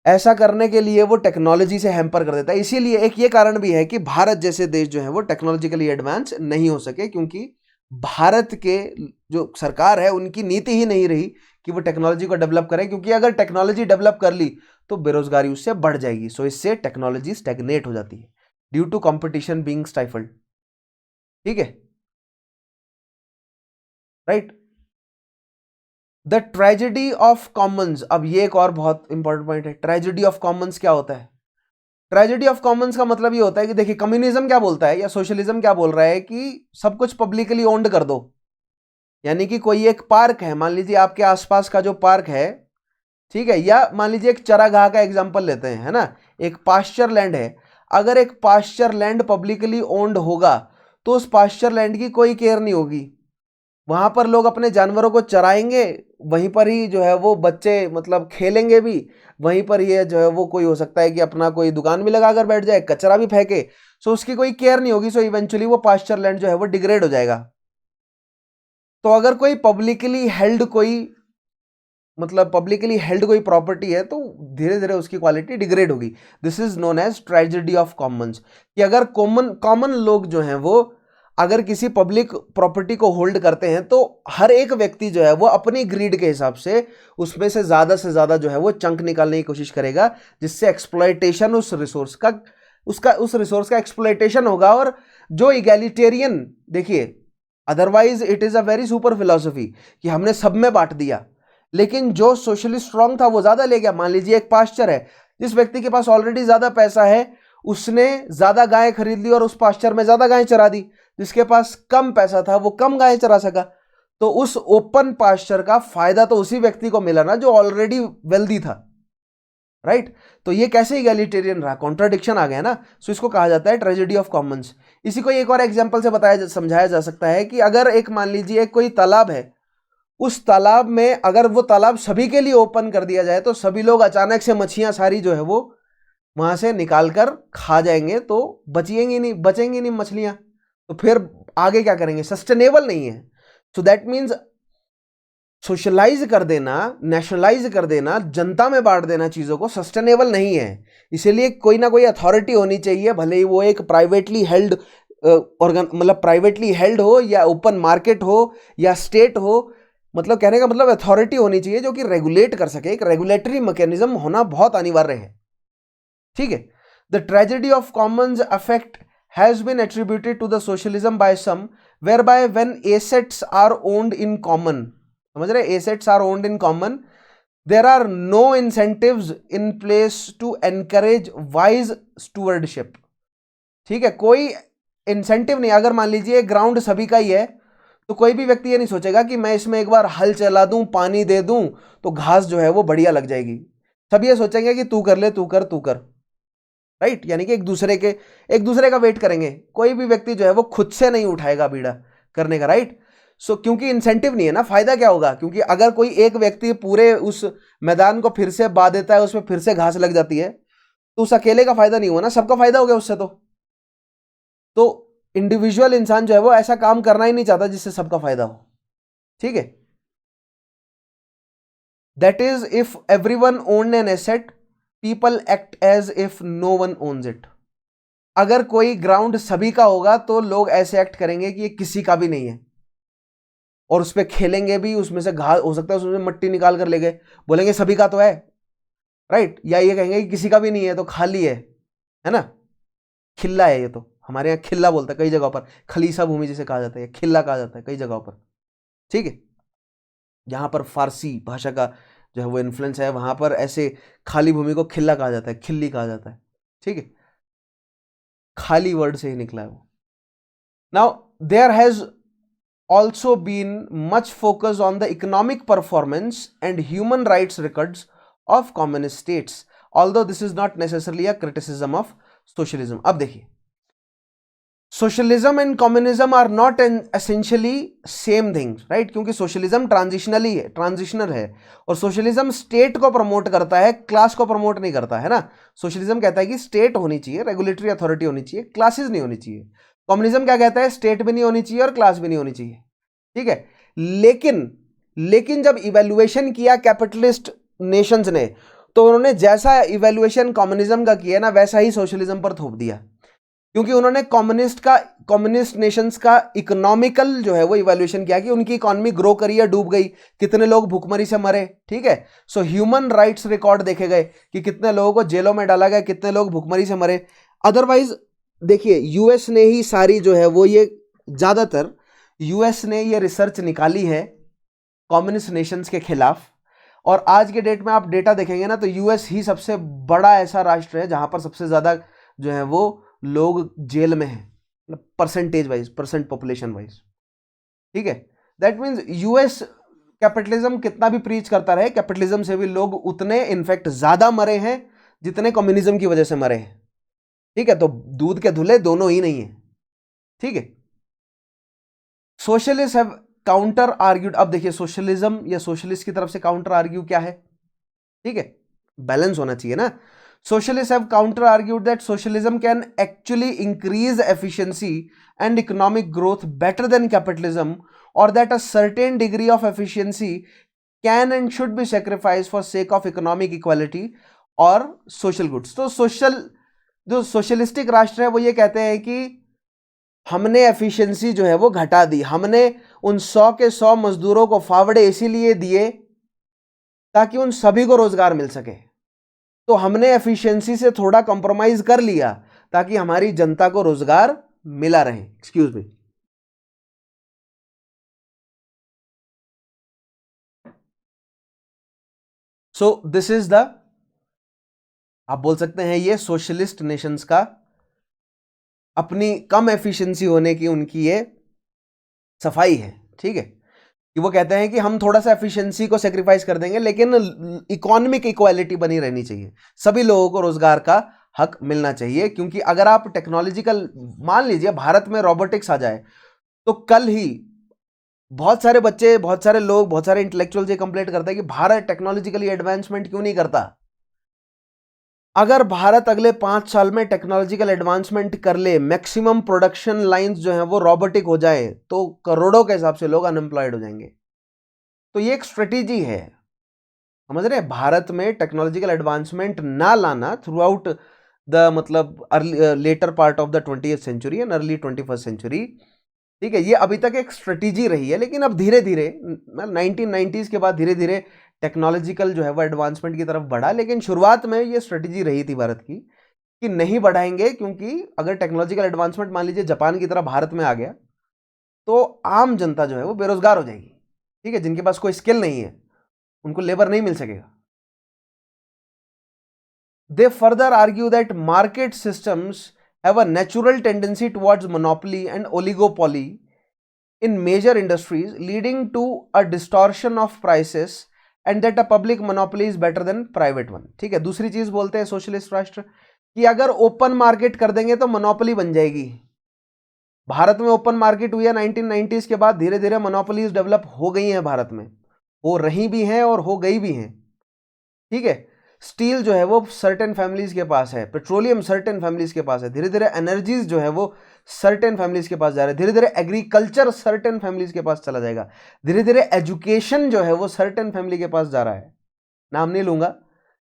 ऐसा करने के लिए वो टेक्नोलॉजी से हैम्पर कर देता है। इसीलिए एक ये कारण भी है कि भारत जैसे देश जो है वो टेक्नोलॉजिकली एडवांस नहीं हो सके, क्योंकि भारत के जो सरकार है उनकी नीति ही नहीं रही कि वो टेक्नोलॉजी को डेवलप करें, क्योंकि अगर टेक्नोलॉजी डेवलप कर ली तो बेरोजगारी उससे बढ़ जाएगी। सो इससे टेक्नोलॉजी स्टैग्नेट हो जाती है due to competition being stifled, ठीक है, right. The tragedy of commons, अब ये एक और बहुत इंपॉर्टेंट पॉइंट है। ट्रेजेडी ऑफ कॉमन्स क्या होता है? ट्रेजेडी ऑफ कॉमन्स का मतलब ये होता है कि देखिए कम्युनिज्म क्या बोलता है या सोशलिज्म क्या बोल रहा है कि सब कुछ पब्लिकली ओन्ड कर दो। यानी कि कोई एक पार्क है, मान लीजिए आपके आसपास का जो पार्क है, ठीक है, या मान लीजिए एक चरागाह का एग्जांपल लेते हैं, है ना, एक पास्चर लैंड है। अगर एक पास्चर लैंड पब्लिकली ओन्ड होगा तो उस पास्चर लैंड की कोई केयर नहीं होगी, वहां पर लोग अपने जानवरों को चराएंगे, वहीं पर ही जो है वो बच्चे मतलब खेलेंगे भी, वहीं पर ये जो है वो कोई हो सकता है कि अपना कोई दुकान भी लगाकर बैठ जाए, कचरा भी फेंके, सो उसकी कोई केयर नहीं होगी, सो इवेंचुअली वो पास्चर लैंड जो है वो डिग्रेड हो जाएगा। तो अगर कोई पब्लिकली हेल्ड कोई प्रॉपर्टी है तो धीरे धीरे उसकी क्वालिटी डिग्रेड होगी। This is known as tragedy of commons, कि अगर कॉमन लोग जो हैं वो अगर किसी पब्लिक प्रॉपर्टी को होल्ड करते हैं तो हर एक व्यक्ति जो है वो अपनी ग्रीड के हिसाब से उसमें से ज्यादा जो है वो चंक निकालने की कोशिश करेगा, जिससे एक्सप्लॉयटेशन उस रिसोर्स का एक्सप्लॉयटेशन होगा। और जो इगैलिटेरियन, देखिए otherwise it is a very super philosophy कि हमने सब में बांट दिया, लेकिन जो सोशली स्ट्रांग था वो ज्यादा ले गया। मान लीजिए एक पास्चर है, जिस व्यक्ति के पास ऑलरेडी ज्यादा पैसा है उसने ज्यादा गायें खरीद ली और उस पास्चर में ज्यादा गायें चरा दी, जिसके पास कम पैसा था वो कम गायें चरा सका। तो उस ओपन पास्चर का फायदा तो उसी व्यक्ति को मिला ना जो ऑलरेडी वेल्दी था, राइट। तो ये कैसे इगैलिटेरियन रहा, कॉन्ट्राडिक्शन आ गया ना। सो इसको कहा जाता है ट्रेजेडी ऑफ कॉमन्स। इसी को एक और एग्जांपल से समझाया जा सकता है कि अगर एक मान लीजिए कोई तालाब है, उस तालाब में अगर वो तालाब सभी के लिए ओपन कर दिया जाए तो सभी लोग अचानक से मछलियां सारी जो है वो वहां से निकाल कर खा जाएंगे, तो बचेंगी नहीं मछलियां, तो फिर आगे क्या करेंगे, सस्टेनेबल नहीं है। सो दैट मीन्स सोशलाइज कर देना, नेशनलाइज कर देना, जनता में बांट देना चीजों को सस्टेनेबल नहीं है। इसीलिए कोई ना कोई अथॉरिटी होनी चाहिए, भले ही वो एक प्राइवेटली हेल्ड मतलब प्राइवेटली हेल्ड हो या ओपन मार्केट हो या स्टेट हो, मतलब कहने का मतलब अथॉरिटी होनी चाहिए जो कि रेगुलेट कर सके। एक रेगुलेटरी मैकेनिज्म होना बहुत अनिवार्य है, ठीक है। The tragedy of commons affect has been attributed to the socialism by some, whereby when assets are owned in common, समझ रहे, assets are owned in common, there are no incentives in place to encourage wise stewardship, ठीक है। कोई incentive नहीं, अगर मान लीजिए ground सभी का ही है तो कोई भी व्यक्ति ये नहीं सोचेगा कि मैं इसमें एक बार हल चला दूं, पानी दे दूं तो घास जो है वो बढ़िया लग जाएगी। सब ये सोचेंगे कि तू कर ले, तू कर, राइट। यानी कि एक दूसरे का वेट करेंगे, कोई भी व्यक्ति जो है वो खुद से नहीं उठाएगा बीड़ा करने का, राइट। सो क्योंकि इंसेंटिव नहीं है ना, फायदा क्या होगा, क्योंकि अगर कोई एक व्यक्ति पूरे उस मैदान को फिर से बा देता है, उसमें फिर से घास लग जाती है, तो उस अकेले का फायदा नहीं हुआ ना, सबका फायदा हो गया उससे। तो इंडिविजुअल इंसान जो है वो ऐसा काम करना ही नहीं चाहता जिससे सबका फायदा हो, ठीक है। That is if everyone owned an asset, people act as if no one owns it. अगर कोई ग्राउंड सभी का होगा तो लोग ऐसे एक्ट करेंगे कि ये किसी का भी नहीं है, और उस पर खेलेंगे भी, उसमें से घास हो सकता है उसमें मट्टी निकाल कर ले गए, बोलेंगे सभी का तो है, राइट। या ये कहेंगे कि किसी का भी नहीं है तो खाली है ना, खिल्ला है ये, तो हमारे यहाँ खिल्ला बोलता है, कई जगहों पर खलीसा भूमि जिसे कहा जाता है, खिल्ला कहा जाता है कई जगहों पर, ठीक है। जहां पर फारसी भाषा का जो है वो इन्फ्लुएंस है, वहां पर ऐसे खाली भूमि को खिल्ला कहा जाता है, खिल्ली कहा जाता है, ठीक है, खाली वर्ड से ही निकला है वो। Now there has also been much focus on the economic performance and human rights records of communist states, although this is not necessarily a criticism of socialism. अब देखिए, socialism and communism are not essentially same things, right, क्योंकि socialism transitional है, और socialism state को promote करता है, class को promote नहीं करता है ना। सोशलिज्म कहता है कि स्टेट होनी चाहिए, रेगुलेटरी अथॉरिटी होनी चाहिए, क्लासेस नहीं होनी चाहिए। कम्युनिज्म क्या कहता है, स्टेट भी नहीं होनी चाहिए और क्लास भी नहीं होनी चाहिए, ठीक है। लेकिन जब इवैल्यूएशन किया कैपिटलिस्ट नेशंस ने, तो उन्होंने जैसा इवैल्यूएशन कम्युनिज्म का किया ना वैसा ही सोशलिज्म पर थोप दिया, क्योंकि उन्होंने कम्युनिस्ट नेशंस का इकोनॉमिकल जो है वो इवैल्यूएशन किया कि उनकी इकोनॉमी ग्रो करी या डूब गई, कितने लोग भूखमरी से मरे, ठीक है। सो ह्यूमन राइट्स रिकॉर्ड देखे गए कि कितने लोगों को जेलों में डाला गया, कितने लोग भूखमरी से मरे। अदरवाइज देखिए, यूएस ने ही सारी जो है वो ये ज्यादातर यूएस ने ये रिसर्च निकाली है कम्युनिस्ट नेशंस के खिलाफ, और आज के डेट में आप डेटा देखेंगे ना तो यूएस ही सबसे बड़ा ऐसा राष्ट्र है जहां पर सबसे ज्यादा जो है वो लोग जेल में हैं, percentage wise, percent population wise. ठीक है, दैट मीन्स यूएस कैपिटलिज्म कितना भी प्रीच करता रहे, कैपिटलिज्म से भी लोग उतने इनफैक्ट ज्यादा मरे हैं जितने कम्युनिज्म की वजह से मरे हैं। ठीक है, तो दूध के धुले दोनों ही नहीं है। ठीक है, सोशलिस्ट हैव काउंटर आर्ग्यूड। अब देखिए सोशलिज्म या सोशलिस्ट की तरफ से काउंटर आर्ग्यू क्या है, ठीक है, बैलेंस होना चाहिए ना। Socialists have counter argued that socialism can actually increase efficiency and economic growth better than capitalism, or that a certain degree of efficiency can and should be sacrificed for sake of economic equality or social goods। तो जो socialistic राष्ट्र है वो ये कहते हैं कि हमने एफिशिएंसी जो है वो घटा दी, हमने उन 100 के 100 मजदूरों को फावड़े इसीलिए दिए ताकि उन सभी को रोजगार मिल सके। तो हमने एफिशिएंसी से थोड़ा कॉम्प्रोमाइज कर लिया ताकि हमारी जनता को रोजगार मिला रहे। Excuse me. So this is the, आप बोल सकते हैं ये सोशलिस्ट नेशंस का अपनी कम एफिशिएंसी होने की उनकी ये सफाई है। ठीक है, कि वो कहते हैं कि हम थोड़ा सा एफिशिएंसी को सेक्रीफाइस कर देंगे लेकिन इकोनॉमिक इक्वालिटी बनी रहनी चाहिए, सभी लोगों को रोजगार का हक मिलना चाहिए। क्योंकि अगर आप टेक्नोलॉजिकल, मान लीजिए भारत में रोबोटिक्स आ जाए तो कल ही बहुत सारे बच्चे, बहुत सारे लोग, बहुत सारे इंटेलेक्चुअल्स ये कंप्लेंट करते हैं कि भारत टेक्नोलॉजिकली एडवांसमेंट क्यों नहीं करता। अगर भारत अगले 5 साल में टेक्नोलॉजिकल एडवांसमेंट कर ले, मैक्सिमम प्रोडक्शन लाइंस जो हैं वो रोबोटिक हो जाए, तो करोड़ों के हिसाब से लोग अनएम्प्लॉयड हो जाएंगे। तो ये एक स्ट्रेटेजी है, समझ रहे हैं, भारत में टेक्नोलॉजिकल एडवांसमेंट ना लाना थ्रू आउट द मतलब later part of the 20th century and early 21st century. ठीक है, ये अभी तक एक स्ट्रेटेजी रही है, लेकिन अब धीरे धीरे 1990s के बाद धीरे धीरे टेक्नोलॉजिकल जो है वो एडवांसमेंट की तरफ बढ़ा। लेकिन शुरुआत में ये स्ट्रेटेजी रही थी भारत की कि नहीं बढ़ाएंगे, क्योंकि अगर टेक्नोलॉजिकल एडवांसमेंट मान लीजिए जापान की तरह भारत में आ गया तो आम जनता जो है वो बेरोजगार हो जाएगी। ठीक है, जिनके पास कोई स्किल नहीं है उनको लेबर नहीं मिल सकेगा। दे further argue that market systems have a natural tendency towards monopoly and oligopoly in major industries, leading to a distortion of prices and that a public monopoly is better than private one। ठीक है, दूसरी चीज बोलते हैं socialist राष्ट्र कि अगर open market कर देंगे तो मोनोपोली बन जाएगी। भारत में ओपन मार्केट हुई है 1990s के बाद, धीरे धीरे मोनोपोलीज डेवलप हो गई हैं भारत में, हो रही भी हैं और हो गई भी हैं। ठीक है, स्टील जो है वो सर्टेन फैमिलीज के पास है, पेट्रोलियम सर्टेन फैमिलीज के पास है, धीरे धीरे एनर्जीज जो है वो सर्टेन फैमिलीज के पास जा रहे हैं, धीरे धीरे एग्रीकल्चर सर्टेन फैमिलीज के पास चला जाएगा, धीरे धीरे एजुकेशन जो है वो सर्टेन फैमिली के पास जा रहा है। नाम नहीं लूंगा,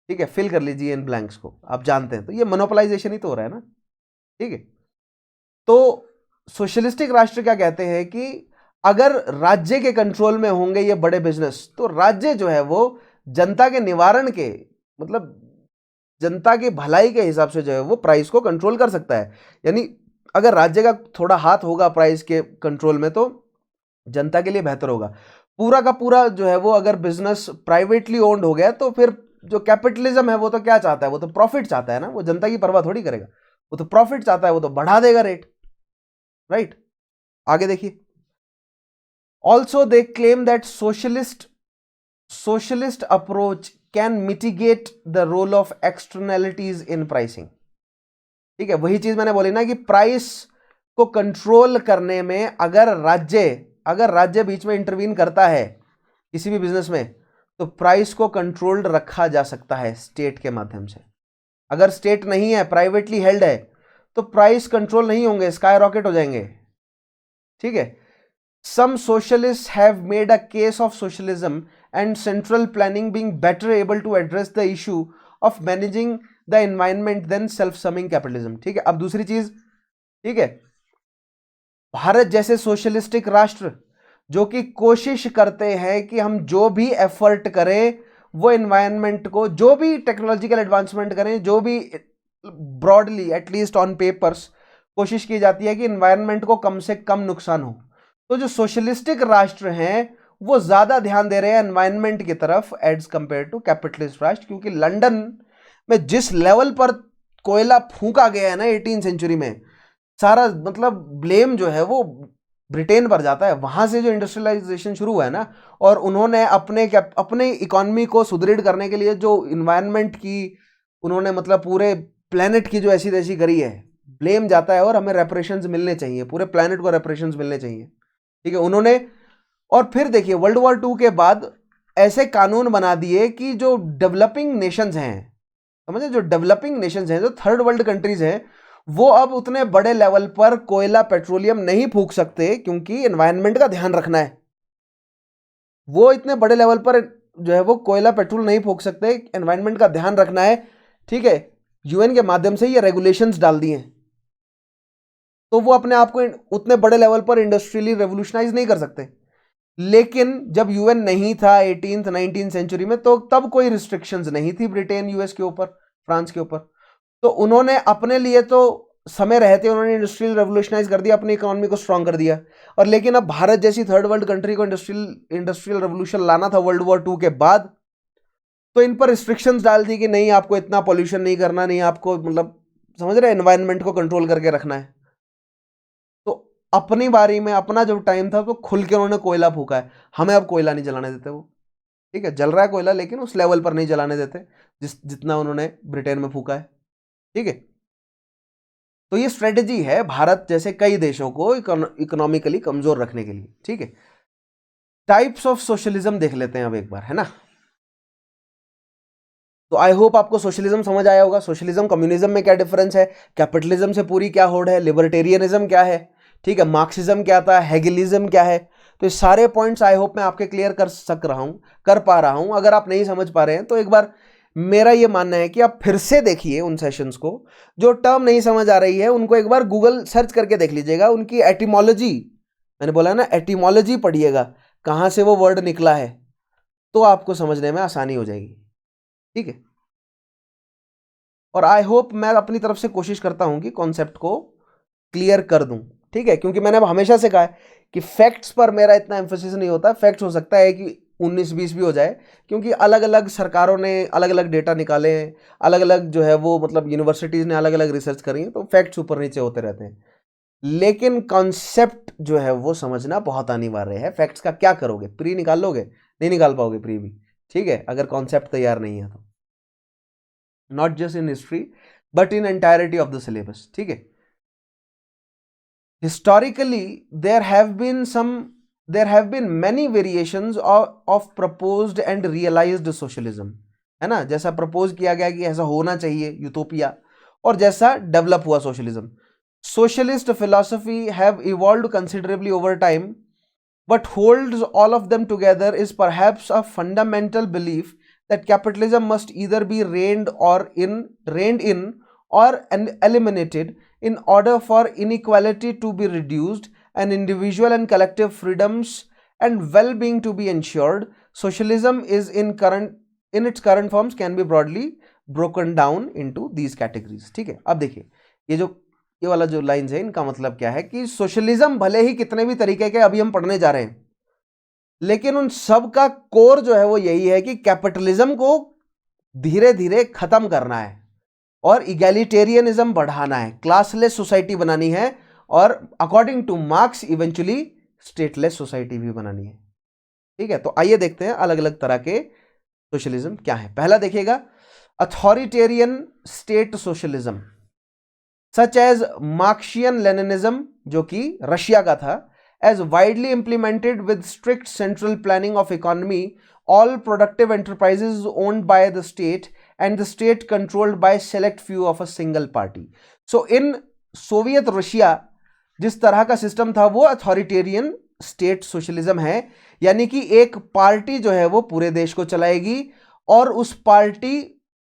ठीक है, फिल कर लीजिए इन ब्लैंक्स को, आप जानते हैं। तो ये मोनोपोलाइजेशन ही तो हो रहा है ना। ठीक है, तो सोशलिस्टिक राष्ट्र क्या कहते हैं कि अगर राज्य के कंट्रोल में होंगे ये बड़े बिजनेस, तो राज्य जो है वो जनता के निवारण के, मतलब जनता की भलाई के हिसाब से जो है वो प्राइस को कंट्रोल कर सकता है। यानी अगर राज्य का थोड़ा हाथ होगा प्राइस के कंट्रोल में तो जनता के लिए बेहतर होगा। पूरा का पूरा जो है वो अगर बिजनेस प्राइवेटली ओन्ड हो गया तो फिर जो कैपिटलिज्म है वो तो क्या चाहता है, वो तो प्रॉफिट चाहता है ना, वो जनता की परवाह थोड़ी करेगा, वो तो प्रॉफिट चाहता है, वो तो बढ़ा देगा रेट। राइट, आगे देखिए। Also they claim that socialist approach can mitigate the role of externalities in pricing. ठीक है, वही चीज मैंने बोली ना कि प्राइस को कंट्रोल करने में अगर राज्य बीच में इंटरवीन करता है किसी भी बिजनेस में, तो प्राइस को कंट्रोल्ड रखा जा सकता है स्टेट के माध्यम से। अगर स्टेट नहीं है, प्राइवेटली हेल्ड है, तो प्राइस कंट्रोल नहीं होंगे, स्काई रॉकेट हो जाएंगे। ठीक है, some socialists have made a case of socialism and central planning being better able to address the issue of managing the environment than self-serving capitalism। ठीक है, अब दूसरी चीज, ठीक है, भारत जैसे सोशलिस्टिक राष्ट्र जो कि कोशिश करते हैं कि हम जो भी एफर्ट करें वो एनवायरनमेंट को, जो भी टेक्नोलॉजिकल एडवांसमेंट करें, जो भी ब्रॉडली एटलीस्ट ऑन पेपर्स कोशिश की जाती है कि एनवायरनमेंट को कम से कम नुकसान हो। तो जो सोशलिस्टिक राष्ट्र हैं वो ज्यादा ध्यान दे रहे हैं एनवायरनमेंट की तरफ एज कंपेयर टू कैपिटलिस्ट राष्ट्र, क्योंकि लंदन में जिस लेवल पर कोयला फूंका गया है ना 18 सेंचुरी में, सारा मतलब ब्लेम जो है वो ब्रिटेन पर जाता है। वहां से जो इंडस्ट्रियलाइजेशन शुरू हुआ है ना, और उन्होंने अपने इकोनॉमी को सुदृढ़ करने के लिए जो इन्वायरमेंट की उन्होंने मतलब पूरे प्लेनेट की जो ऐसी तैसी करी है, ब्लेम जाता है। और हमें रेपरेशंस मिलने चाहिए, पूरे प्लेनेट को रेपरेशंस मिलने चाहिए, ठीक है उन्होंने। और फिर देखिए वर्ल्ड वॉर 2 के बाद ऐसे कानून बना दिए कि जो डेवलपिंग नेशंस हैं, समझे, जो डेवलपिंग नेशंस हैं, जो थर्ड वर्ल्ड कंट्रीज हैं, वो अब उतने बड़े लेवल पर कोयला पेट्रोलियम नहीं फूंक सकते, क्योंकि एनवायरनमेंट का ध्यान रखना है। वो इतने बड़े लेवल पर जो है वो कोयला पेट्रोल नहीं फूंक सकते, एनवायरनमेंट का ध्यान रखना है, ठीक है। यूएन के माध्यम से ये रेगुलेशंस डाल दिए, तो वो अपने आप को उतने बड़े लेवल पर इंडस्ट्रियली रेवोल्यूशनाइज नहीं कर सकते। लेकिन जब यूएन नहीं था 18th 19th सेंचुरी में, तो तब कोई रिस्ट्रिक्शंस नहीं थी ब्रिटेन यूएस के ऊपर, फ्रांस के ऊपर। तो उन्होंने अपने लिए तो समय रहते उन्होंने इंडस्ट्रियल रेवोल्यूशनाइज कर दिया, अपनी इकोनॉमी को स्ट्रांग कर दिया। और लेकिन अब भारत जैसी थर्ड वर्ल्ड कंट्री को इंडस्ट्रियल रेवोल्यूशन लाना था वर्ल्ड वॉर 2 के बाद, तो इन पर रिस्ट्रिक्शंस डाल दी कि नहीं आपको इतना पॉल्यूशन नहीं करना, नहीं आपको मतलब समझ रहे एनवायरनमेंट को कंट्रोल करके रखना है। तो अपनी बारी में अपना जब टाइम था तो खुल के उन्होंने कोयला फूका है। हमें अब कोयला नहीं जलाने देते वो, ठीक है, जल रहा है कोयला लेकिन उस लेवल पर नहीं जलाने देते जितना उन्होंने ब्रिटेन में फूका है, ठीक है। तो ये स्ट्रेटेजी है भारत जैसे कई देशों को इकोनॉमिकली कमजोर रखने के लिए, ठीक है। टाइप्स ऑफ सोशलिज्म देख लेते हैं अब एक बार, है ना। तो आई होप आपको सोशलिज्म समझ आया होगा। सोशलिज्म कम्युनिज्म में क्या डिफरेंस है, कैपिटलिज्म से पूरी क्या होड़ है, लिबर्टेरियनिज्म क्या है, ठीक है, मार्क्सिज्म क्या था, हेगेलिज्म क्या है। तो ये सारे पॉइंट्स आई होप मैं आपके क्लियर कर पा रहा हूं। अगर आप नहीं समझ पा रहे हैं तो एक बार मेरा ये मानना है कि आप फिर से देखिए उन सेशंस को, जो टर्म नहीं समझ आ रही है उनको एक बार गूगल सर्च करके देख लीजिएगा, उनकी एटिमोलॉजी, मैंने बोला ना एटिमोलॉजी पढ़िएगा, कहां से वो वर्ड निकला है, तो आपको समझने में आसानी हो जाएगी, ठीक है। और आई होप मैं अपनी तरफ से कोशिश करता हूं कि कॉन्सेप्ट को क्लियर कर दूं, ठीक है, क्योंकि मैंने अब हमेशा से कहा है कि फैक्ट्स पर मेरा इतना एम्फोसिस नहीं होता। फैक्ट्स हो सकता है कि 19-20 भी हो जाए, क्योंकि अलग अलग सरकारों ने अलग अलग डेटा निकाले हैं, अलग अलग जो है वो मतलब यूनिवर्सिटीज़ ने अलग अलग रिसर्च करी है, तो फैक्ट्स ऊपर नीचे होते रहते हैं। लेकिन कॉन्सेप्ट जो है वो समझना बहुत अनिवार्य है। फैक्ट्स का क्या करोगे, प्री निकाल लोगे, नहीं निकाल पाओगे प्री भी, ठीक है, अगर कॉन्सेप्ट तैयार नहीं है तो। Not just in history but in entirety of the syllabus, ठीक है। historically there have been many variations of proposed and realized socialism, है ना, जैसा प्रपोज किया गया कि ऐसा होना चाहिए यूटोपिया, और जैसा डेवलप हुआ socialism. Socialist philosophy have evolved considerably over time. What holds all of them together is perhaps a fundamental belief that capitalism must either be reined in or eliminated in order for inequality to be reduced and individual and collective freedoms and well-being to be ensured. Socialism is in its current forms can be broadly broken down into these categories, ठीक है। अब देखिए ये वाला जो lines है इनका मतलब क्या है कि सोशलिज्म भले ही कितने भी तरीके के अभी हम पढ़ने जा रहे हैं, लेकिन उन सब का कोर जो है वो यही है कि कैपिटलिज्म को धीरे धीरे खत्म करना है और इगैलिटेरियनिज्म बढ़ाना है, क्लासलेस सोसाइटी बनानी है, और according two marks eventually stateless society भी बनानी है, ठीक है। तो आइए देखते हैं अलग अलग तरह के सोशलिज्म क्या है। पहला देखिएगा authoritarian state socialism, such as Marxian Leninism, जो कि रशिया का था, as widely implemented with strict central planning of economy, all productive enterprises owned by the state and the state controlled by select few of a single party. So in Soviet Russia जिस तरह का system था वो authoritarian state socialism है, यानी कि एक party जो है वो पूरे देश को चलाएगी और उस पार्टी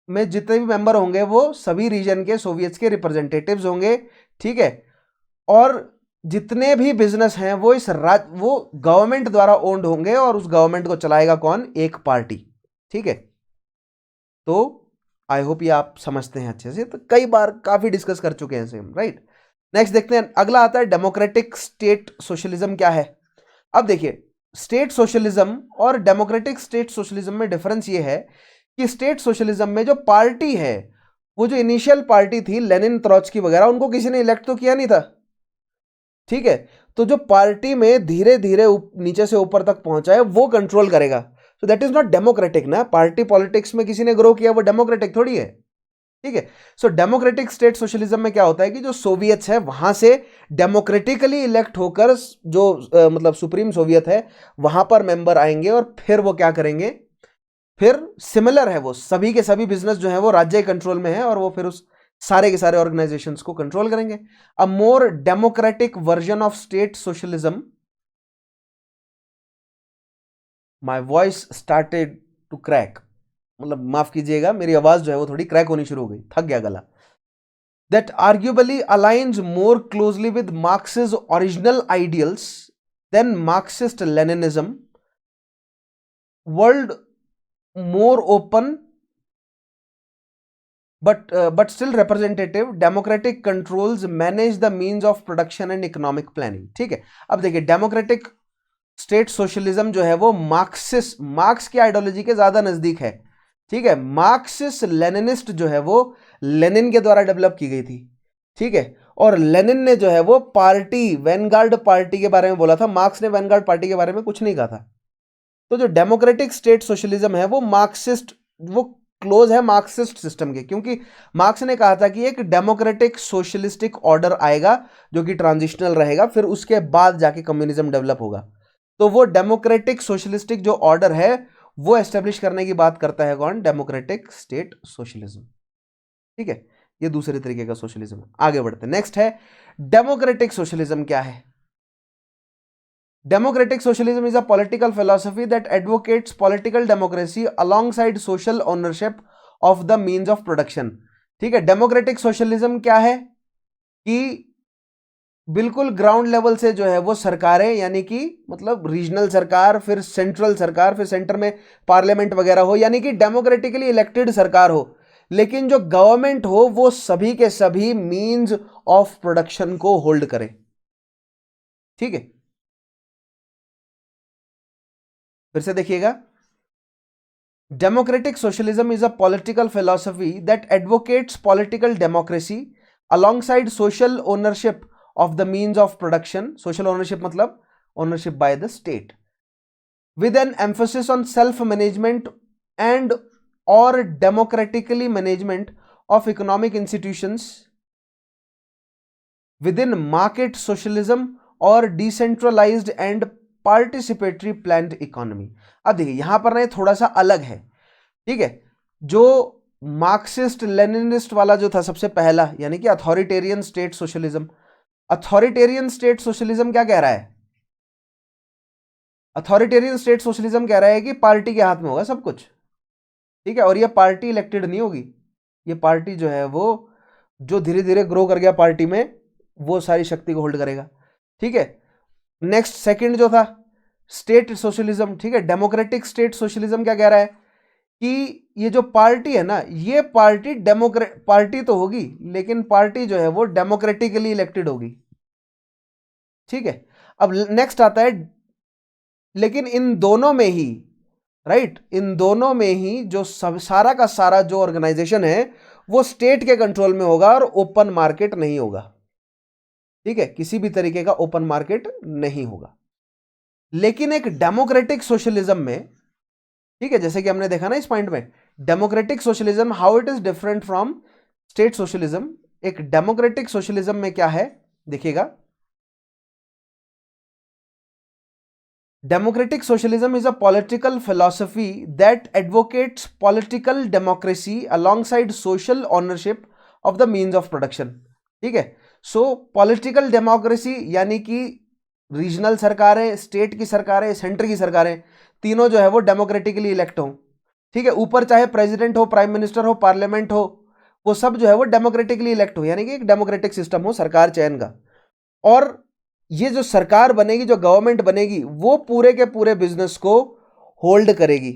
में जितने भी मेंबर होंगे वो सभी रीजन के सोवियट्स के रिप्रेजेंटेटिव्स होंगे, ठीक है। और जितने भी बिजनेस हैं वो वो गवर्नमेंट द्वारा ओन्ड होंगे और उस गवर्नमेंट को चलाएगा कौन, एक पार्टी, ठीक है। तो आई होप ये आप समझते हैं अच्छे से, तो कई बार काफी डिस्कस कर चुके हैं सेम, राइट। नेक्स्ट देखते हैं, अगला आता है डेमोक्रेटिक स्टेट सोशलिज्म क्या है। अब देखिए स्टेट सोशलिज्म और डेमोक्रेटिक स्टेट सोशलिज्म में डिफरेंस ये है कि स्टेट सोशलिज्म में जो पार्टी है, वो जो इनिशियल पार्टी थी लेनिन, त्रोत्स्की वगैरह, उनको किसी ने इलेक्ट तो किया नहीं था, ठीक है। तो जो पार्टी में धीरे धीरे नीचे से ऊपर तक पहुंचा है वो कंट्रोल करेगा। So that is not democratic ना। पार्टी पॉलिटिक्स में किसी ने ग्रो किया, वो डेमोक्रेटिक थोड़ी है, ठीक है। सो डेमोक्रेटिक स्टेट सोशलिज्म में क्या होता है कि जो सोवियत्स है वहां से डेमोक्रेटिकली इलेक्ट होकर जो मतलब सुप्रीम सोवियत है वहां पर मेंबर आएंगे और फिर वो क्या करेंगे, फिर सिमिलर है, वो सभी के सभी बिजनेस जो है वो राज्य कंट्रोल में है और वो फिर उस सारे के सारे ऑर्गेनाइजेशंस को कंट्रोल करेंगे। A more democratic version of state socialism, my voice started to crack, मतलब माफ कीजिएगा मेरी आवाज जो है वो थोड़ी क्रैक होनी शुरू हो गई, थक गया गला। That arguably aligns more closely with Marx's original ideals than Marxist Leninism, world more open but still representative, democratic controls manage the means of production and economic planning, ठीक है। अब देखिए डेमोक्रेटिक स्टेट सोशलिज्म जो है वो marks की ideology के ज्यादा नजदीक है, ठीक है। मार्क्सिस्ट लेनिनिस्ट जो है वो लेनिन के द्वारा डेवलप की गई थी, ठीक है। और लेनिन ने जो है वो पार्टी, वैनगार्ड पार्टी के बारे में बोला था, मार्क्स ने वैनगार्ड पार्टी के बारे में कुछ नहीं कहा था। तो जो डेमोक्रेटिक स्टेट सोशलिज्म है वो मार्क्सिस्ट, वो क्लोज है मार्क्सिस्ट सिस्टम के, क्योंकि मार्क्स ने कहा था कि एक डेमोक्रेटिक सोशलिस्टिक ऑर्डर आएगा जो कि ट्रांजिशनल रहेगा, फिर उसके बाद जाके कम्युनिज्म डेवलप होगा। तो वो डेमोक्रेटिक सोशलिस्टिक जो ऑर्डर है वो एस्टेब्लिश करने की बात करता है कौन, डेमोक्रेटिक स्टेट सोशलिज्म, ठीक है। ये दूसरे तरीके का सोशलिज्म है। आगे बढ़ते हैं, नेक्स्ट है डेमोक्रेटिक सोशलिज्म क्या है। Democratic socialism is a political philosophy that advocates political democracy alongside social ownership of the means of production, ठीक है। डेमोक्रेटिक सोशलिज्म क्या है कि बिल्कुल ग्राउंड लेवल से जो है वो सरकारें, यानी कि मतलब रीजनल सरकार, फिर सेंट्रल सरकार, फिर सेंटर में पार्लियामेंट वगैरह हो, यानी कि डेमोक्रेटिकली इलेक्टेड सरकार हो, लेकिन जो गवर्नमेंट हो वो सभी के सभी मींस ऑफ प्रोडक्शन को होल्ड करे, ठीक है। फिर से देखिएगा, democratic socialism is a political philosophy that advocates political democracy alongside social ownership of the means of production. Social ownership मतलब ownership by the state, with an emphasis on self management and और democratically management of economic institutions within market socialism और decentralised and participatory planned economy. अब देखिए यहां पर ना थोड़ा सा अलग है, ठीक है। जो मार्क्सिस्ट लेनिनिस्ट वाला जो था सबसे पहला, यानी कि authoritarian state socialism, authoritarian state socialism क्या कह रहा है, अथॉरिटेरियन स्टेट सोशलिज्म कह रहा है कि पार्टी के हाथ में होगा सब कुछ, ठीक है। और ये पार्टी इलेक्टेड नहीं होगी, ये पार्टी जो है वो जो धीरे धीरे ग्रो कर गया पार्टी में वो सारी शक्ति को होल्ड करेगा, ठीक है। नेक्स्ट सेकंड जो था स्टेट सोशलिज्म, ठीक है। डेमोक्रेटिक स्टेट सोशलिज्म क्या कह रहा है कि ये जो पार्टी है ना, ये पार्टी पार्टी तो होगी लेकिन पार्टी जो है वो डेमोक्रेटिकली इलेक्टेड होगी, ठीक है। अब नेक्स्ट आता है, लेकिन इन दोनों में ही, राइट, इन दोनों में ही जो सारा का सारा जो ऑर्गेनाइजेशन है वो स्टेट के कंट्रोल में होगा और ओपन मार्केट नहीं होगा, ठीक है। किसी भी तरीके का ओपन मार्केट नहीं होगा। लेकिन एक डेमोक्रेटिक सोशलिज्म में, ठीक है, जैसे कि हमने देखा ना इस पॉइंट में, democratic socialism how it is different from state socialism. एक डेमोक्रेटिक सोशलिज्म में क्या है देखिएगा, democratic socialism is a political philosophy that advocates political democracy alongside social ownership of the means of production, ठीक है। सो पॉलिटिकल डेमोक्रेसी यानी कि regional सरकारें, स्टेट की सरकारें, सेंटर की सरकारें, तीनों जो है वो डेमोक्रेटिकली इलेक्ट हों, ठीक है। ऊपर चाहे प्रेसिडेंट हो, प्राइम मिनिस्टर हो, पार्लियामेंट हो, वो सब जो है वो डेमोक्रेटिकली इलेक्ट हो, यानी कि एक डेमोक्रेटिक सिस्टम हो सरकार चयन का। और ये जो सरकार बनेगी, जो गवर्नमेंट बनेगी, वो पूरे के पूरे बिजनेस को होल्ड करेगी,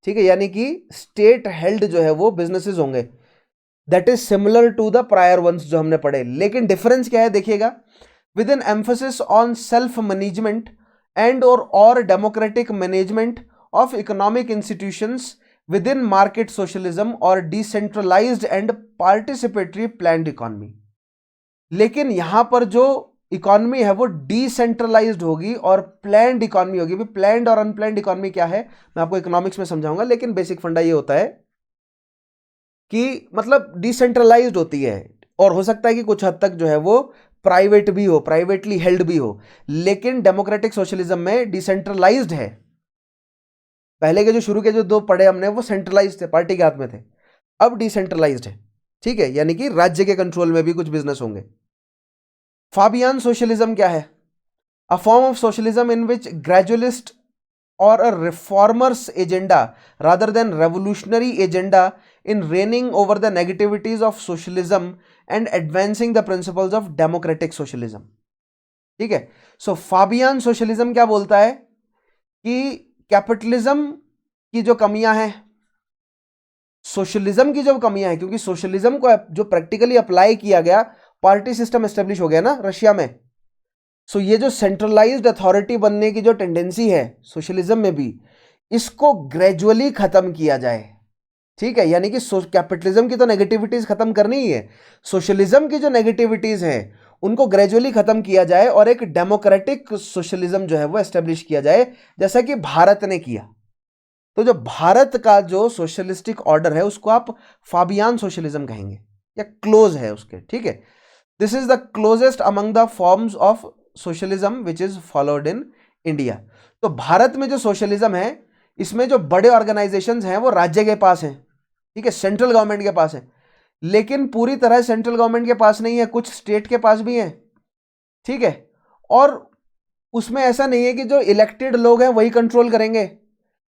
ठीक है, यानी कि स्टेट हेल्ड जो है वो बिजनेसेस होंगे। That is similar to the prior ones जो हमने पढ़े। लेकिन डिफरेंस क्या है देखिएगा, with an emphasis on self management and or democratic management of economic institutions within market socialism or decentralized and participatory planned economy। लेकिन यहां पर जो इकोनॉमी है वो डिसेंट्रलाइज्ड होगी और प्लान्ड इकोनॉमी होगी। प्लान्ड और अनप्लान्ड इकोनॉमी क्या है मैं आपको इकोनॉमिक्स में समझाऊंगा, लेकिन बेसिक फंडा ये होता है कि मतलब डिसेंट्रलाइज्ड होती है और हो सकता है कि कुछ हद तक जो है वो प्राइवेट भी हो, प्राइवेटली हेल्ड भी हो, लेकिन डेमोक्रेटिक सोशलिज्म में डिसेंट्रलाइज्ड है। पहले के जो शुरू के जो दो पढ़े हमने वो सेंट्रलाइज्ड थे, पार्टी के हाथ में थे, अब डिसेंट्रलाइज्ड है, ठीक है, यानी कि राज्य के कंट्रोल में भी कुछ बिजनेस होंगे। फाबियान सोशलिज्म क्या है? A form of socialism in which gradualist or a reformer's agenda rather than revolutionary agenda in reigning over the negativities of socialism and advancing the principles of democratic socialism। ठीक है, सो Fabian socialism क्या बोलता है कि capitalism की जो कमियां हैं, सोशलिज्म की जो कमियां हैं, क्योंकि सोशलिज्म को जो प्रैक्टिकली अप्लाई किया गया, पार्टी सिस्टम एस्टेब्लिश हो गया ना रशिया में, सो ये जो सेंट्रलाइज्ड अथॉरिटी बनने की जो टेंडेंसी है सोशलिज्म में भी, इसको ग्रेजुअली खत्म किया जाए। ठीक है, यानी कि कैपिटलिज्म की तो नेगेटिविटीज खत्म करनी ही है, सोशलिज्म की जो नेगेटिविटीज हैं उनको ग्रेजुअली खत्म किया जाए और एक डेमोक्रेटिक सोशलिज्म जो है वो एस्टेब्लिश किया जाए, जैसा कि भारत ने किया। तो जो भारत का जो सोशलिस्टिक ऑर्डर है उसको आप फाबियान सोशलिज्म कहेंगे या क्लोज है उसके। ठीक है, this is the closest among the forms of socialism which is followed in India. तो भारत में जो सोशलिज्म है इसमें जो बड़े ऑर्गेनाइजेशंस हैं वो राज्य के पास हैं, ठीक है, सेंट्रल गवर्नमेंट के पास है, लेकिन पूरी तरह सेंट्रल गवर्नमेंट के पास नहीं है, कुछ स्टेट के पास भी है। ठीक है, और उसमें ऐसा नहीं है कि जो इलेक्टेड लोग हैं वही कंट्रोल करेंगे।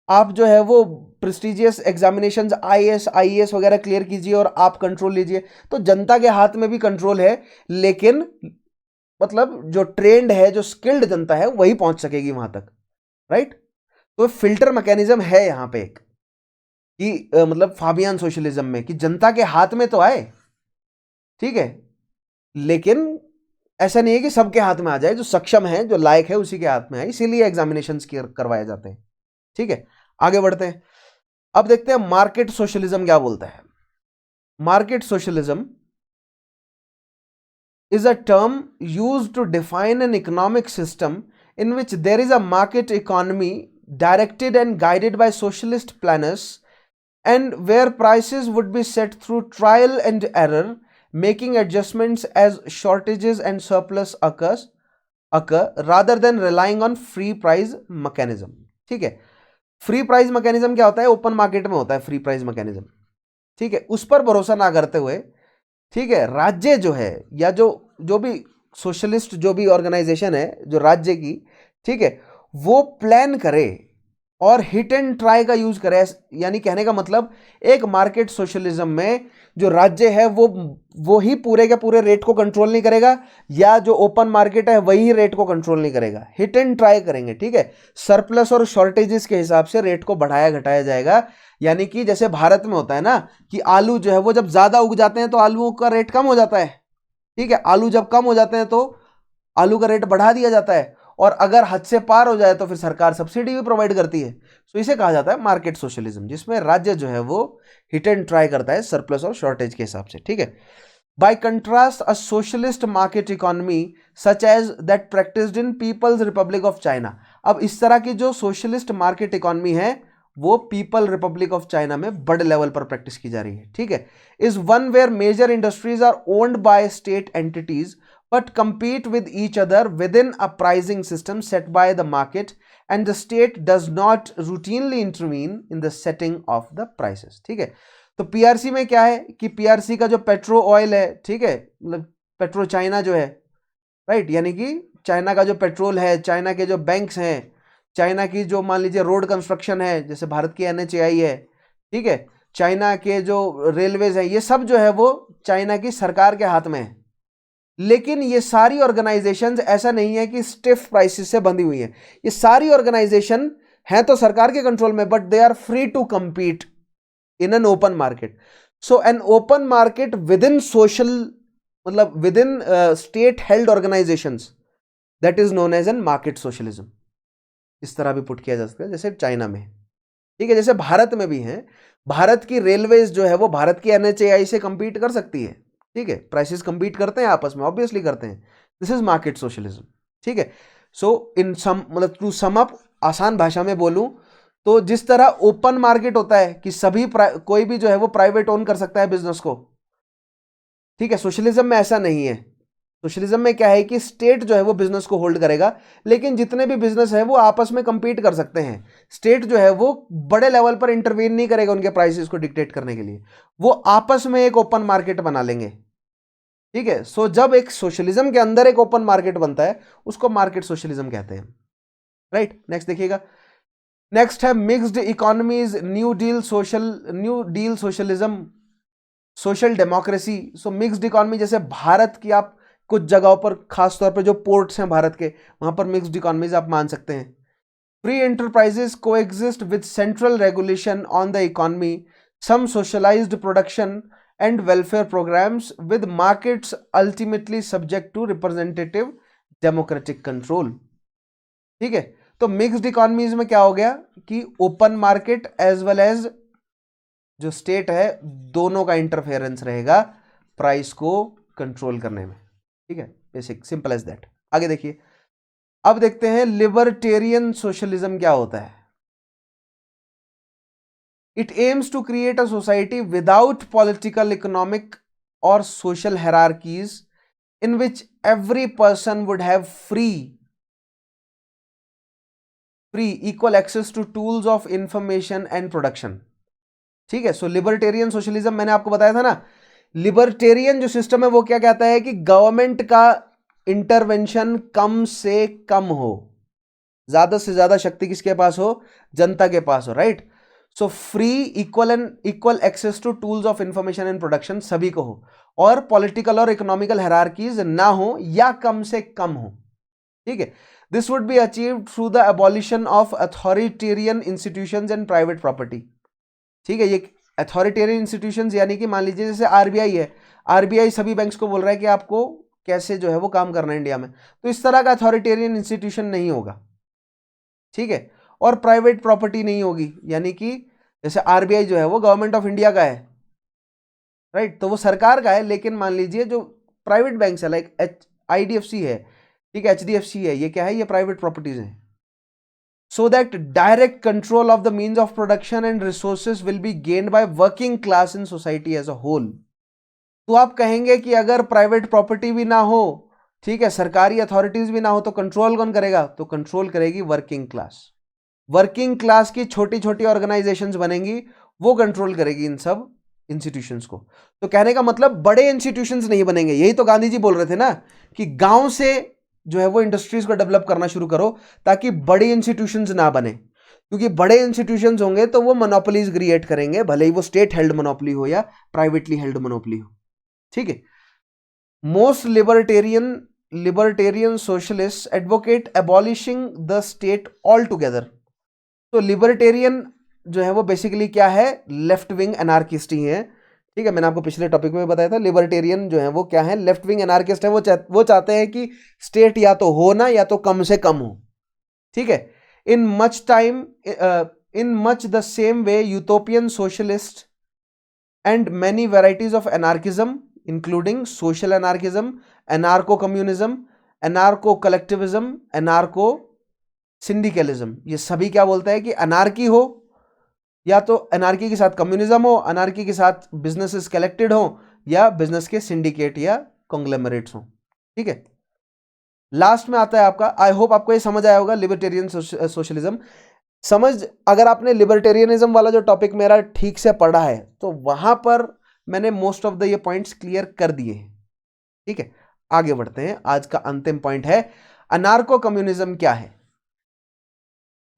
आप जो है वो प्रेस्टिजियस एग्जामिनेशंस आईएएस आईएएस वगैरह क्लियर कीजिए और आप कंट्रोल लीजिए, तो जनता के हाथ में भी कंट्रोल है, लेकिन मतलब जो ट्रेंड है, जो स्किल्ड जनता है वही पहुंच सकेगी वहां तक, राइट। तो फिल्टर मैकेनिज्म है यहां पे एक कि मतलब फाबियान सोशलिज्म में कि जनता के हाथ में तो आए, ठीक है, लेकिन ऐसा नहीं है कि सबके हाथ में आ जाए, जो सक्षम है, जो लायक है उसी के हाथ में आए, इसीलिए एग्जामिनेशंस करवाए जाते हैं। ठीक है, आगे बढ़ते हैं। अब देखते हैं मार्केट सोशलिज्म क्या बोलता है। Market socialism is a term used to define an economic system in which there is a market economy directed and guided by socialist planners and where prices would be set through trial and error, making adjustments as shortages and surplus occur rather than relying on free price mechanism। ठीक है, free price mechanism क्या होता है? Open market में होता है free price mechanism. ठीक है, उस पर भरोसा ना करते हुए, ठीक है, राज्य जो है या जो भी सोशलिस्ट जो भी ऑर्गेनाइजेशन है जो राज्य की, ठीक है, वो प्लान करे और हिट एंड ट्राई का यूज करे। यानी कहने का मतलब एक मार्केट सोशलिज्म में जो राज्य है वो ही पूरे के पूरे रेट को कंट्रोल नहीं करेगा, या जो ओपन मार्केट है वही रेट को कंट्रोल नहीं करेगा, हिट एंड ट्राई करेंगे। ठीक है, सरप्लस और शॉर्टेजेस के हिसाब से रेट को बढ़ाया घटाया जाएगा। यानी कि जैसे भारत में होता है ना कि आलू जो है वो जब ज्यादा उग जाते हैं तो आलू का रेट कम हो जाता है। ठीक है, आलू जब कम हो जाते हैं तो आलू का रेट बढ़ा दिया जाता है, और अगर हद से पार हो जाए तो फिर सरकार सब्सिडी भी प्रोवाइड करती है। तो इसे कहा जाता है मार्केट सोशलिज्म, जिसमें राज्य जो है वो हिट एंड ट्राई करता है सरप्लस और शॉर्टेज के हिसाब से। ठीक है, by contrast a socialist market economy such as that practiced in People's Republic of China. अब इस तरह की जो सोशलिस्ट मार्केट इकोनॉमी है वो पीपल रिपब्लिक ऑफ चाइना में बड़े लेवल पर प्रैक्टिस की जा रही है। ठीक है, is one where major industries are owned by state entities but compete with each other within a pricing system set by the market and the state does not routinely intervene in the setting of the prices। ठीक है, तो PRC में क्या है कि PRC का जो petro oil है, ठीक है, मतलब पेट्रो चाइना जो है, राइट, यानी कि चाइना का जो पेट्रोल है, चाइना के जो बैंक्स हैं, चाइना की जो मान लीजिए रोड कंस्ट्रक्शन है जैसे भारत की एनएचएआई है, ठीक है, चाइना के जो रेलवेज है, ये सब जो है वो चाइना की सरकार के हाथ में है। लेकिन ये सारी ऑर्गेनाइजेशंस ऐसा नहीं है कि स्टिफ प्राइसेस से बंधी हुई हैं, ये सारी ऑर्गेनाइजेशन हैं तो सरकार के कंट्रोल में, but they are free to compete in an open market. So an open market within social, मतलब within state held organizations, that is known as an market socialism. इस तरह भी पुट किया जा सकता है जैसे चाइना में, ठीक है। जैसे भारत में भी है, भारत की रेलवेज जो है वो भारत की NHAI से कंपीट कर सकती है, ठीक है। प्राइसेस कंपीट करते हैं आपस में, ऑब्वियसली करते हैं। दिस इज मार्केट सोशलिज्म, ठीक है। सो इन सम मतलब टू सम अप, आसान भाषा में बोलूं तो जिस तरह ओपन मार्केट होता है कि सभी कोई भी जो है वो प्राइवेट ओन कर सकता है बिजनेस को, ठीक है, सोशलिज्म में ऐसा नहीं है। सोशलिज्म में क्या है कि स्टेट जो है वो बिजनेस को होल्ड करेगा, लेकिन जितने भी बिजनेस है वो आपस में कंपीट कर सकते हैं। स्टेट जो है वो बड़े लेवल पर इंटरवीन नहीं करेगा उनके प्राइसेस को डिक्टेट करने के लिए, वो आपस में एक ओपन मार्केट बना लेंगे, ठीक है। सो जब एक सोशलिज्म के अंदर एक ओपन मार्केट बनता है उसको मार्केट सोशलिज्म कहते हैं, राइट। नेक्स्ट देखिएगा, नेक्स्ट है mixed economies, new deal socialism, social democracy. So mixed economy, जैसे भारत की आप कुछ जगहों पर, खास तौर पर जो पोर्ट्स हैं भारत के, वहां पर मिक्स्ड इकोनॉमीज आप मान सकते हैं। Free enterprises coexist with central regulation on the economy, some socialised production and welfare programmes with markets ultimately subject to representative democratic control, ठीक है। तो मिक्स्ड इकोनॉमीज में क्या हो गया कि open market as well as जो स्टेट है दोनों का इंटरफेरेंस रहेगा प्राइस को कंट्रोल करने में, ठीक है। Basic simple as that. आगे देखिए, अब देखते हैं लिबर्टेरियन सोशलिज्म क्या होता है। It aims to create a society without political, economic और social hierarchies in which every person would have free equal access to tools of information and production, ठीक है। सो लिबर्टेरियन सोशलिज्म मैंने आपको बताया था ना, लिबर्टेरियन जो सिस्टम है वो क्या कहता है कि गवर्नमेंट का इंटरवेंशन कम से कम हो, ज्यादा से ज्यादा शक्ति किसके पास हो, जनता के पास हो, right. So free equal access to tools of information and production सभी को हो, और पॉलिटिकल और इकोनॉमिकल हायरार्कीज ना हो या कम से कम हो, ठीक है। This would be achieved through the abolition of authoritarian institutions and private property, ठीक है। ये अथॉरिटेरियन इंस्टीट्यूशंस यानी कि मान लीजिए जैसे आरबीआई है, आरबीआई सभी बैंक्स को बोल रहा है कि आपको कैसे जो है वो काम करना है इंडिया में, तो इस तरह का अथॉरिटेरियन इंस्टीट्यूशन नहीं होगा, ठीक है। और प्राइवेट प्रॉपर्टी नहीं होगी, यानी कि जैसे आरबीआई जो है वो गवर्नमेंट ऑफ इंडिया का है, राइट, तो वो सरकार का है, लेकिन मान लीजिए जो प्राइवेट बैंक्स है लाइक IDFC है, ठीक है, HDFC है, ये क्या है, ये प्राइवेट प्रॉपर्टीज हैं। So that direct control of the means of production and resources will be gained by working class in society as a whole. तो आप कहेंगे कि अगर प्राइवेट प्रॉपर्टी भी ना हो, ठीक है, सरकारी अथॉरिटीज भी ना हो, तो कंट्रोल कौन करेगा, तो कंट्रोल करेगी वर्किंग क्लास। वर्किंग क्लास की छोटी छोटी ऑर्गेनाइजेशंस बनेंगी, वो कंट्रोल करेगी इन सब इंस्टीट्यूशंस को। तो कहने का मतलब बड़े इंस्टीट्यूशंस नहीं बनेंगे, यही तो गांधी जी बोल रहे थे ना कि गांव से जो है वो इंडस्ट्रीज को डेवलप करना शुरू करो ताकि बड़ी इंस्टीट्यूशंस ना बने, क्योंकि बड़े इंस्टीट्यूशंस होंगे तो वो मोनोपोलीज क्रिएट करेंगे, भले ही वो स्टेट हेल्ड मोनोपोली हो या प्राइवेटली हेल्ड मोनोपोली हो, ठीक है। Most libertarian socialist advocate abolishing the state all together. तो लिबर्टेरियन जो है वो बेसिकली क्या है, लेफ्ट विंग एनार्किस्ट ही है, ठीक है। मैंने आपको पिछले टॉपिक में बताया था लिबर्टेरियन जो है वो क्या है, लेफ्ट विंग एनार्किस्ट है। वो चाहते हैं कि स्टेट या तो हो ना, या तो कम से कम हो, ठीक है। In much the same way utopian socialist and many varieties of anarchism including social anarchism, anarcho communism, anarcho collectivism, anarcho syndicalism, ये सभी क्या बोलता है कि अनार्की हो, या तो अनार्की के साथ कम्युनिज्म हो, अनार्की के साथ बिजनेसेस कलेक्टेड हो, या बिजनेस के सिंडिकेट या कॉन्ग्लोमरेट्स हो, ठीक है। लास्ट में आता है आपका, आई होप आपको ये समझ आया होगा लिबर्टेरियन सोशलिज्म। अगर आपने लिबर्टेरियनिज्म वाला जो टॉपिक मेरा ठीक से पढ़ा है तो वहां पर मैंने मोस्ट ऑफ द ये पॉइंट्स क्लियर कर दिए हैं, ठीक है। आगे बढ़ते हैं, आज का अंतिम पॉइंट है अनार्को कम्युनिज्म क्या है।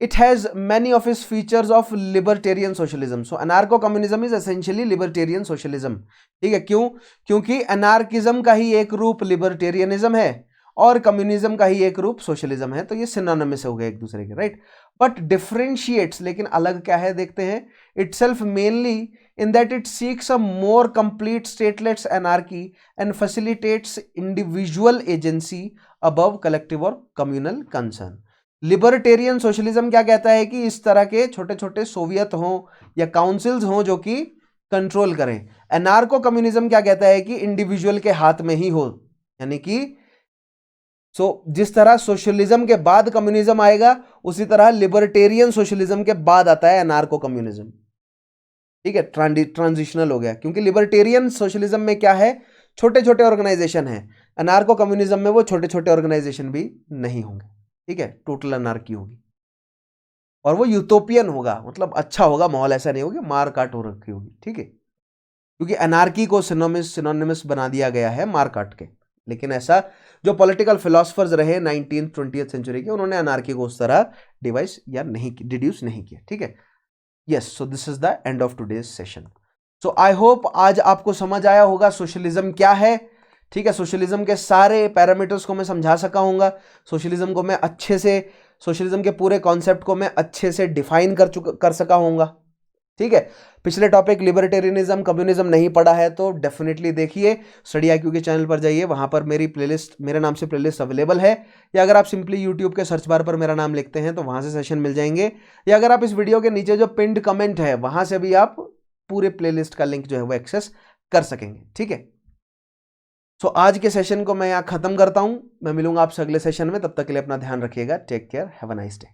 It has many of its features of libertarian socialism. So anarcho-communism is essentially libertarian socialism. ठीक है, क्यों? क्योंकि anarchism का ही एक रूप libertarianism है और कम्युनिज्म का ही एक रूप सोशलिज्म है, तो ये सिनोनिमस हो गए एक दूसरे के, राइट। बट डिफरेंशिएट्स, लेकिन अलग क्या है देखते हैं, itself mainly in that it seeks a more complete stateless anarchy and facilitates individual agency above collective or communal concern. Libertarian socialism क्या कहता है कि इस तरह के छोटे छोटे सोवियत हों या काउंसिल्स हों जो कि कंट्रोल करें। एनार्को कम्युनिज्म क्या कहता है कि इंडिविजुअल के हाथ में ही हो, यानी कि जिस तरह सोशलिज्म के बाद कम्युनिज्म आएगा उसी तरह लिबर्टेरियन सोशलिज्म के बाद आता है एनार्को कम्युनिज्म। ठीक है, ट्रांजिशनल हो गया, क्योंकि लिबर्टेरियन सोशलिज्म में क्या है, छोटे छोटे ऑर्गेनाइजेशन है। अनार्को कम्युनिज्म में वो छोटे छोटे ऑर्गेनाइजेशन भी नहीं होंगे। ठीक है, टोटल अनार्की होगी और वो यूटोपियन होगा, मतलब अच्छा होगा माहौल, ऐसा नहीं होगा मार काट हो रखी होगी। ठीक है, क्योंकि अनार्की को सिनोनिमस बना दिया गया है मार काट के, लेकिन ऐसा जो पॉलिटिकल फिलोसफर्स रहे 19th 20th सेंचुरी के, उन्होंने अनार्की को उस तरह डिवाइस या नहीं डिड्यूस नहीं किया। ठीक है, yes, so this is the end of today's session. So I hope आज आपको समझ आया होगा सोशलिज्म क्या है। ठीक है, सोशलिज्म के सारे पैरामीटर्स को मैं समझा सका हूंगा, सोशलिज्म को मैं अच्छे से, सोशलिज्म के पूरे कॉन्सेप्ट को मैं अच्छे से डिफाइन कर सका हूंगा। ठीक है, पिछले टॉपिक लिबर्टेरियनिज्म कम्युनिज्म नहीं पढ़ा है तो डेफिनेटली देखिए, स्टडी आईक्यू के चैनल पर जाइए, वहां पर मेरी प्लेलिस्ट, मेरे नाम से प्लेलिस्ट अवेलेबल है, या अगर आप सिंपली यूट्यूब के सर्च बार पर मेरा नाम लिखते हैं तो वहां से सेशन मिल जाएंगे, या अगर आप इस वीडियो के नीचे जो पिंड कमेंट है वहां से भी आप पूरे प्लेलिस्ट का लिंक जो है वो एक्सेस कर सकेंगे। ठीक है, सो आज के सेशन को मैं यहाँ खत्म करता हूं, मैं मिलूंगा आपसे अगले सेशन में, तब तक के लिए अपना ध्यान रखिएगा, take care, have a nice day.